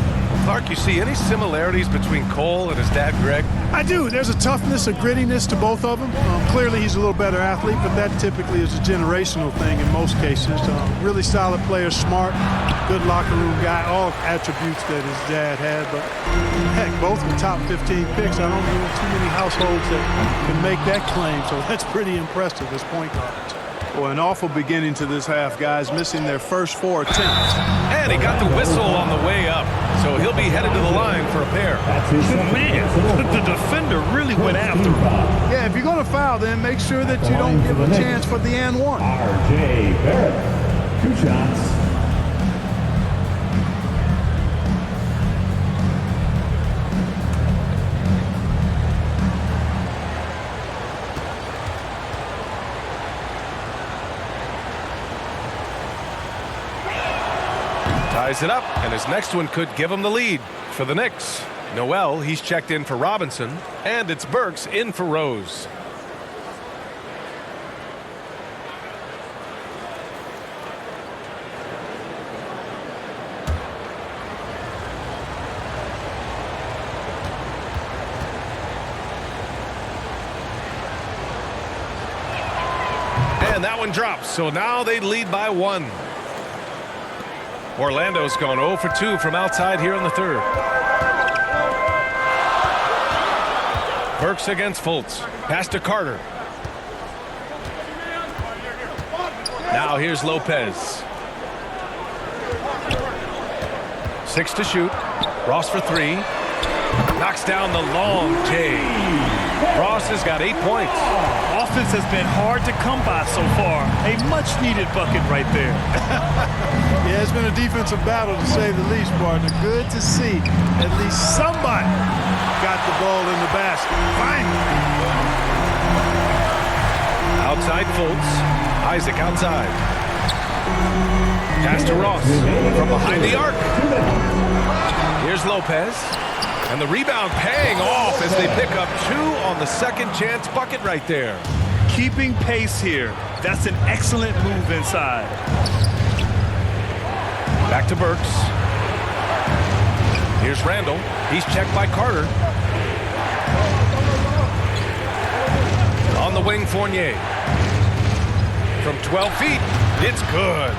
Clark, you see any similarities between Cole and his dad, Greg? I do. There's a toughness, a grittiness to both of them. Clearly, he's a little better athlete, but that typically is a generational thing in most cases. Really solid player, smart, good locker room guy, all attributes that his dad had. But heck, both were top 15 picks. I don't know too many households that can make that claim, so that's pretty impressive as point guards. Well, an awful beginning to this half, guys, missing their first 4 attempts. And he got the whistle on the way up, so he'll be headed to the line for a pair. Man, the defender really went after him. Yeah, if you're going to foul, then make sure that you don't give a chance for the and one. R.J. Barrett, 2 shots. Ties it up, and his next one could give him the lead for the Knicks. Noel, he's checked in for Robinson, and it's Burks in for Rose. And that one drops, so now they lead by 1. Orlando's gone 0 for 2 from outside here in the third. Burks against Fultz. Pass to Carter. Now here's Lopez. 6 to shoot. Ross for 3. Knocks down the long J. Ross has got 8 points. Offense has been hard to come by so far. A much-needed bucket right there. Yeah, it's been a defensive battle to say the least, partner. Good to see at least somebody got the ball in the basket. Finally. Outside Fultz. Isaac outside. Pass to Ross from behind the arc. Here's Lopez. And the rebound paying off as they pick up 2 on the second chance bucket right there. Keeping pace here. That's an excellent move inside. Back to Burks. Here's Randall. He's checked by Carter. On the wing, Fournier. From 12 feet, it's good.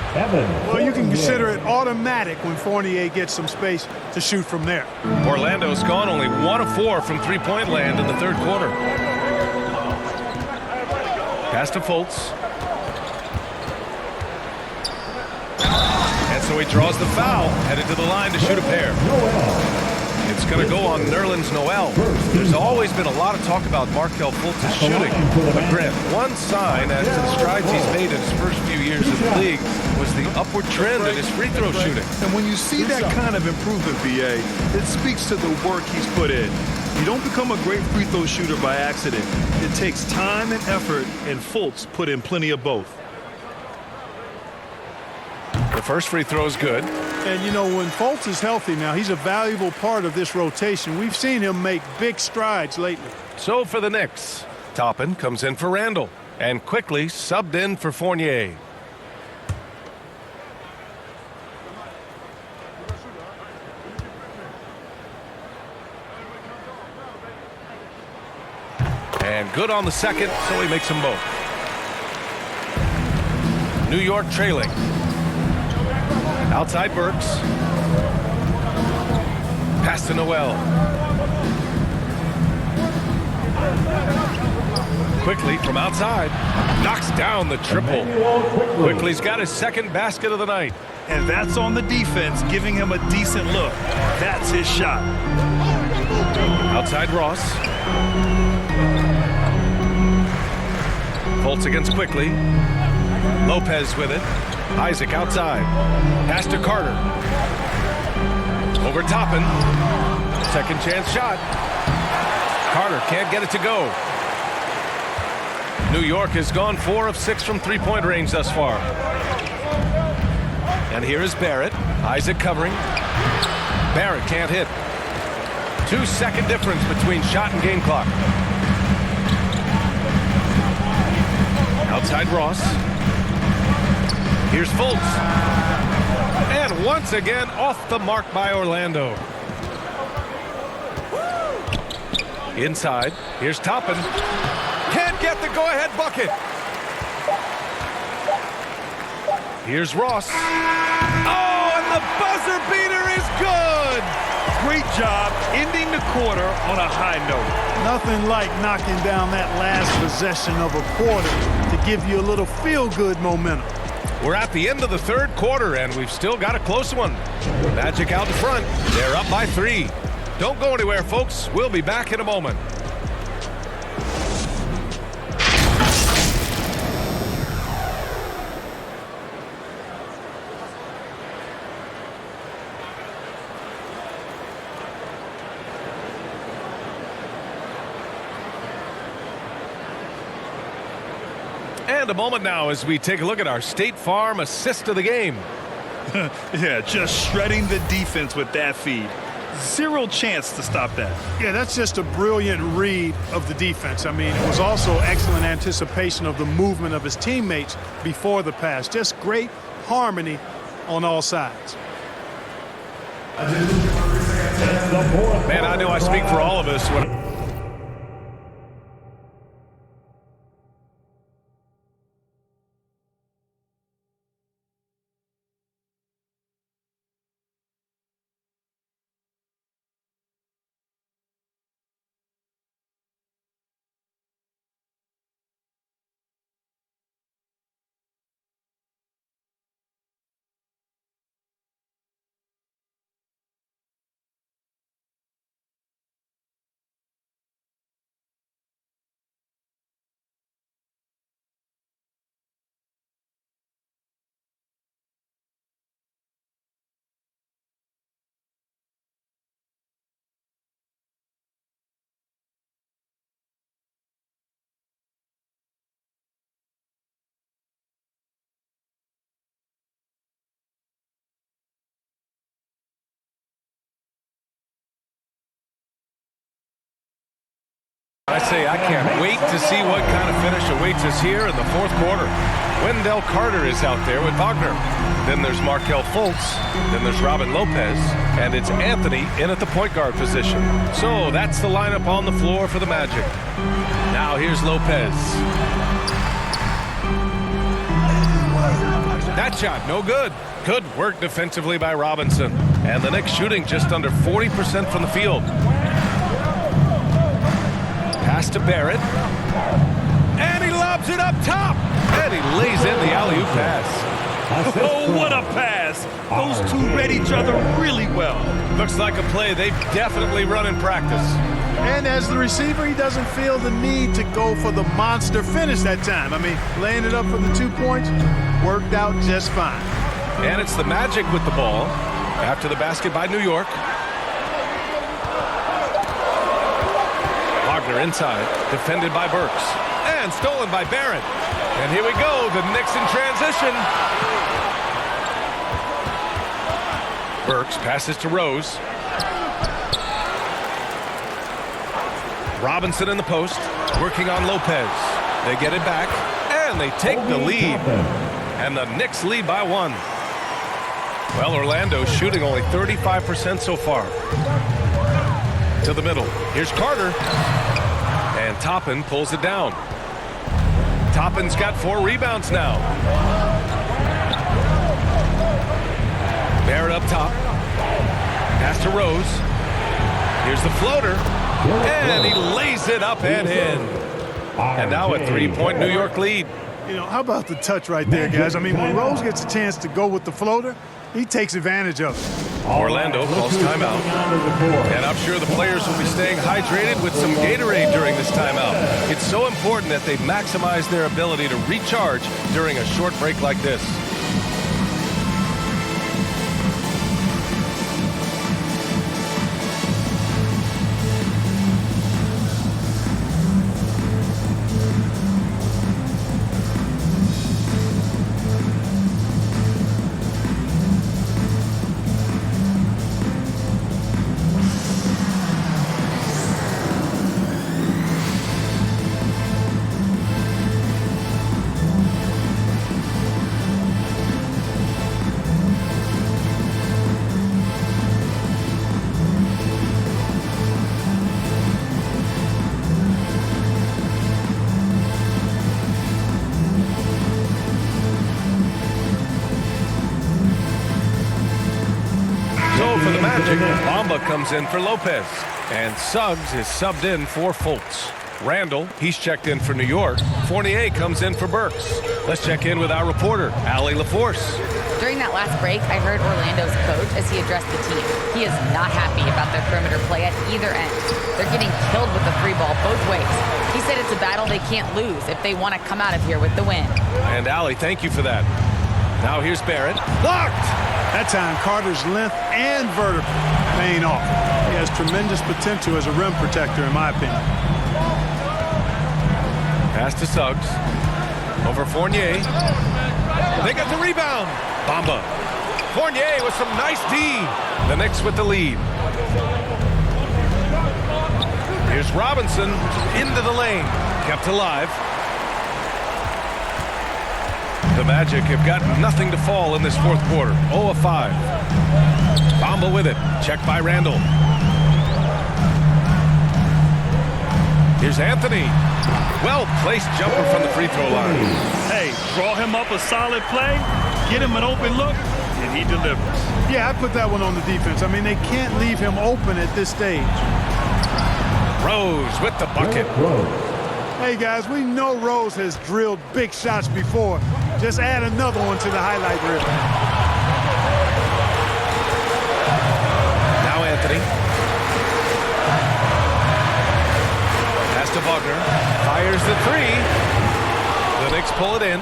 Well, you can consider it automatic when Fournier gets some space to shoot from there. Orlando's gone only 1 of 4 from three-point land in the third quarter. Pass to Fultz. And so he draws the foul, headed to the line to shoot a pair. It's going to go on Nerlens Noel. There's always been a lot of talk about Markelle Fultz's shooting. But Grant, one sign as to the strides he's made in his first few years in the league was the upward trend in his free throw shooting. And when you see that kind of improvement, BA, it speaks to the work he's put in. You don't become a great free throw shooter by accident. It takes time and effort, and Fultz put in plenty of both. The first free throw is good. And, you know, when Fultz is healthy now, he's a valuable part of this rotation. We've seen him make big strides lately. So for the Knicks, Toppin comes in for Randall and quickly subbed in for Fournier. And good on the second, so he makes them both. New York trailing. Outside Burks. Pass to Noel. Quickly from outside. Knocks down the triple. Quickly's got his second basket of the night. And that's on the defense, giving him a decent look. That's his shot. Outside Ross. Fultz against Quickly. Lopez with it. Isaac outside. Pass to Carter. Over Toppin. Second chance shot. Carter can't get it to go. New York has gone 4 of 6 from three-point range thus far. And here is Barrett. Isaac covering. Barrett can't hit. 2-second difference between shot and game clock. Outside Ross. Here's Fultz. And once again, off the mark by Orlando. Inside. Here's Toppin. Can't get the go-ahead bucket. Here's Ross. Oh, and the buzzer beater is good. Great job ending the quarter on a high note. Nothing like knocking down that last possession of a quarter to give you a little feel-good momentum. We're at the end of the third quarter, and we've still got a close one. Magic out in front. They're up by 3. Don't go anywhere, folks. We'll be back in a moment. And a moment now as we take a look at our State Farm assist of the game. Yeah, just shredding the defense with that feed. Zero chance to stop that. Yeah, that's just a brilliant read of the defense. I mean, it was also excellent anticipation of the movement of his teammates before the pass. Just great harmony on all sides. Man, I know I speak for all of us when I say I can't wait to see what kind of finish awaits us here in the fourth quarter. Wendell Carter is out there with Wagner. Then there's Markelle Fultz. Then there's Robin Lopez. And it's Anthony in at the point guard position. So that's the lineup on the floor for the Magic. Now here's Lopez. That shot, no good. Good work defensively by Robinson. And the Knicks shooting just under 40% from the field. Pass to Barrett. And he lobs it up top. And he lays in the alley-oop pass. Oh, what a pass. Those two read each other really well. Looks like a play they've definitely run in practice. And as the receiver, he doesn't feel the need to go for the monster finish that time. I mean, laying it up for the 2 points worked out just fine. And it's the Magic with the ball after the basket by New York. Wagner inside, defended by Burks. And stolen by Barrett. And here we go, the Knicks in transition. Burks passes to Rose. Robinson in the post, working on Lopez. They get it back, and they take the lead. And the Knicks lead by 1. Well, Orlando's shooting only 35% so far. To the middle. Here's Carter. And Toppin pulls it down. Toppin's got 4 rebounds now. Barrett up top. Pass to Rose. Here's the floater. And he lays it up and in. And now a 3-point New York lead. You know, how about the touch right there, guys? I mean, when Rose gets a chance to go with the floater, he takes advantage of it. Orlando calls timeout. And I'm sure the players will be staying hydrated with some Gatorade during this timeout. It's so important that they maximize their ability to recharge during a short break like this. Bamba comes in for Lopez. And Suggs is subbed in for Fultz. Randall, he's checked in for New York. Fournier comes in for Burks. Let's check in with our reporter, Allie LaForce. During that last break, I heard Orlando's coach as he addressed the team. He is not happy about their perimeter play at either end. They're getting killed with the 3 ball both ways. He said it's a battle they can't lose if they want to come out of here with the win. And Allie, thank you for that. Now here's Barrett. Blocked! That time, Carter's length and vertical paying off. He has tremendous potential as a rim protector, in my opinion. Pass to Suggs. Over Fournier. They got the rebound. Bamba. Fournier with some nice D. The Knicks with the lead. Here's Robinson into the lane. Kept alive. The Magic have got nothing to fall in this fourth quarter. 0 of 5. Bamba with it. Checked by Randall. Here's Anthony. Well-placed jumper from the free throw line. Hey, draw him up a solid play, get him an open look, and he delivers. Yeah, I put that one on the defense. I mean, they can't leave him open at this stage. Rose with the bucket. Hey, guys, we know Rose has drilled big shots before. Just add another one to the highlight reel. Now Anthony. Pass to Wagner. Fires the 3. The Knicks pull it in.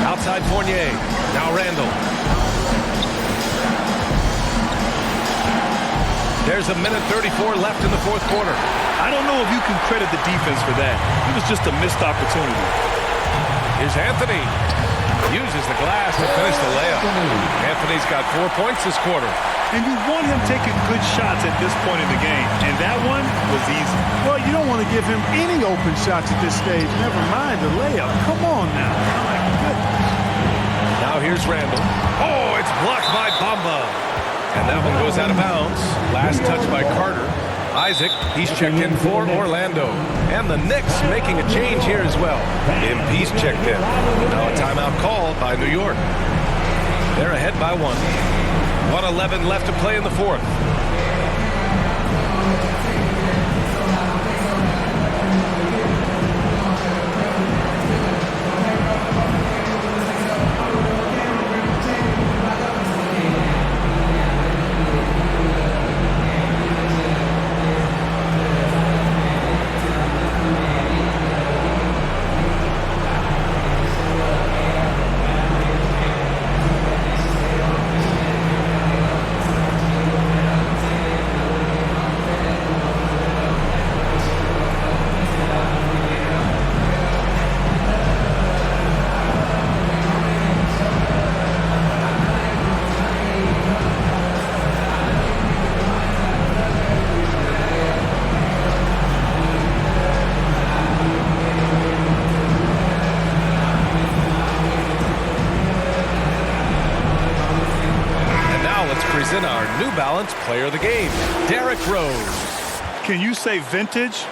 Outside Fournier. Now Randall. There's a minute 34 left in the fourth quarter. I don't know if you can credit the defense for that. It was just a missed opportunity. Here's Anthony. Uses the glass to finish the layup. Anthony's got 4 points this quarter. And you want him taking good shots at this point in the game. And that one was easy. Well, you don't want to give him any open shots at this stage. Never mind the layup. Come on now. My goodness. Now here's Randall. Oh, it's blocked by Bamba. And that one goes out of bounds. Last touch by Carter. Isaac, he's checked in for Orlando. And the Knicks making a change here as well. MP's checked in. Now a timeout called by New York. They're ahead by 1. 1:11 left to play in the fourth. In our New Balance Player of the Game, Derrick Rose. Can you say vintage?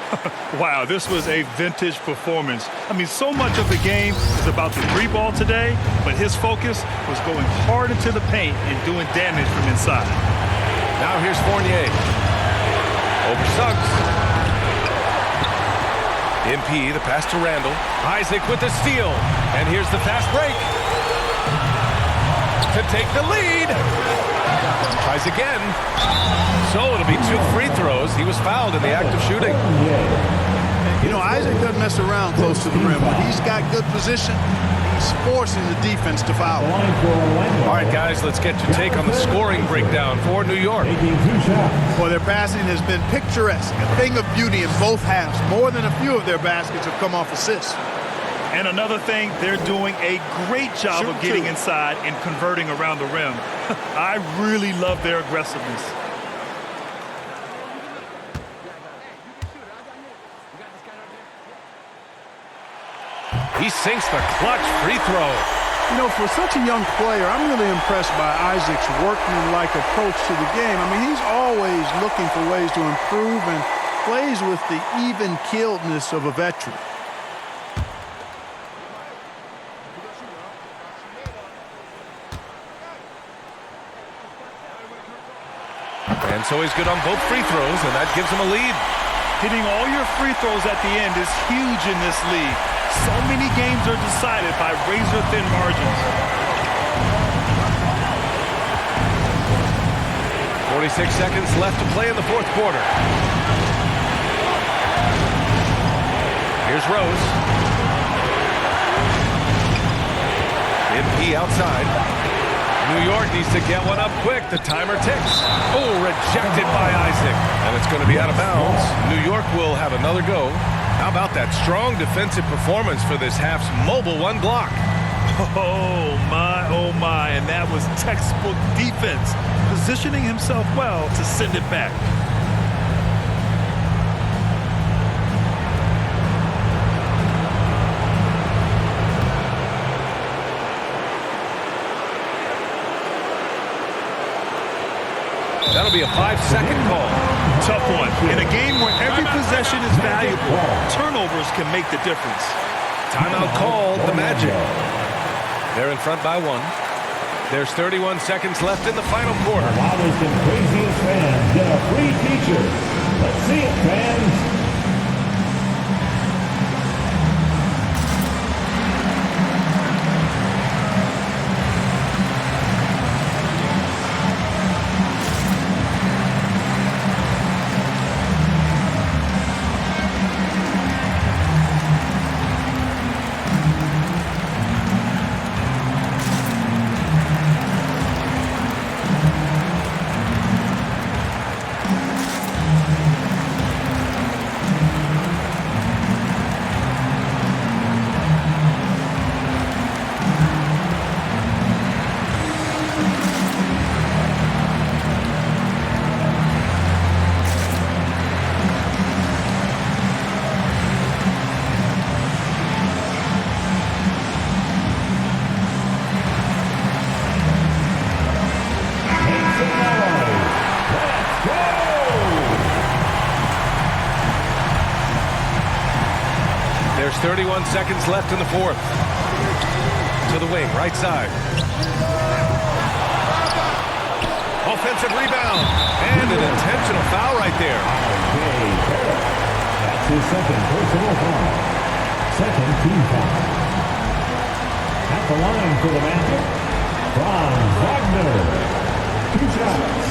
Wow, this was a vintage performance. I mean, so much of the game is about the three ball today, but his focus was going hard into the paint and doing damage from inside. Now here's Fournier. Over Suggs. MP, the pass to Randall. Isaac with the steal. And here's the fast break. To take the lead. Tries again. So it'll be 2 free throws. He was fouled in the act of shooting. You know, Isaac doesn't mess around close to the rim. When he's got good position, he's forcing the defense to foul. All right, guys, let's get your take on the scoring breakdown for New York. Well, their passing has been picturesque, a thing of beauty in both halves. More than a few of their baskets have come off assists. And another thing, they're doing a great job of getting inside and converting around the rim. I really love their aggressiveness. He sinks the clutch free throw. You know, for such a young player, I'm really impressed by Isaac's workman-like approach to the game. I mean, he's always looking for ways to improve and plays with the even-keeledness of a veteran. And so he's good on both free throws, and that gives him a lead. Hitting all your free throws at the end is huge in this league. So many games are decided by razor-thin margins. 46 seconds left to play in the fourth quarter. Here's Rose. MP outside. New York needs to get one up quick. The timer ticks. Oh, rejected by Isaac. And it's going to be out of bounds. New York will have another go. How about that strong defensive performance for this half's mobile one block? Oh, my. And that was textbook defense. Positioning himself well to send it back. That'll be a 5-second call. Tough one. In a game where every possession is valuable, turnovers can make the difference. Timeout called the Magic. They're in front by 1. There's 31 seconds left in the final quarter. The loudest and craziest fans get a free teacher. Let's see it, fans. 31 seconds left in the fourth. To the wing, right side. Offensive rebound. And an intentional foul right there. That's his second personal foul. Second team foul. At the line for the Magic, Franz Wagner. 2 shots.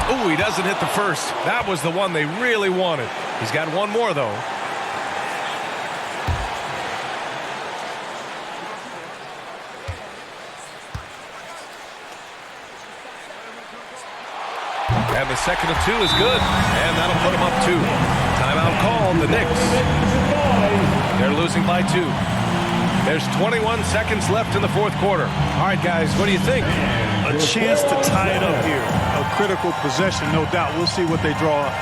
Ooh, he doesn't hit the first. That was the one they really wanted. He's got one more, though. And the second of 2 is good. And that'll put him up 2. Timeout called, the Knicks. They're losing by 2. There's 21 seconds left in the fourth quarter. All right, guys, what do you think? A chance to tie it up here. A critical possession, no doubt. We'll see what they draw up.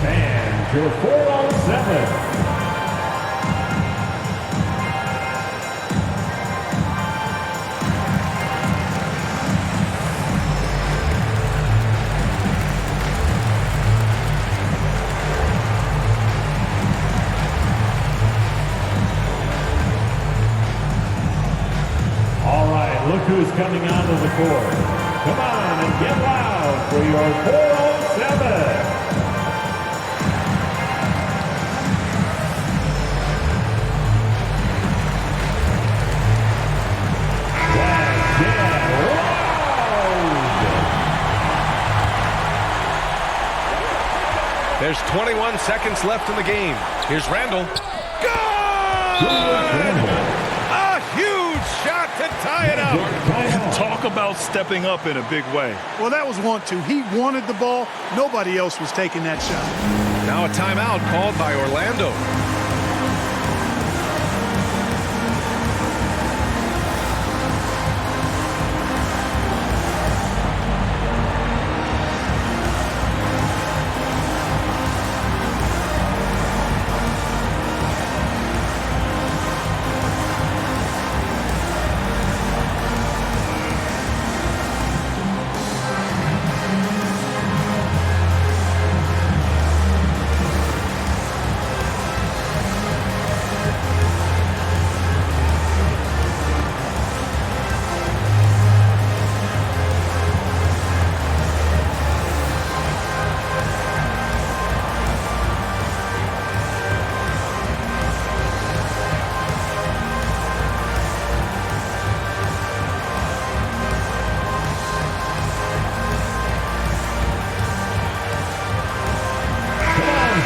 And your 4-on-7. Look who's coming onto the court. Come on and get loud for your 4-on-7. There's 21 seconds left in the game. Here's Randall. A huge shot to tie it up. Talk about stepping up in a big way. Well, that was 1-2. He wanted the ball. Nobody else was taking that shot. Now a timeout called by Orlando.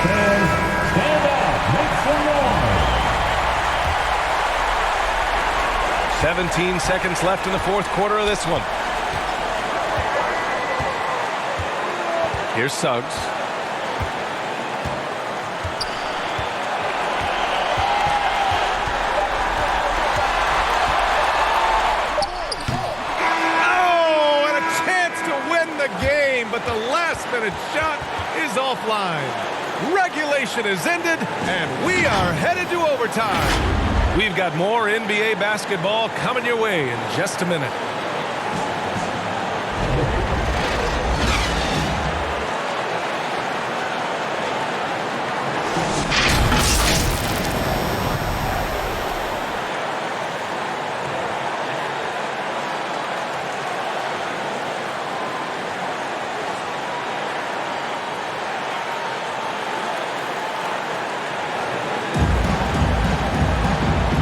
Stand up, make some noise. 17 seconds left in the fourth quarter of this one. Here's Suggs. Oh, and a chance to win the game, but the last-minute shot is offline. Regulation is ended, and we are headed to overtime. We've got more NBA basketball coming your way in just a minute.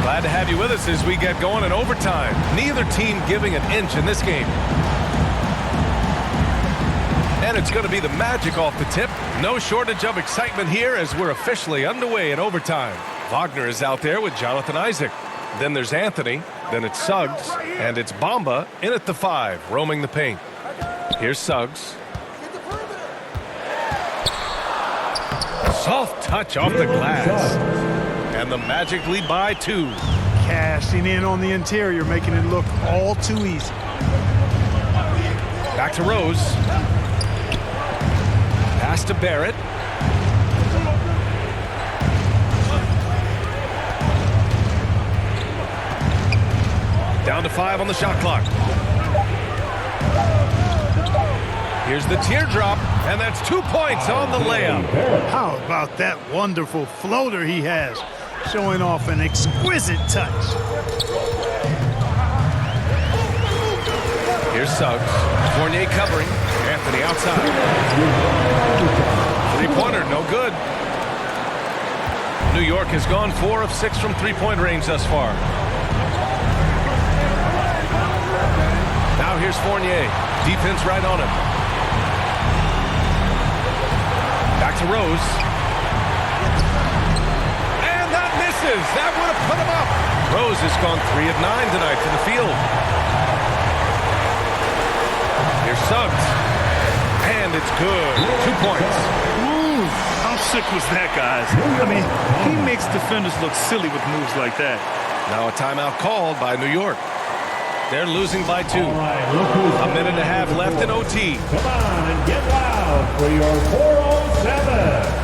Glad to have you with us as we get going in overtime. Neither team giving an inch in this game. And it's going to be the Magic off the tip. No shortage of excitement here as we're officially underway in overtime. Wagner is out there with Jonathan Isaac. Then there's Anthony. Then it's Suggs. And it's Bamba in at the 5, roaming the paint. Here's Suggs. Soft touch off the glass. And the Magic lead by 2. Cashing in on the interior, making it look all too easy. Back to Rose. Pass to Barrett. Down to 5 on the shot clock. Here's the teardrop, and that's 2 points on the layup. How about that wonderful floater he has, showing off an exquisite touch. Here's Suggs. Fournier covering. Anthony outside. Three-pointer, no good. New York has gone 4 of 6 from three-point range thus far. Now here's Fournier. Defense right on him. Back to Rose. And that misses. That would have put him up. Rose has gone 3 of 9 tonight from the field. Here's Suggs. And it's good. 2 points. Ooh, how sick was that, guys? I mean, he makes defenders look silly with moves like that. Now a timeout called by New York. They're losing by 2. A minute and a half left in OT. Come on and get loud for your 407.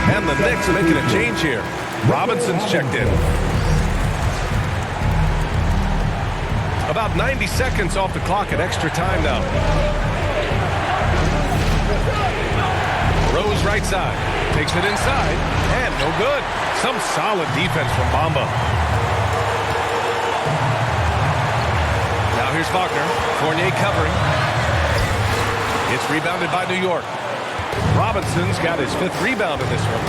And the Knicks making a change here. Robinson's checked in. About 90 seconds off the clock at extra time now. Rose right side. Takes it inside. And no good. Some solid defense from Bamba. Now here's Wagner. Fournier covering. It's rebounded by New York. Robinson's got his 5th rebound in this one.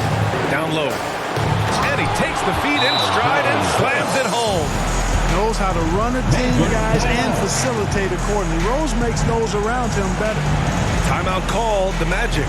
Down low. And he takes the feed in stride and slams it home. Knows how to run a team, guys, and facilitate accordingly. Rose makes those around him better. Timeout called, the Magic.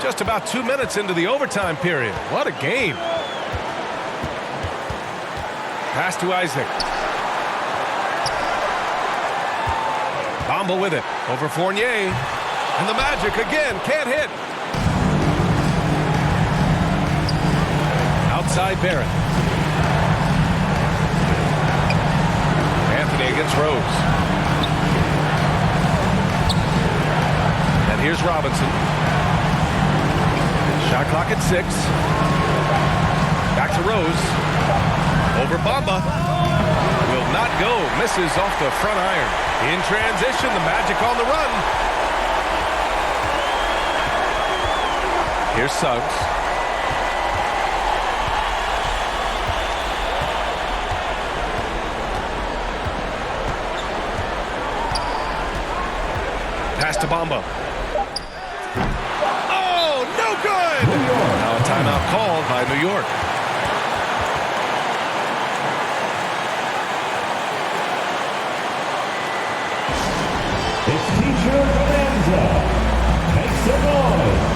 Just about 2 minutes into the overtime period. What a game. Pass to Isaac. Bamba with it. Over Fournier. And the Magic again can't hit. Outside Barrett. Anthony against Rose. And here's Robinson. Shot clock at 6. Back to Rose. Over Bamba. Will not go. Misses off the front iron. In transition, the Magic on the run. Here's Suggs. to Bamba. Oh, no good! Now a timeout called by New York. It's Teacher Bonanza. Make some noise.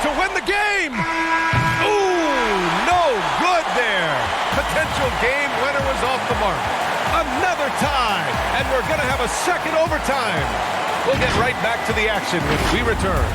To win the game! Ooh, no good there. Potential game winner was off the mark. Another tie, and we're going to have a second overtime. We'll get right back to the action when we return.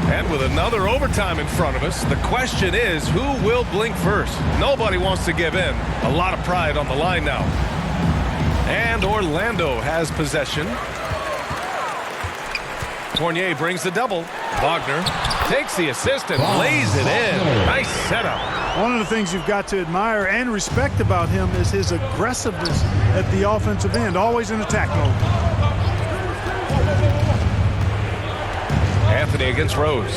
And with another overtime in front of us, the question is, who will blink first? Nobody wants to give in. A lot of pride on the line now. And Orlando has possession. Fournier brings the double. Wagner takes the assist and lays it in. Nice setup. One of the things you've got to admire and respect about him is his aggressiveness at the offensive end, always in attack mode. Anthony against Rose.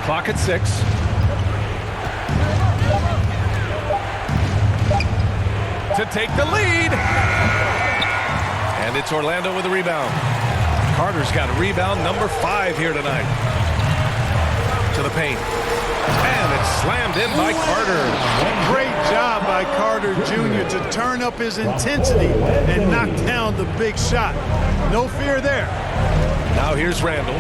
Clock at 6. To take the lead. And it's Orlando with a rebound. Carter's got a rebound, number 5 here tonight. To the paint. And it's slammed in by Carter. Great job by Carter Jr. to turn up his intensity and knock down the big shot. No fear there. Now here's Randall. 2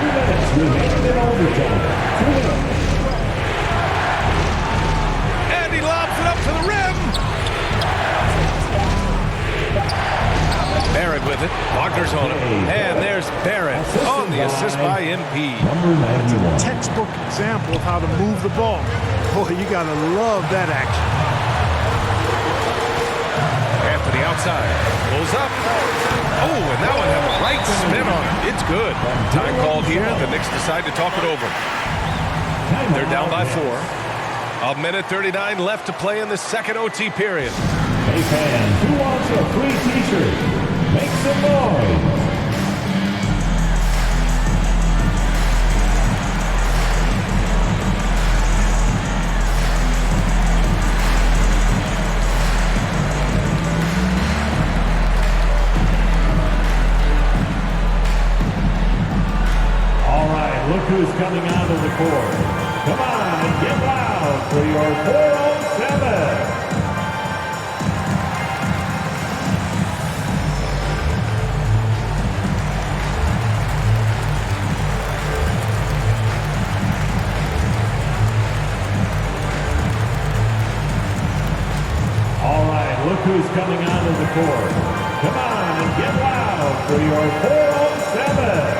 minutes remaining in overtime. 2 minutes. And he lobs it up to the rim. Barrett with it. Wagner's on it. And there's Barrett on the assist by MP. That's a textbook example of how to move the ball. Boy, you got to love that action. Anthony outside. Pulls up. Oh, and that one had a right spin on it. It's good. Time called here. The Knicks decide to talk it over. They're down by 4. 1:39 left to play in the second OT period. Hey fans, who wants a free t-shirt? Make some noise. All right, look who's coming out of the court. Come on and get loud for your 407. Look who's coming out of the court. Come on and get loud for your 407.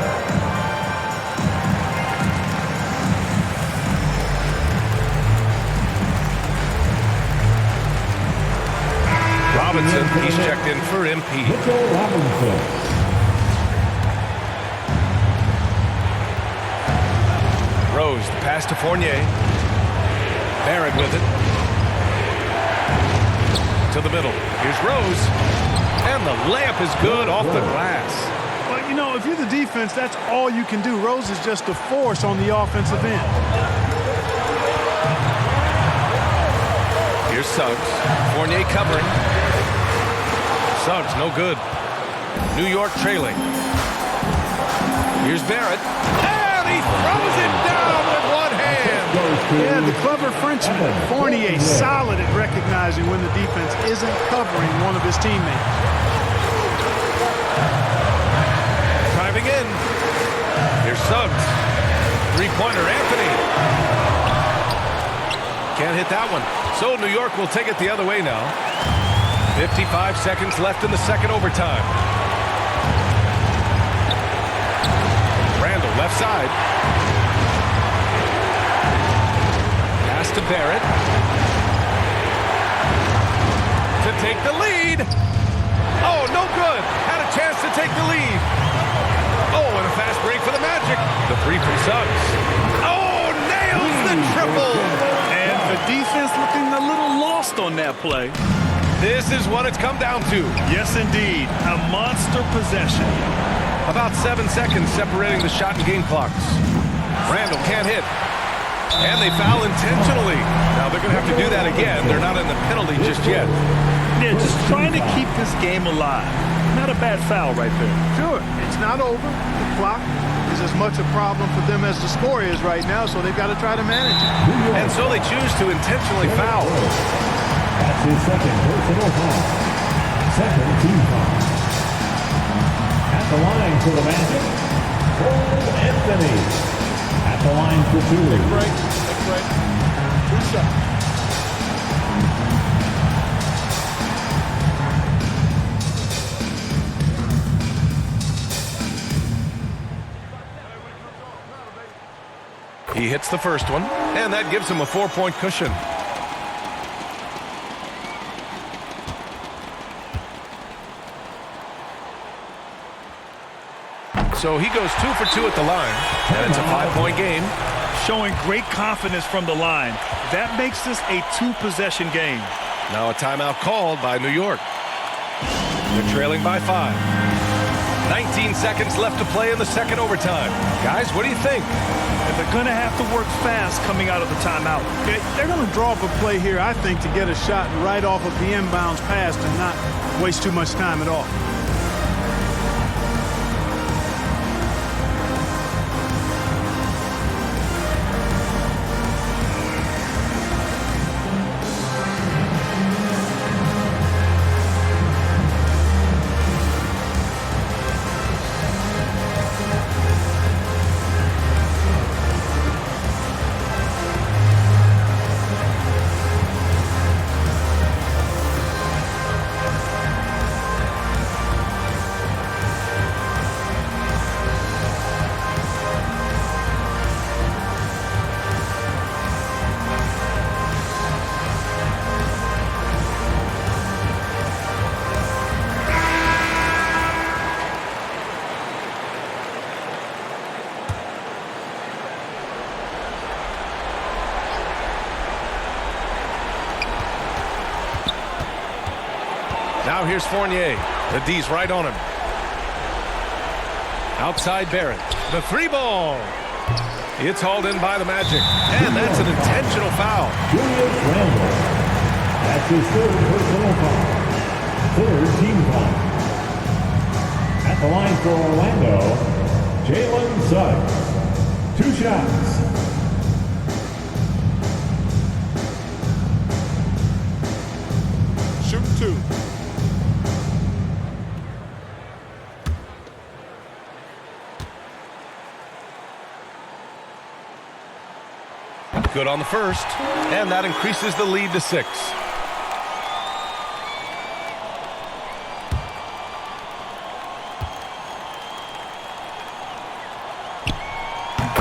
Robinson, he's checked in for MP. Mitchell Robinson. Rose, the pass to Fournier. Barrett with it. To the middle. Here's Rose. And the layup is good off the glass. Well, you know, if you're the defense, that's all you can do. Rose is just a force on the offensive end. Here's Suggs. Fournier covering. Suggs, no good. New York trailing. Here's Barrett. And he throws it down with one hand. Yeah, the clever Frenchman. Fournier solid at recognizing when the defense isn't covering one of his teammates. Driving in. Here's Suggs. Three-pointer, Anthony. Can't hit that one. So New York will take it the other way now. 55 seconds left in the second overtime. Randall, left side. Pass to Barrett. To take the lead. Oh, no good. Had a chance to take the lead. Oh, and a fast break for the Magic. The three from Suggs. Oh, nails the triple. And the defense looking a little lost on that play. This is what it's come down to. Yes, indeed. A monster possession. About 7 seconds separating the shot and game clocks. Randall can't hit. And they foul intentionally. Now they're going to have to do that again. They're not in the penalty just yet. Yeah, just trying to keep this game alive. Not a bad foul right there. Sure, it's not over. The clock is as much a problem for them as the score is right now, so they've got to try to manage it. And so they choose to intentionally foul. That's his second personal foul. Second team foul. At the line for the Magic, Cole Anthony. At the line for two. Big break. Two shots. He hits the first one, and that gives him a 4-point cushion. So he goes 2 for 2 at the line, and it's a 5-point game. Showing great confidence from the line. That makes this a 2-possession game. Now a timeout called by New York. They're trailing by 5. 19 seconds left to play in the second overtime. Guys, what do you think? And they're going to have to work fast coming out of the timeout. They're going to draw up a play here, I think, to get a shot right off of the inbounds pass and not waste too much time at all. Now here's Fournier. The D's right on him. Outside Barrett. The 3-ball. It's hauled in by the Magic. And that's an intentional foul. Julius Randle. That's his third personal foul. Third team foul. At the line for Orlando, Jalen Suggs. 2 shots. Shoot 2. Good on the first, and that increases the lead to 6.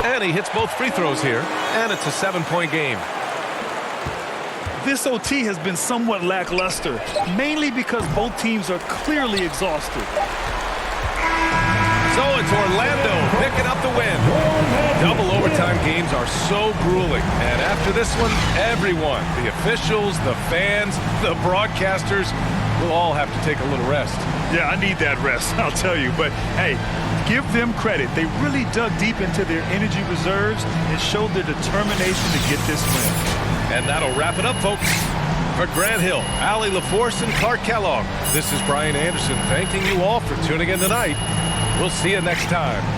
And he hits both free throws here, and it's a 7-point game. This OT has been somewhat lackluster, mainly because both teams are clearly exhausted. So it's Orlando picking up the win. Double overtime games are so grueling. And after this one, everyone, the officials, the fans, the broadcasters, will all have to take a little rest. Yeah, I need that rest, I'll tell you. But, hey, give them credit. They really dug deep into their energy reserves and showed their determination to get this win. And that'll wrap it up, folks. For Grant Hill, Allie LaForce, and Clark Kellogg, this is Brian Anderson thanking you all for tuning in tonight. We'll see you next time.